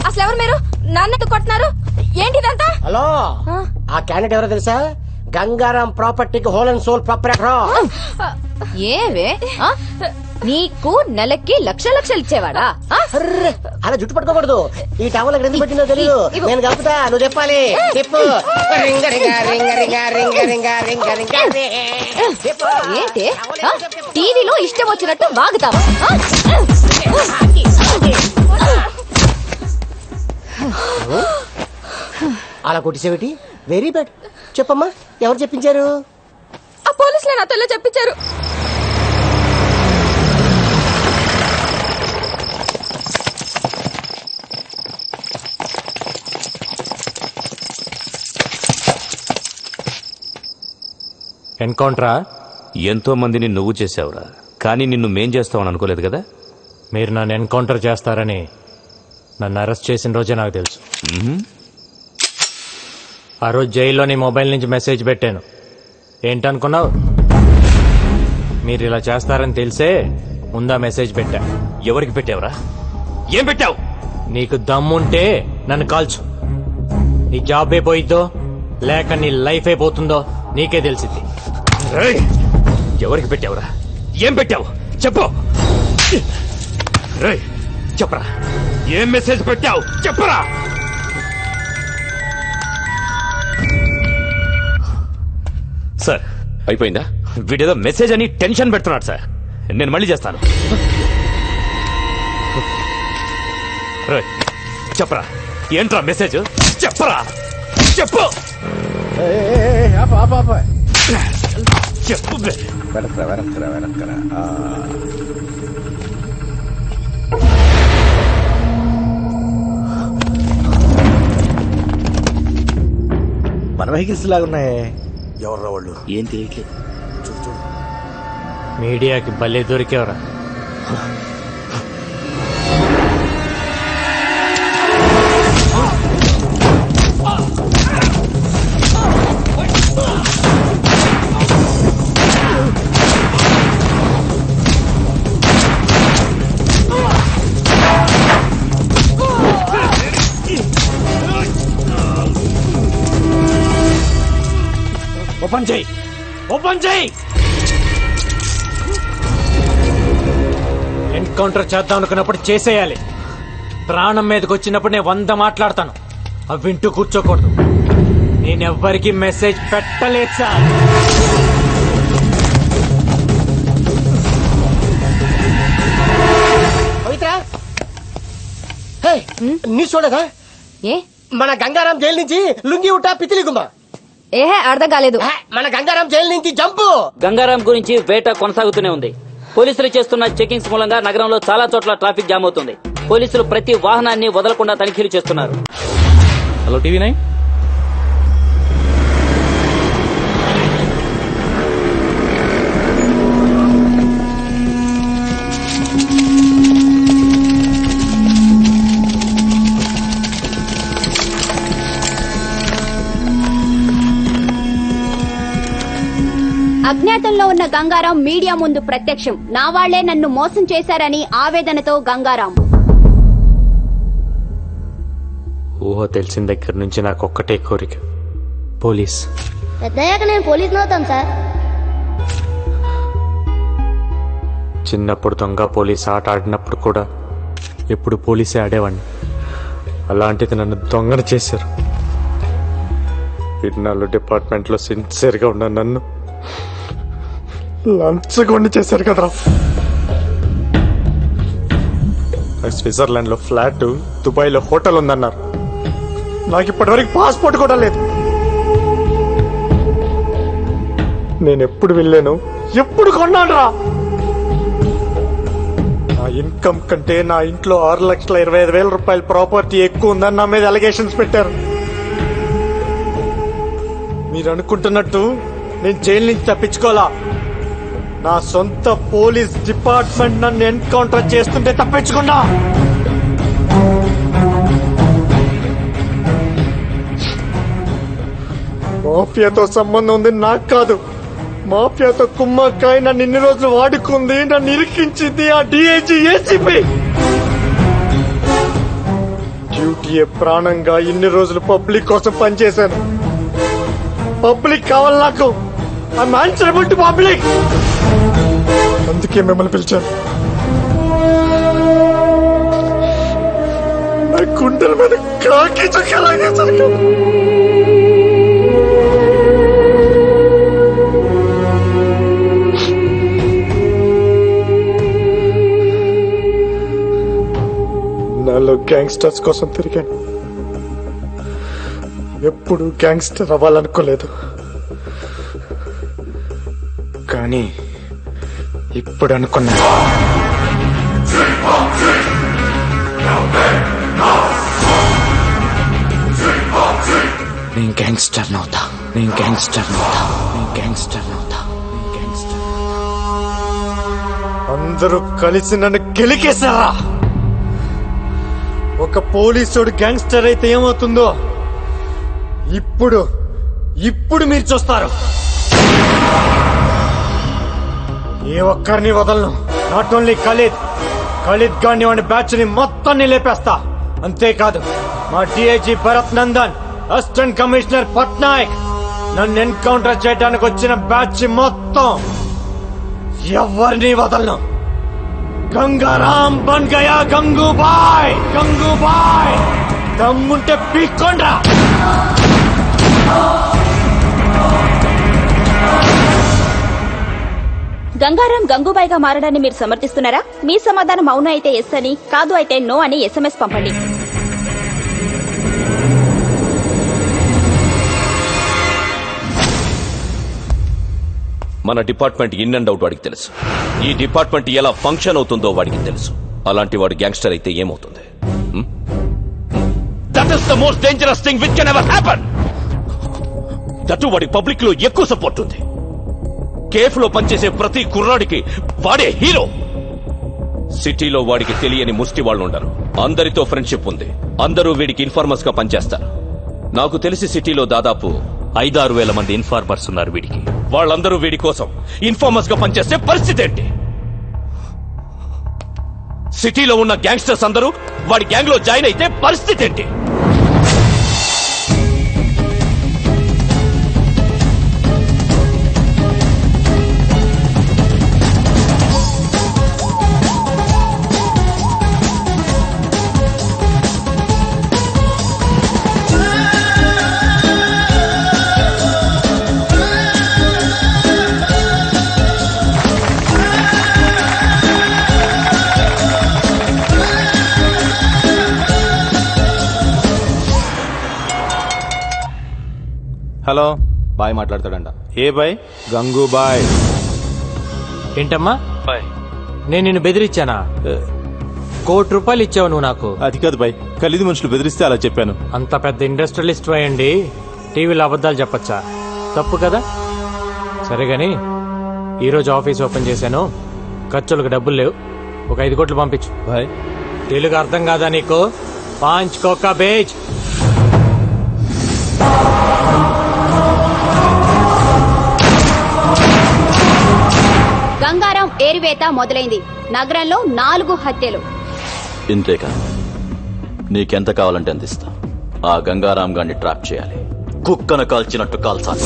Speaker 7: అసలు ఎవరు మీరు? నన్ను కొడుతున్నారు ఏంటిదంతా?
Speaker 18: హలో, ఆ క్యాండిడేట్ ఎవరో తెలుసా? గంగారాం ప్రాపర్టీకి హోల్ అండ్ సోల్ ప్రాపరేటర్.
Speaker 7: ఏవే నీకు నెలకి లక్షలు ఇచ్చేవాడా?
Speaker 18: అలా జుట్టు పట్టుకోకూడదు. ఈ టవల్ ఎక్కడ పెట్టిందో తెలియదు. నేను కలుపుతా, నువ్వు చెప్పాలి. చెప్పు.
Speaker 7: ఏంటి టీవీలో ఇష్టం వచ్చినట్టు వాగుతావా?
Speaker 1: అలా కొట్టిసేవిటి? Very bad. చెప్పమ్మా, ఎవరు చెప్పించారు?
Speaker 23: ఆ పోలీసులే నాతో ఇలా చెప్పించారు.
Speaker 10: ఎన్కౌంటరా?
Speaker 20: ఎంతో మందిని నువ్వు చేసావురా, కానీ నిన్ను మేం చేస్తావని అనుకోలేదు కదా.
Speaker 10: మీరు నన్ను ఎన్కౌంటర్ చేస్తారని నన్ను అరెస్ట్ చేసిన రోజే నాకు తెలుసు. ఆ రోజు జైల్లో నీ మొబైల్ నుంచి మెసేజ్ పెట్టాను. ఏంటనుకున్నావు? మీరు ఇలా చేస్తారని తెలిసే ముందా మెసేజ్ పెట్టా.
Speaker 20: ఎవరికి పెట్టావురా? ఏం పెట్టావు?
Speaker 10: నీకు దమ్ముంటే నన్ను కాల్చు. నీ జాబ్ అయిపోయిద్దో లేక నీ లైఫ్ అయిపోతుందో నీకే తెలిసింది.
Speaker 20: ఎవరికి పెట్టావురా? ఏం పెట్టావు చెప్పు. రేయ్ చెప్పరా, ఏం మెసేజ్ పెట్టావు చెప్పరా. సార్ అయిపోయిందా? వీడేదో మెసేజ్ అని టెన్షన్ పెడుతున్నాడు సార్. నేను మళ్ళీ చేస్తాను. రేయ్ చెప్పరా, ఏంట్రా మెసేజ్ చెప్పరా, చెప్పు చెప్పు.
Speaker 3: వెనక్కరా. మన వెహికల్స్ లాగున్నాయి. ఎవర్రా వాళ్ళు?
Speaker 20: ఏం తెలియట్లేదు.
Speaker 3: చూడు
Speaker 10: మీడియాకి భలే దొరికేవరా.
Speaker 20: ఓపెన్ చేయి, ఓపెన్ చేయి.
Speaker 10: ఎన్కౌంటర్ చేద్దాం అనుకున్నప్పుడు చేసేయాలి. ప్రాణం మీదకి వచ్చినప్పుడు నేను 100 మాట్లాడతాను. అవి వింటూ కూర్చోకూడదు. నేనెవ్వరికి మెసేజ్ పెట్టలేదు సార్.
Speaker 1: పవిత్ర, న్యూస్ చూడగా?
Speaker 7: ఏ
Speaker 1: మన గంగారాం జైలు నుంచి లుంగి ఉట్టా పితిలి గుమ్మ.
Speaker 7: ఏహే అర్థం కాలేదు.
Speaker 1: మన గంగారాం జైలు నుంచి జంపు.
Speaker 12: గంగారాం గురించి వేట కొనసాగుతూనే ఉంది. పోలీసులు చేస్తున్న చెకింగ్స్ మూలంగా నగరంలో చాలా చోట్ల ట్రాఫిక్ జామ్ అవుతుంది. పోలీసులు ప్రతి వాహనాన్ని వదలకుండా తనిఖీలు చేస్తున్నారు. Hello TV 9.
Speaker 8: అజ్ఞాతంలో ఉన్న గంగారాం మీడియా ముందు ప్రత్యక్షం. నా వాళ్లే నన్ను మోసం చేశారని ఆవేదనతో గంగారాం.
Speaker 10: ఊహ తెలిసిన దగ్గర నుంచి నాకు ఒక్కటే కోరిక, పోలీస్.
Speaker 2: పెద్దయ్యాక నేను పోలీసుని అవుతాను సార్.
Speaker 10: చిన్నప్పుడు దొంగ పోలీస్ ఆట ఆడినప్పుడు కూడా ఎప్పుడు పోలీసే ఆడేవాడిని. అలాంటిది నన్ను దొంగను చేశారు. ఇన్నాళ్ళు డిపార్ట్మెంట్లో సిన్సియర్గా ఉన్న నన్ను లంచగొండి చేశారు కదరా. స్విట్జర్లాండ్ లో ఫ్లాట్, దుబాయ్ లో హోటల్ ఉందన్నారు. నాకు ఇప్పటివరకు పాస్పోర్ట్ కూడా లేదు. నేను ఎప్పుడు వెళ్ళాను, ఎప్పుడు కొన్నాను రా. నా ఇన్కమ్ కంటే నా ఇంట్లో 6,25,000 రూపాయల ప్రాపర్టీ ఎక్కువ ఉందని నా మీద అలిగేషన్స్ పెట్టారు. మీరు అనుకుంటున్నట్టు నేను జైలు నుంచి తప్పించుకోవాలా. నా సొంత పోలీస్ డిపార్ట్మెంట్ నన్ను ఎన్కౌంటర్ చేస్తుంటే తప్పించుకున్నా. మాఫియాతో సంబంధం ఉంది నాకు కాదు. మాఫియాతో కుమ్మక్కాయ నన్ను ఇన్ని రోజులు వాడుకుంది, నన్ను ఇరికించింది ఆ డిఐజీ ఏసీపీ. డ్యూటీయే ప్రాణంగా ఇన్ని రోజులు పబ్లిక్ కోసం పనిచేశాను. పబ్లిక్ కావాలి నాకు. I'm answerable to public. అందుకే మిమ్మల్ని పిలిచాను. నా గుండెల మీద కాకి చక్కలాగేసరికి నాలో గ్యాంగ్స్టర్స్ కోసం తిరిగాను.
Speaker 9: ఎప్పుడు గ్యాంగ్స్టర్ అవ్వాలనుకోలేదు, కానీ ఇప్పుడు అనుకున్నా. నేను గ్యాంగ్స్టర్ నవుతా, నేను గ్యాంగ్స్టర్ నవుతా, నేను గ్యాంగ్స్టర్ నవుతా, నేను గ్యాంగ్స్టర్. అందరూ కలిసి నన్ను గెలికేశారా? ఒక పోలీసుడు గ్యాంగ్స్టర్ అయితే ఏమవుతుందో ఇప్పుడు ఇప్పుడు మీరు చూస్తారు. ఏ ఒక్కరిని వదలను. నాట్ ఓన్లీ ఖలీద్ గాని వాడి బ్యాచ్ ని మొత్తాన్ని లేపేస్తా. అంతేకాదు మా DIG Bharat Nandan, assistant commissioner Patnaik, నన్ను ఎన్కౌంటర్ చేయడానికి వచ్చిన బ్యాచ్ మొత్తం ఎవరిని వదలను. గంగారాం బన్ గయా గంగూబాయ్, గంగూబాయ్ దమ్ముంటే పీక్కొండ్రా.
Speaker 8: గంగారాం గంగూబాయిగా మారడాన్ని మీరు సమర్థిస్తున్నారా? మీ సమాధానం అవును అయితే ఎస్ అని, కాదు అయితే నో అని SMS పంపండి.
Speaker 11: మన డిపార్ట్మెంట్ ఇన్ అండ్ అవుట్ వాడికి తెలుసు. ఈ డిపార్ట్మెంట్ ఎలా ఫంక్షన్ అవుతుందో వాడికి తెలుసు. అలాంటి వాడు గ్యాంగ్స్టర్ అయితే ఏమవుతుంది? That is the most dangerous thing which can ever happen. That వాడికి పబ్లిక్ లో ఎక్కువ సపోర్ట్ ఉంది. కేఫ్ లో పనిచేసే ప్రతి కుర్రాడికి వాడే హీరో. సిటీలో వాడికి తెలియని ముష్టి వాళ్ళు ఉండరు. అందరితో ఫ్రెండ్షిప్ ఉంది. అందరూ వీడికి ఇన్ఫార్మర్స్ గా పనిచేస్తారు. నాకు తెలిసి సిటీలో దాదాపు
Speaker 20: 5-6 వేల మంది ఇన్ఫార్మర్స్ ఉన్నారు వీడికి.
Speaker 11: వాళ్ళందరూ వీడి కోసం ఇన్ఫార్మర్స్ గా పనిచేస్తే పరిస్థితి ఏంటి? సిటీలో ఉన్న గ్యాంగ్స్టర్స్ అందరూ వాడి గ్యాంగ్ లో జాయిన్ అయితే పరిస్థితి ఏంటి?
Speaker 22: హలో, బాయ్ మాట్లాడతాడంట. ఏ బాయ్? గంగూబాయ్.
Speaker 10: ఏంటమ్మా బాయ్, నేను నిన్ను బెదిరించానా? ₹1,00,00,000 ఇచ్చావు నువ్వు నాకు.
Speaker 22: అది కాదు బాయ్, ఖలీదు మనుషులు బెదిరిస్తే అలా చెప్పాను.
Speaker 10: అంత పెద్ద ఇండస్ట్రియలిస్ట్ అయ్యండి టీవీలో అబద్ధాలు చెప్పచ్చా? తప్పు కదా. సరే గాని ఈరోజు ఆఫీస్ ఓపెన్ చేశాను, ఖర్చులకు డబ్బులు లేవు. ఒక 5 కోట్లు పంపించు.
Speaker 22: బాయ్
Speaker 10: తెలుగు అర్థం కాదా నీకు? 5 కోకా బేజ్.
Speaker 8: గంగారాం ఏరివేత మొదలైంది. నగరంలో 4 హత్యలు.
Speaker 14: ఇంతేకా? నీకెంత కావాలంటే అంత ఇస్తా. ఆ గంగారాం గారిని ట్రాప్ చేయాలి. కుక్కను కాల్చినట్టు కాల్చాలి.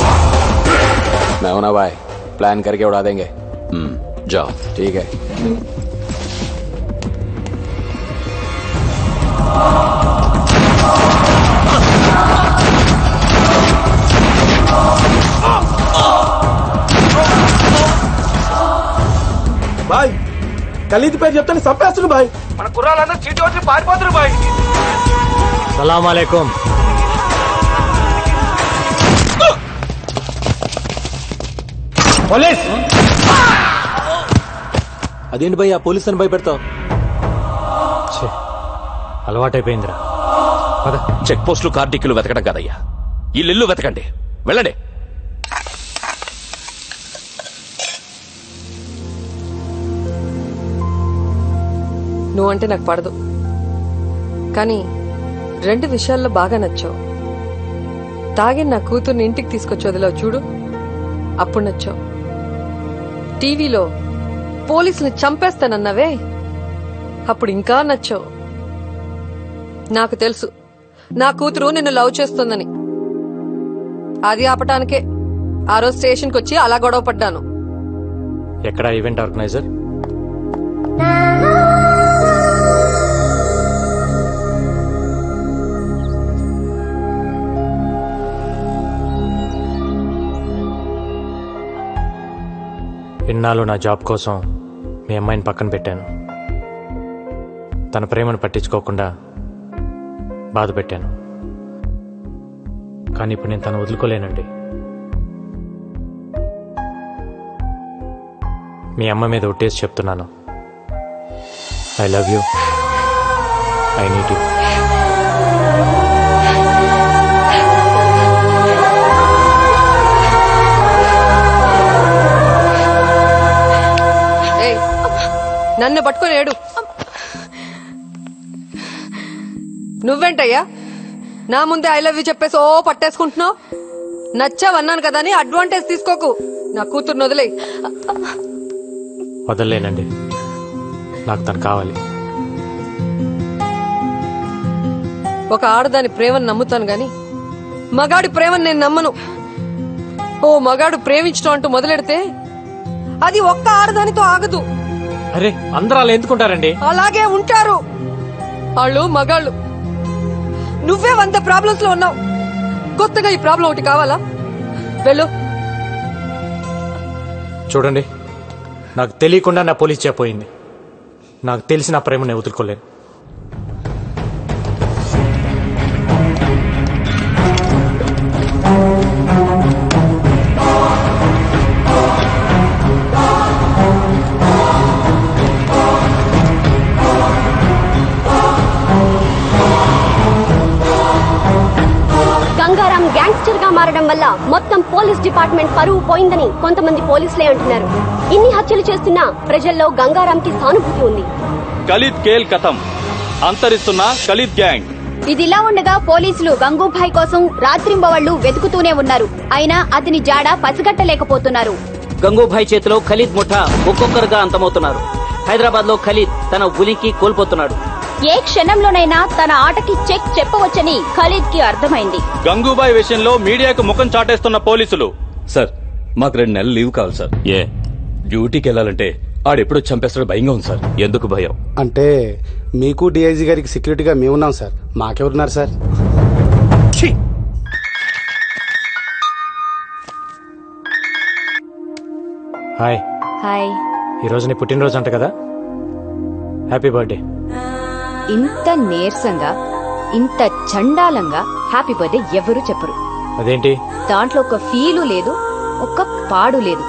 Speaker 16: मैं हूं ना भाई, प्लान करके उड़ा देंगे.
Speaker 14: जाओ.
Speaker 16: ठीक है.
Speaker 18: బాయ్ ఖలీద్ పేరు చెప్తాను చంపేస్తున్నారు బాయ్. మన కుర్రాళ్ళందరూ చీటి వచ్చి పారిపోతున్నారు బాయ్.
Speaker 10: సలాం అలైకుం.
Speaker 18: పోలీస్.
Speaker 22: అదేంటి భయ్ ఆ పోలీస్ అని భయపెడతావు?
Speaker 10: అలవాటైపోయిందిరా.
Speaker 11: చెక్ పోస్టులు కార్డిక్యులు వెతకడం కాదయ్యా, ఇల్లు వెతకండి. వెళ్ళండి.
Speaker 6: నువ్వంటే నాకు పడదు, కానీ 2 విషయాల్లో బాగా నచ్చావు. తాగి నా కూతుర్ని ఇంటికి తీసుకొచ్చి వదిలావు చూడు, అప్పుడు నచ్చావు. టీవీలో పోలీసుని చంపేస్తానన్నావే, అప్పుడు ఇంకా నచ్చావు. నాకు తెలుసు నా కూతురు నిన్ను లవ్ చేస్తుందని. అది ఆపటానికే ఆ రోజు స్టేషన్కి వచ్చి అలా గొడవ పడ్డాను.
Speaker 10: ఎక్కడ ఈవెంట్ ఆర్గనైజర్? ఇన్నాళ్ళు నా జాబ్ కోసం మీ అమ్మాయిని పక్కన పెట్టాను. తన ప్రేమను పట్టించుకోకుండా బాధ పెట్టాను. కానీ ఇప్పుడు నేను తను వదులుకోలేనండి. మీ అమ్మ మీద ఒట్టేసి చెప్తున్నాను, I love you, I need you.
Speaker 6: నన్ను పట్టుకొని ఏడు. నువ్వేంటయ్యా నా ముందే ఐ లవ్ యూ చెప్పేసి ఓ పట్టేసుకుంటున్నావు? నచ్చావన్నాను కదా అని అడ్వాంటేజ్ తీసుకోకు. నా కూతుర్ని వదిలే.
Speaker 10: వదలలేనండి, నాకు తను కావాలి.
Speaker 6: ఒక ఆడదాని ప్రేమను నమ్ముతాను గాని మగాడి ప్రేమను నేను నమ్మను. ఓ మగాడు ప్రేమించడం అంటూ మొదలెడితే అది ఒక్క ఆడదానితో ఆగదు.
Speaker 10: అరే అందరూ అలా ఎందుకుంటారండి?
Speaker 6: అలాగే ఉంటారు. వాళ్ళు మగాళ్ళు. నువ్వే 100 ప్రాబ్లమ్స్ లో ఉన్నావు. కొత్తగా ఈ ప్రాబ్లం ఒకటి కావాలా? వెళ్ళు.
Speaker 10: చూడండి, నాకు తెలియకుండా నా పోలీస్ చెప్పోయింది. నాకు తెలిసిన ప్రేమ నేను వదులుకోలేను.
Speaker 15: గంగారాం గ్యాంగ్స్టర్ గా మారడం వల్ల మొత్తం పోలీస్ డిపార్ట్మెంట్ పరువు పోయిందని కొంతమంది పోలీసులే అంటున్నారు. ఇన్ని హత్యలు చేస్తున్నా ప్రజల్లో గంగారాంకి సానుభూతి ఉంది.
Speaker 13: ఖలీద్ కేల్ కథం, అంతరిస్తున్న ఖలీద్ గ్యాంగ్.
Speaker 8: ఇదిలా ఉండగా పోలీసులు గంగూభాయ్ కోసం రాత్రింబవళ్లు వెతుకుతూనే ఉన్నారు. అయినా అతని జాడ పసిగట్టలేకపోతున్నారు.
Speaker 12: గంగూభాయ్ చేతిలో ఖలీద్ ముఠా ఒక్కొక్కరుగా అంతమవుతున్నారు. హైదరాబాద్ లో ఖలీద్ తన ఉనికి కోల్పోతున్నాడు.
Speaker 8: ఏ క్షణంలోనైనా తన ఆటకి చెక్ చెప్పవచ్చని ఖలీద్ కి అర్థమైంది.
Speaker 13: గంగూబాయ్ విషయంలో మీడియాకు ముఖం చాటేస్తున్న పోలీసులు.
Speaker 11: సార్ మాకు 2 నెలలు లీవ్ కావాలి సార్. ఏ డ్యూటీకి వెళ్ళాలంటే ఆడెప్పుడో చంపేస్తాడు, భయంగా ఉంది సార్. ఎందుకు భయం
Speaker 17: అంటే మీకు డిఐజీ గారికి సెక్యూరిటీగా మేమున్నాం సార్. మాకెవరున్నారు సార్?
Speaker 10: హాయ్.
Speaker 8: హాయ్.
Speaker 10: ఈరోజు నీ పుట్టినరోజు అంట కదా, హ్యాపీ బర్త్డే.
Speaker 7: ఇంత నీరసంగా ఇంత చండాలంగా హ్యాపీ బర్త్డే ఎవరు చెప్పరు.
Speaker 10: అదేంటి?
Speaker 7: దాంట్లో ఒక ఫీలు లేదు, ఒక్క పాడు లేదు.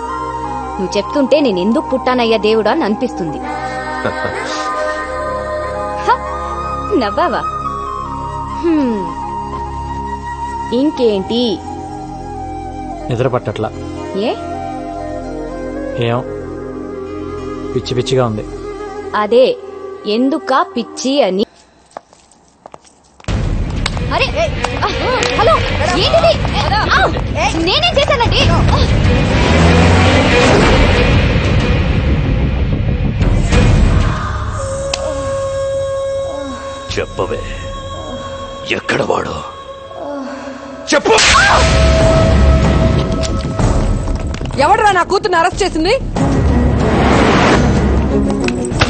Speaker 7: నువ్వు చెప్తుంటే నేను ఎందుకు పుట్టానయ్యా దేవుడా అని అనిపిస్తుంది. నవ్వావా? ఇంకేంటి?
Speaker 10: నిద్ర పట్టట్లా.
Speaker 7: ఏ?
Speaker 10: ఏం పిచ్చి పిచ్చిగా ఉంది.
Speaker 7: అదే ఎందుకా పిచ్చి అని.
Speaker 19: అరే హలో, ఏంటిది? నేనేం చేశానండి?
Speaker 20: చెప్పవే, ఎక్కడ వాడు? చెప్పు.
Speaker 6: ఎవడరా నా కూతుర్ని అరెస్ట్ చేసింది?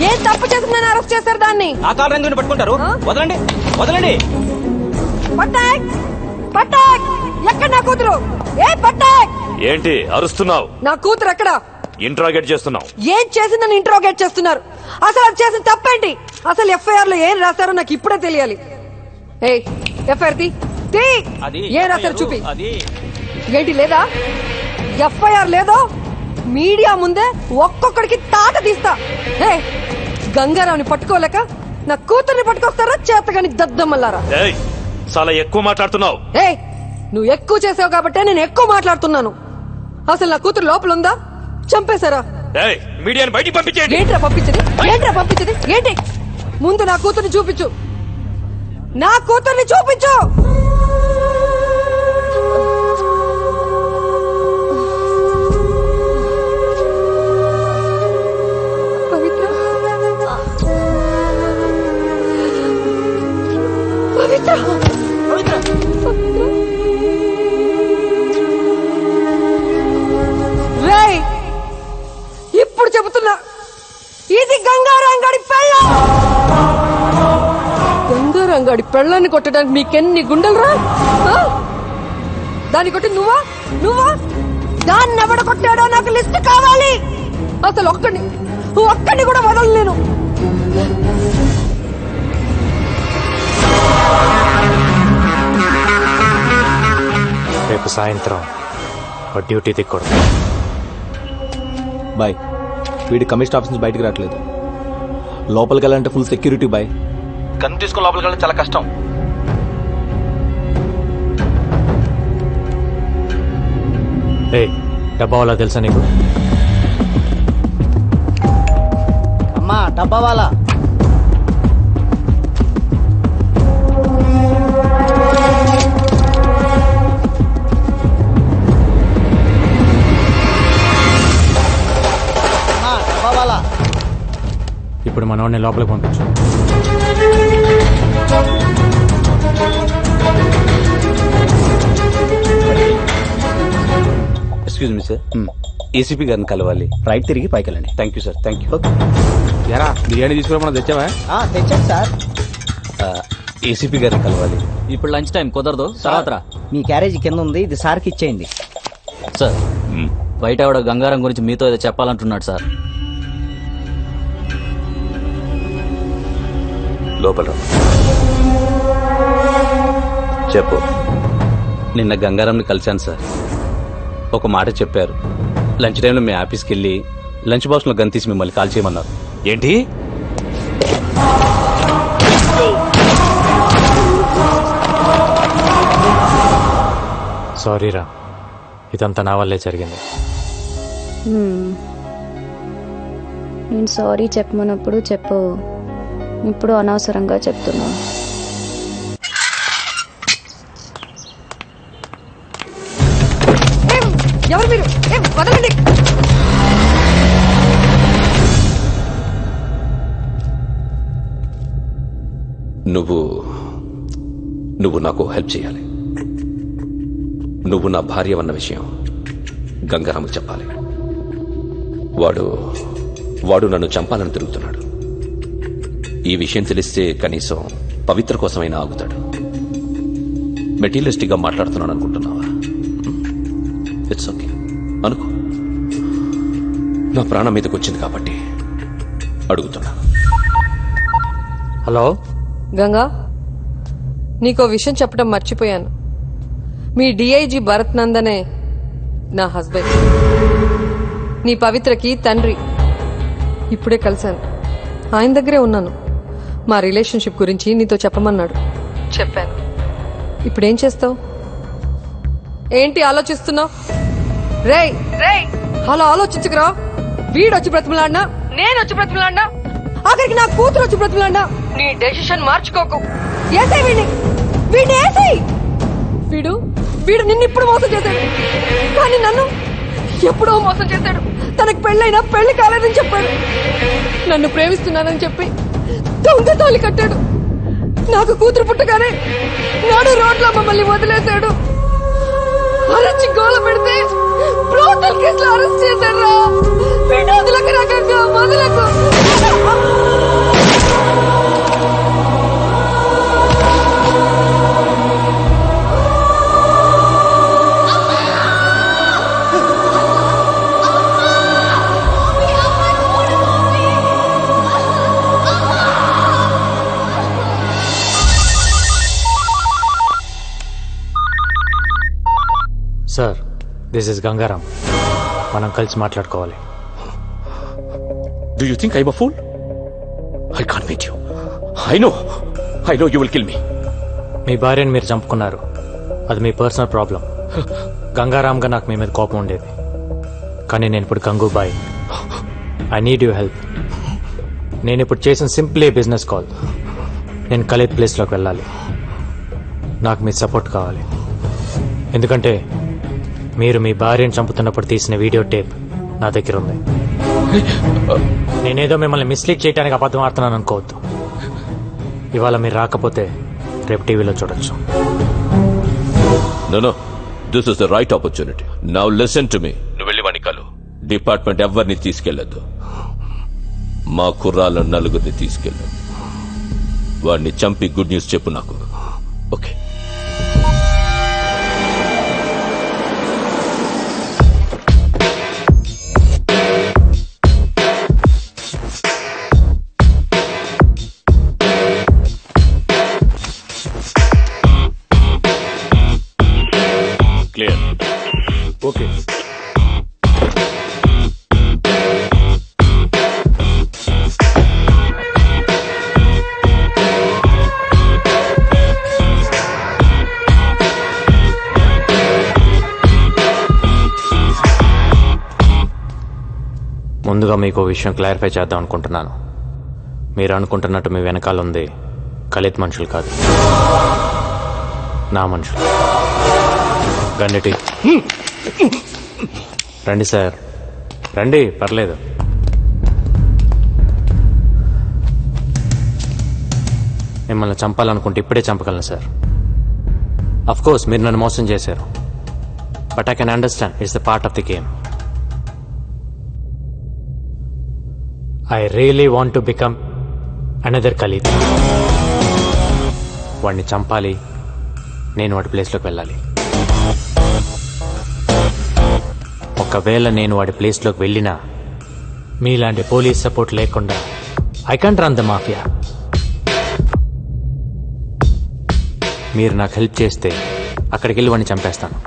Speaker 6: ఏం తప్పు చేసిందని అరెస్ట్ చేశారు దాన్ని?
Speaker 12: ఆ కాలు రంగుని పట్టుకుంటారు. వదలండి, వదలండి.
Speaker 6: పట్టాక్, పట్టాక్, ఎక్కడ నా కూతురు? ఏ పట్టాక్,
Speaker 20: ఏంటి అరుస్తున్నావు?
Speaker 6: నా కూతురు ఎక్కడ?
Speaker 20: ఇంట్రాగేట్ చేస్తున్నావు.
Speaker 6: ఏం చేసిందని ఇంట్రోగేట్ చేస్తున్నారు? అసలు అది చేసిన తప్పేంటి? అసలు ఎఫ్ఐఆర్ లో ఏం రాశారో నాకు ఇప్పుడే తెలియాలి. ఏ ఎఫ్ఐఆర్ తీ. ఏం రాశారు చూపి. ఏంటి లేదా? ఎఫ్ఐఆర్ లేదో మీడియా ముందే ఒక్కొక్కడికి తాట తీస్తా. హే, గంగారావుని పట్టుకోలేక నా కూతుర్ని పట్టుకొస్తారా చేతగాని దద్దమ్మల్లారా?
Speaker 20: చాలా ఎక్కువ మాట్లాడుతున్నావు.
Speaker 6: ఏ నువ్వు ఎక్కువ చేసావు కాబట్టే నేను ఎక్కువ మాట్లాడుతున్నాను. అసలు నా కూతురు లోపల ఉందా? చంపేశారా?
Speaker 20: మీడియాని బయటికి పంపించేయండి.
Speaker 6: ఏంట్రా పంపించది? ఏంట్రా పంపించది? ఏంటి? ముందు నా కూతుర్ని చూపించు. నా కూతుర్ని చూపించు. రేయ్, ఇప్పుడు చెబుతున్నా, ఇది గంగారాంగాడి పెళ్ళం. గంగారాంగాడి పెళ్ళాన్ని కొట్టడానికి మీకెన్ని గుండెలరా? దాన్ని కొట్టి నువ్వా? దాన్ని ఎవడ కొట్టాడో నాకు లిస్ట్ కావాలి. అసలు ఒక్కడిని కూడా వదలలేను.
Speaker 10: సాయంత్రం డ్యూటీ దిక్కూడదు.
Speaker 9: బాయ్, వీడి కమిషన్ ఆఫీస్ నుంచి బయటకు రావట్లేదు. లోపలికి వెళ్ళాలంటే ఫుల్ సెక్యూరిటీ బాయ్. గన్ తీసుకుని లోపలికి వెళ్ళడం చాలా కష్టం.
Speaker 10: డబ్బా వాళ్ళ తెలుసా నీకు?
Speaker 1: అమ్మా డబ్బా వాళ్ళ
Speaker 10: ఇప్పుడు మనోడిని లోపలికి పంపించు.
Speaker 9: ఎక్స్క్యూజ్ మీ సార్, ఏసీపీ గారిని కలవాలి. రైట్ తిరిగి పైకి వెళ్ళండి. Thank you sir. Thank you.
Speaker 18: ఎరా బిర్యానీ తీసుకురా తెచ్చావా?
Speaker 1: తెచ్చాను సార్.
Speaker 9: ఏసీపీ గారిని కలవాలి.
Speaker 12: ఇప్పుడు లంచ్ టైం కుదరదు, తర్వాత
Speaker 1: మీ క్యారేజీ కింద ఉంది, ఇది సార్కి ఇచ్చేయండి.
Speaker 12: సార్ బయట ఆవిడ గంగారం గురించి మీతో ఏదో చెప్పాలంటున్నాడు సార్.
Speaker 14: లోపల చెప్పు.
Speaker 9: నిన్న గంగారాంని కలిశాను సార్. ఒక మాట చెప్పారు. లంచ్ టైంలో మీ ఆఫీస్కి వెళ్ళి లంచ్ బాక్స్లో గన్ తీసి మిమ్మల్ని కాల్ చేయమన్నారు.
Speaker 20: ఏంటి?
Speaker 10: సారీరా, ఇదంతా నా వల్లే జరిగింది.
Speaker 2: నేను సారీ చెప్పమన్నప్పుడు చెప్పు, ఇప్పుడు అనవసరంగా చెప్తున్నా.
Speaker 6: ఎవరు మీరు? వదలండి.
Speaker 11: నువ్వు నాకు హెల్ప్ చేయాలి. నువ్వు నా భార్య అన్న విషయం గంగారాముకు చెప్పాలి. వాడు నన్ను చంపాలని తిరుగుతున్నాడు. ఈ విషయం తెలిస్తే కనీసం పవిత్ర కోసమైనా ఆగుతాడు. మెటీరియలిస్టిక్ గా మాట్లాడుతున్నాను అనుకుంటున్నావా? ఇట్స్ ఓకే అనుకో. నా ప్రాణం మీదకి వచ్చింది కాబట్టి అడుగుతున్నా.
Speaker 6: హలో గంగా, నీకో విషయం చెప్పడం మర్చిపోయాను. మీ డిఐజీ భరత్ నందనే నా హస్బెండ్, నీ పవిత్రకి తండ్రి. ఇప్పుడే కలిశాను, ఆయన దగ్గరే ఉన్నాను. మా రిలేషన్షిప్ గురించి నీతో చెప్పమన్నాడు. చెప్పాను. ఇప్పుడేం చేస్తావు? ఏంటి ఆలోచిస్తున్నావు? రేయ్ అలా ఆలోచించుకురా. వీడొచ్చి బ్రతిమలాడినా, నేను వచ్చి బ్రతిమలాడినా, ఆఖరికి నా కూతురు వచ్చి బ్రతిమలాడినా నీ డెసిషన్ మార్చుకోకు. ఏసై వీడిని ఏసై. వీడు నిన్ను ఇప్పుడు మోసం చేశాడు, కానీ నన్ను ఎప్పుడో మోసం చేశాడు. తనకు పెళ్ళైనా పెళ్లి కాలేదని చెప్పాడు. నన్ను ప్రేమిస్తున్నానని చెప్పి దొంగ తాళి కట్టాడు. నాకు కూతురు పుట్టగానే నాడు రోడ్లో మమ్మల్ని వదిలేశాడు. అరచి గోల పెడితే బ్రోటల్ కేసులో అరెస్ట్ చేశాడు. రా వదలకు, రకంగా వదలకు.
Speaker 10: Sir, this is Gangaram. మనం కలిసి మాట్లాడుకోవాలి.
Speaker 11: Do you think I'm a fool? I can't meet you. I know you will kill me.
Speaker 10: మీ భార్యను మీరు చంపుకున్నారు, అది మీ పర్సనల్ ప్రాబ్లం. గంగారాంగా నాకు మీ మీద కోపం ఉండేది, కానీ నేను ఇప్పుడు Gangubai. I need you help. నేను ఇప్పుడు చేసిన సింప్లీ బిజినెస్ కాల్. నేను కలేద్ ప్లేస్లోకి వెళ్ళాలి. నాకు మీ సపోర్ట్ కావాలి. ఎందుకంటే మీరు మీ భార్యను చంపుతున్నప్పుడు తీసిన వీడియో టేప్ నా దగ్గర ఉంది. నేనేదో మిమ్మల్ని మిస్లీడ్ చేయడానికి అబద్ధం ఆడుతున్నాను అనుకోవద్దు. ఇవాళ మీరు రాకపోతే రేపు టీవీలో చూడొచ్చు.
Speaker 11: No, this is the right opportunity. Now listen to me. నువ్వు వెళ్ళి వాడిని కలు. డిపార్ట్మెంట్ ఎవరిని తీసుకెళ్లొద్దు. మా కుర్రాళ్ళ నలుగురిని తీసుకెళ్ళు. వాడిని చంపి గుడ్ న్యూస్ చెప్పు నాకు. ఓకే. క్లియర్.
Speaker 10: ముందుగా మీకు విషయం క్లారిఫై చేద్దాం అనుకుంటున్నాను. మీరు అనుకుంటున్నట్టు మీ వెనకాల ఉంది ఖలీద్ మనుషులు కాదు, నా మనుషులు. గండిటి రండి సార్, రండి, పర్లేదు. మిమ్మల్ని చంపాలనుకుంటే ఇప్పుడే చంపగలను సార్. అఫ్ కోర్స్ మీరు నన్ను మోసం చేశారు, but I can understand it's the part of the game. I really want to become another Khalid. వాడిని చంపాలి, నేను వాడి ప్లేస్లోకి వెళ్ళాలి. ఒకవేళ నేను వాడి ప్లేస్లోకి వెళ్ళినా మీలాంటి పోలీస్ సపోర్ట్ లేకుండా I can't run the mafia. మీరు నాకు హెల్ప్ చేస్తే అక్కడికి వెళ్ళి వాడిని చంపేస్తాను.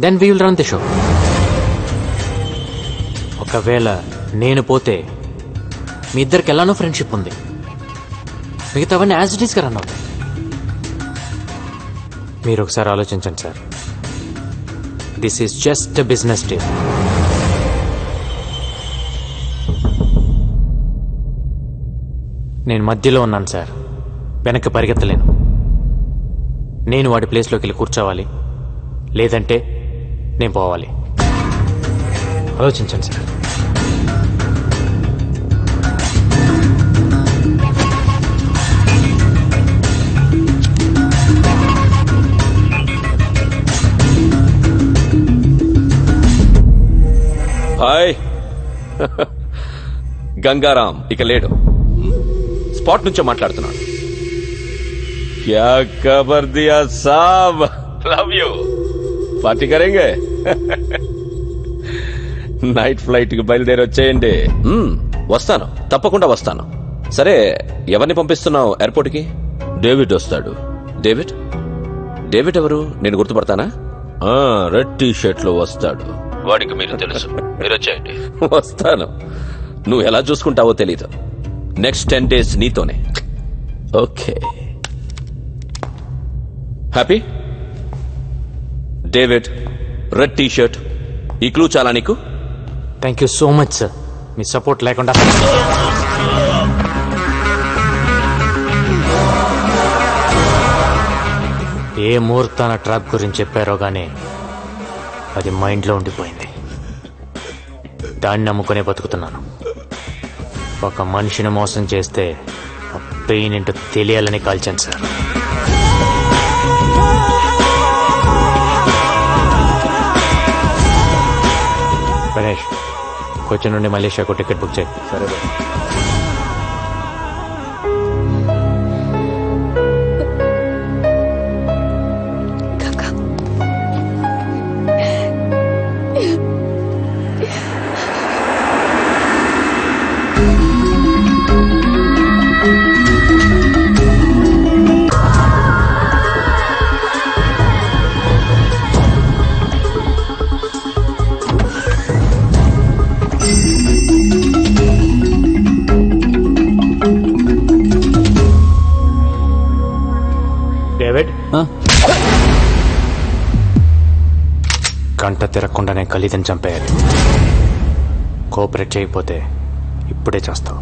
Speaker 10: Then we will run the show. ఒకవేళ నేను పోతే మీ ఇద్దరికి ఎలానో ఫ్రెండ్షిప్ ఉంది, మిగతావన్నీ యాజ్ ఇట్ ఈస్గా రన్ అవుతాయి. మీరు ఒకసారి ఆలోచించండి sir. This is just a business deal. నేను మధ్యలో ఉన్నాను సార్, వెనక్కి పరిగెత్తలేను. నేను వాడి ప్లేస్లోకి వెళ్ళి కూర్చోవాలి, లేదంటే నేను పోవాలి. ఆలోచించండి సార్.
Speaker 11: హాయ్. గంగారాం ఇక లేడు, స్పాట్ నుంచే మాట్లాడుతున్నాడు. क्या खबर दिया साहब, लव यू, पार्टी करेंगे. నైట్ ఫ్లైట్ కి బయలుదేరి వచ్చేయండి. వస్తాను, తప్పకుండా వస్తాను. సరే, ఎవరిని పంపిస్తున్నావు ఎయిర్పోర్ట్ కి? డేవిడ్ వస్తాడు. డేవిడ్? డేవిడ్ ఎవరు? నేను గుర్తుపడతానా? రెడ్ టీ షర్ట్ లో వస్తాడు. వాడికి మీరు తెలుసు, మీరు వచ్చేయండి. వస్తాను, నువ్వు ఎలా చూసుకుంటావో తెలీదు. నెక్స్ట్ 10 days నీతోనే. Okay, happy? David, red T shirt, ఈ క్లూ చాలా నీకు?
Speaker 10: Thank you so much sir. Me support లేకుండా ఏ ముహూర్తాన ట్రాప్ గురించి చెప్పారో గానీ అది మైండ్లో ఉండిపోయింది. దాన్ని నమ్ముకునే బతుకుతున్నాను. ఒక మనిషిని మోసం చేస్తే పెయిన్ ఏంటో తెలియాలని కాల్చాను సార్. గణేష్, కొచ్చి నుండి మలేషియాకు టికెట్ బుక్ చేయి. సరే బాయ్. గంట తిరగకుండానే ఖలీదని చంపేయాలి. కోఆపరేట్ చేయకపోతే ఇప్పుడే చేస్తావు.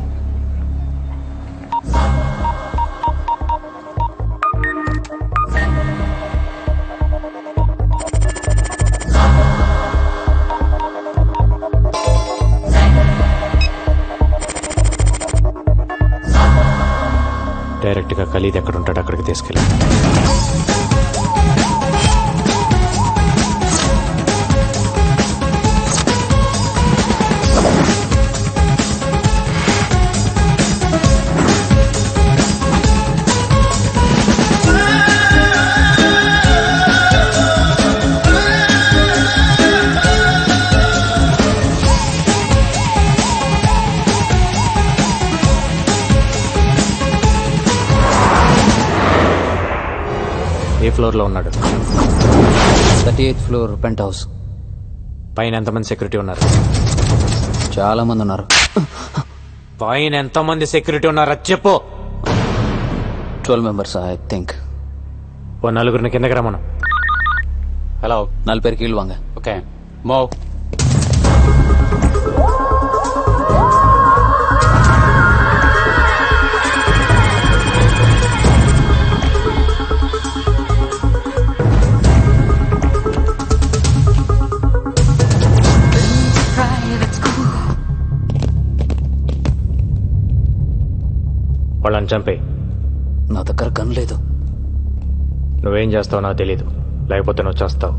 Speaker 10: డైరెక్ట్గా ఖలీద్ ఎక్కడ ఉంటాడో అక్కడికి తీసుకెళ్ళి. ఏ ఫ్లోర్ లో ఉన్నాడు?
Speaker 12: 38th floor pent house.
Speaker 10: పైన ఎంతమంది సెక్యూరిటీ ఉన్నారు?
Speaker 12: చాలా మంది ఉన్నారు.
Speaker 10: పైన ఎంతమంది సెక్యూరిటీ ఉన్నారు చెప్పు.
Speaker 12: 12 members ఐ థింక్.
Speaker 10: ఓ నలుగురిని కిందకి రమ్మను.
Speaker 12: హలో, 4 பேர் கீழ் வாங்க.
Speaker 10: Okay, move. వాళ్ళని చంపే.
Speaker 12: నా దగ్గర గన్ లేదు.
Speaker 10: నువ్వేం చేస్తావో నాకు తెలీదు, లేకపోతే నువ్వు చేస్తావు.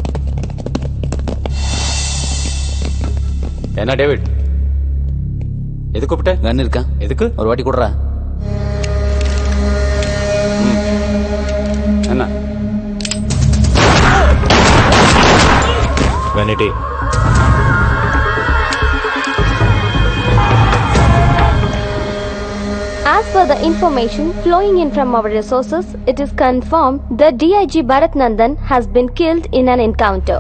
Speaker 12: ஏன்னா டேவிட் எது கூப்பிட்ட? கன் இருக்கா? எதுக்கு? ஒரு வாட்டி கொடுறா. என்ன
Speaker 10: vanity
Speaker 2: As per the information flowing in from our resources, it is confirmed that DIG Bharat Nandan has been killed in an encounter.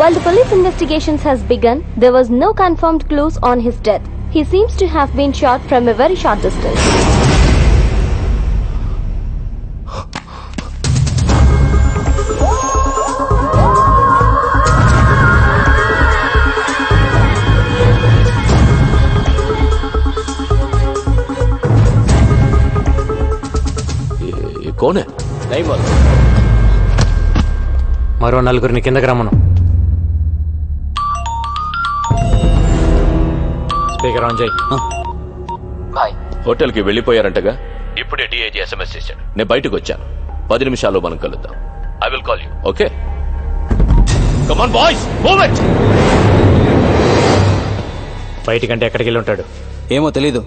Speaker 2: While the police investigations has begun, there was no confirmed clues on his death. He seems to have been shot from a very short distance.
Speaker 11: कौन है? नहीं बोल.
Speaker 10: మరో నలుగురిని కిందకి రమ్మను. స్పీకర్ ఆన్ చేయి.
Speaker 11: హోటల్ కి వెళ్ళిపోయారంటగా. ఇప్పుడే డిఐజీ ఎస్ఎంఎస్ చేశాడు. నేను బయటకు వచ్చాను. 10 నిమిషాల్లో మనం కలుద్దాం. I will call you. Okay? Come on boys, move it.
Speaker 10: బయటికంటే ఎక్కడికి వెళ్ళి ఉంటాడు?
Speaker 12: ఏమో తెలీదు.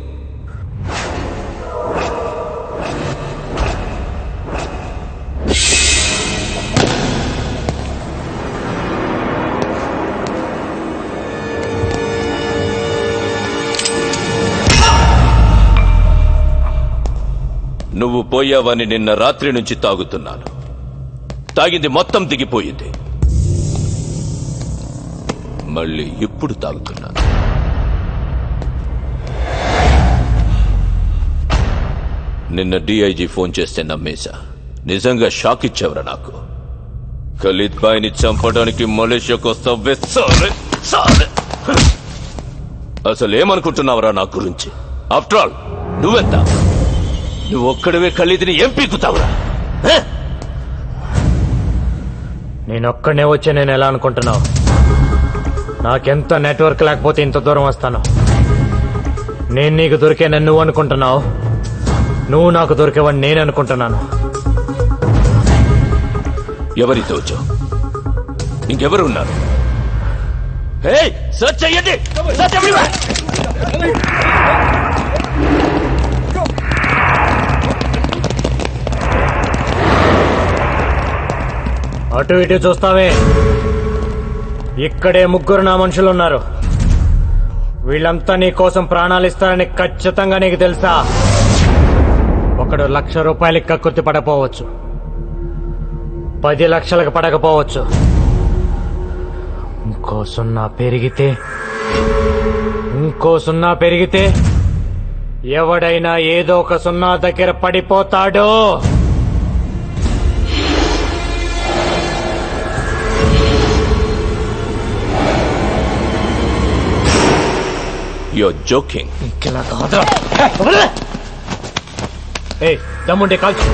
Speaker 11: నువ్వు పోయావని నిన్న రాత్రి నుంచి తాగుతున్నాను. తాగింది మొత్తం దిగిపోయింది. మళ్ళీ ఇప్పుడు తాగుతున్నాను. నిన్న డిఐజీ ఫోన్ చేస్తే నమ్మేశా. నిజంగా షాక్ ఇచ్చావురా నాకు. ఖలీద్ బాయ్ని చంపడానికి మలేషియాకు వస్తావే. అసలు ఏమనుకుంటున్నావురా నా గురించి? ఆఫ్టర్ ఆల్ నువ్వెంత? నువ్వు ఒక్కడవే ఖలీద్ని ఏం పీకుతావురా?
Speaker 10: నేనొక్కడనే వచ్చే నేను ఎలా అనుకుంటున్నావు? నాకెంత నెట్వర్క్ లేకపోతే ఇంత దూరం వస్తాను. నేను నీకు దొరికేనని నువ్వు అనుకుంటున్నావు, నువ్వు నాకు దొరికేవని నేను అనుకుంటున్నాను.
Speaker 11: ఎవరితో వచ్చావు? ఇంకెవరు ఉన్నారు? సర్చ్ చెయ్యండి.
Speaker 10: అటు ఇటు చూస్తావే, ఇక్కడే ముగ్గురు నా మనుషులు ఉన్నారు. వీళ్ళంతా నీ కోసం ప్రాణాలు ఇస్తారని ఖచ్చితంగా నీకు తెలుసా? ఒకడు 1,00,000 రూపాయలకి కక్కుర్తి పడకపోవచ్చు, 10 లక్షలకు పడకపోవచ్చు. ఇంకో సున్నా పెరిగితే ఎవడైనా ఏదో ఒక సున్నా దగ్గర పడిపోతాడో.
Speaker 11: You're joking.
Speaker 10: దమ్ముంటే కాల్చు.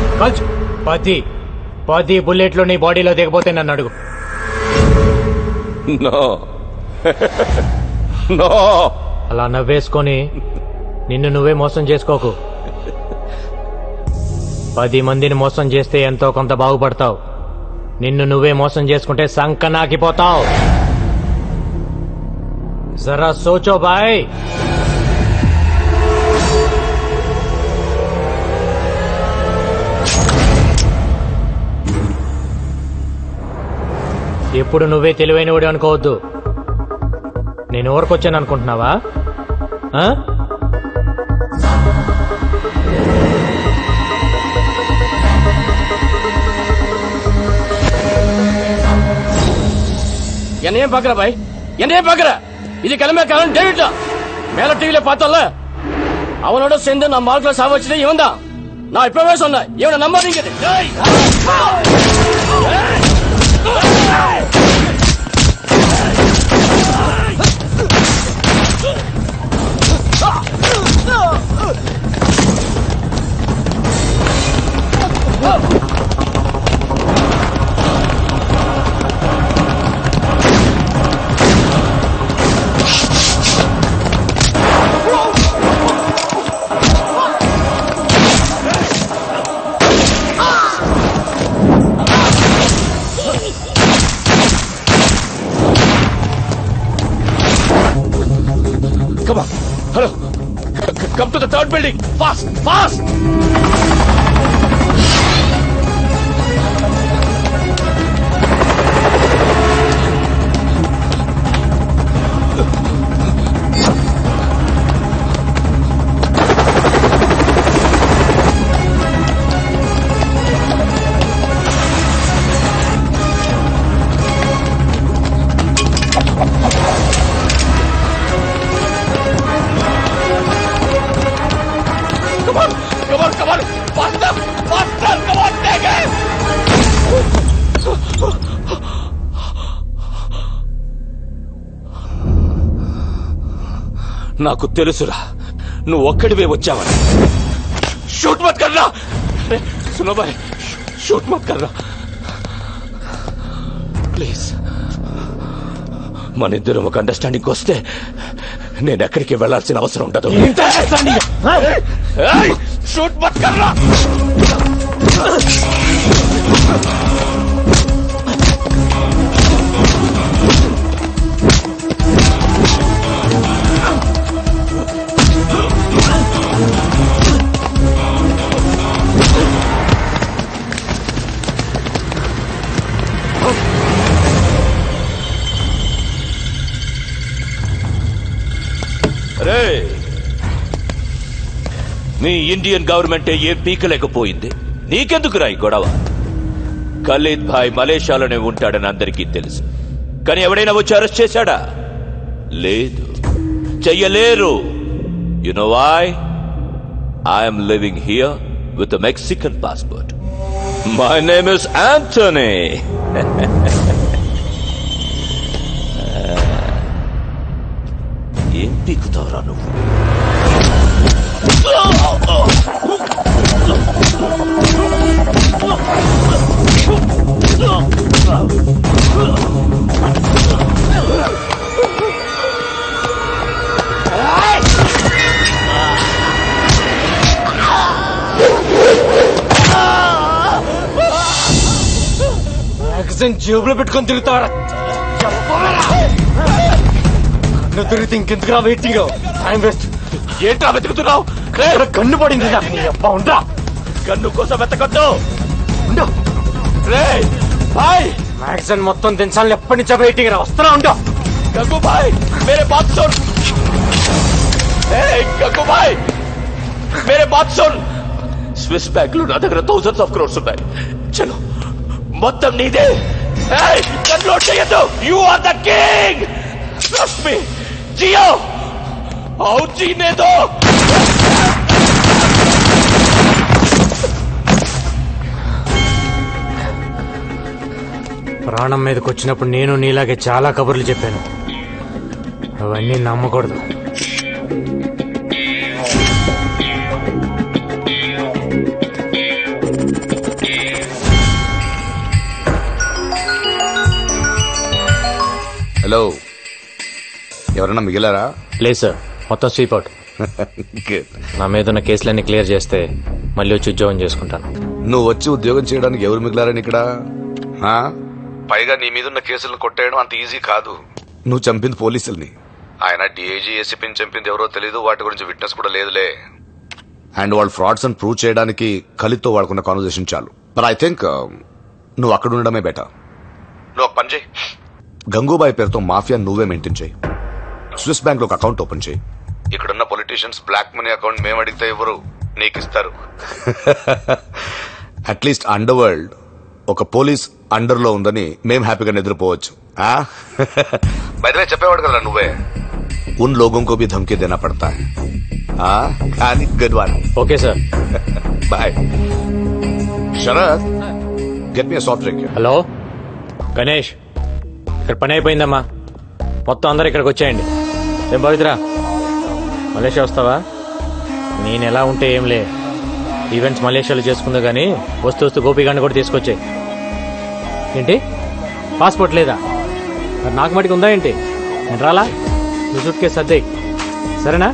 Speaker 10: 10 బుల్లెట్లు నీ బాడీలో దిగపోతే నన్ను అడుగు.
Speaker 11: నో.
Speaker 10: అలా నవ్వేసుకొని నిన్ను నువ్వే మోసం చేసుకోకు. 10 మందిని మోసం చేస్తే ఎంతో కొంత బాగుపడతావు. నిన్ను నువ్వే మోసం చేసుకుంటే సంకనాకిపోతావు. జరా సోచో బాయ్. ఎప్పుడు నువ్వే తెలివైనవాడు అనుకోవద్దు. నేను ఊరికొచ్చాను అనుకుంటున్నావా?
Speaker 18: என்னையும் பாக்குற பாய், என்னையும் பாக்குற. இது கிளம்ப காரணம் டேவிட் தான். மேல டிவில பார்த்தோம்ல, அவனோட சேர்ந்து நான் மார்க்ல சாவச்சதே இவன் தான். நான் இப்பவே சொன்னேன், இவனை நம்பாதீங்க.
Speaker 11: Come on. Hello. Come to the third building. Fast. Fast. నాకు తెలుసురా నువ్వు ఒక్కడివే వచ్చావని. షూట్ మత్ కర్రా. సునో భాయ్, షూట్ మత్ కర్రా ప్లీజ్. మన ఇద్దరం ఒక అండర్స్టాండింగ్ వస్తే నేను ఎక్కడికి వెళ్లాల్సిన అవసరం ఉండదు. షూట్ మత్ కర్రా. మీ ఇండియన్ గవర్నమెంట్ ఏం పీకలేకపోయింది. నీకెందుకురా ఈ గొడవ? ఖలీద్ భాయ్ మలేషియాలోనే ఉంటాడని అందరికీ తెలుసు. కానీ ఎవడైనా వచ్చి అరెస్ట్ చేశాడా? లేదు, చెయ్యలేరు. You know why? I'm living here with a Mexican passport. My name is Antony. ఏం పీకుతావురా నువ్వు?
Speaker 10: మ్యాగజైన్ జేబులో పెట్టుకొని తిరుగుతావరా? నువ్వు తిరిగితే ఇంకెందుకురా వెయిటింగ్? Time waste.
Speaker 11: ఏంట్రా వెతుకుతున్నావు?
Speaker 10: కన్ను పడింది నాకు. నీ అబ్బా ఉంటా.
Speaker 11: కన్ను కోసం వెతకొద్దు.
Speaker 10: మ్యాగజైన్ మొత్తం దించాలని ఎప్పటి నుంచో వెయిటింగ్ రా. వస్తున్నా ఉంటా.
Speaker 11: గంగు భాయ్ మేరే బాత్ సున్. గంగు భాయ్ మేరే బాత్ సున్. స్విస్ బ్యాంక్ లో నా దగ్గర థౌసండ్స్ ఆఫ్ క్రోర్స్ ఉన్నాయి. చలో మొత్తం నీదే. కన్ను చేయొద్దు. You are the king. Trust me. జియో और जीने दो.
Speaker 10: ప్రాణం మీదకి వచ్చినప్పుడు నేను నీలాగే చాలా కబుర్లు చెప్పాను. అవన్నీ నమ్మకూడదు.
Speaker 16: హలో, ఎవరన్నా మిగిలారా?
Speaker 10: లేదు సార్, మొత్తం స్వీప్ అవుట్. నా మీద ఉన్న కేసులన్నీ క్లియర్ చేస్తే మళ్ళీ వచ్చి ఉద్యోగం చేసుకుంటాను.
Speaker 16: నువ్వు వచ్చి ఉద్యోగం చేయడానికి ఎవరు మిగిలారని ఇక్కడ? పైగా నీ మీదున్న కేసులను కొట్టేయడం అంత ఈజీ కాదు. నువ్వు చంపింది పోలీసుల్ని. ఆయన డిఐజీ ఏసీపీని చంపింది ఎవరో తెలీదు. వాటి గురించి విట్నెస్ కూడా లేదులే. అండ్ వాళ్ళు ఫ్రాడ్స్ అని ప్రూవ్ చేయడానికి ఖలీద్తో వాడుకున్న కాన్వర్సేషన్ చాలు. బట్ ఐ థింక్ నువ్వు అక్కడ ఉండడమే బెటర్. నువ్వు ఒక పని చేయి. గంగూబాయ్ పేరుతో మాఫియా నువ్వే మెయింటైన్ చేయి. స్విస్ బ్యాంక్ లో ఒక అకౌంట్ ఓపెన్ చేయి. ఇక్కడున్న పొలిటీషియన్స్ బ్లాక్ మనీ అకౌంట్ మేము అడిగితే ఎవరు నీకు ఇస్తారు. అట్లీస్ట్ అండర్ వరల్డ్ ఒక పోలీస్ అండర్ లో ఉందని మేము హ్యాపీగా నిద్రపోవచ్చు. బయటనే చెప్పేవాడు కదా నువ్వే. ఉన్ లోగోं को भी धमकी देना पड़ता है. కానీ good one.
Speaker 10: Okay sir,
Speaker 16: bye. Sharath, get me soft drink.
Speaker 10: Hello Ganesh, ఇక్కడ పని అయిపోయిందమ్మా. మొత్తం అందరు ఇక్కడికి వచ్చేయండి. ఏం పవిత్ర, మలేషియా వస్తావా? నేను ఎలా ఉంటే ఏంలే, ఈవెంట్స్ మలేషియాలో చేసుకుందా కానీ వస్తూ వస్తూ గోపిగాన్ని కూడా తీసుకొచ్చే. ఏంటి పాస్పోర్ట్ లేదా? మరి నాకు మటుకు ఉందా ఏంటి? నేను రాలా? నువ్వు సూట్ కేసు సర్దేయ్, సరేనా?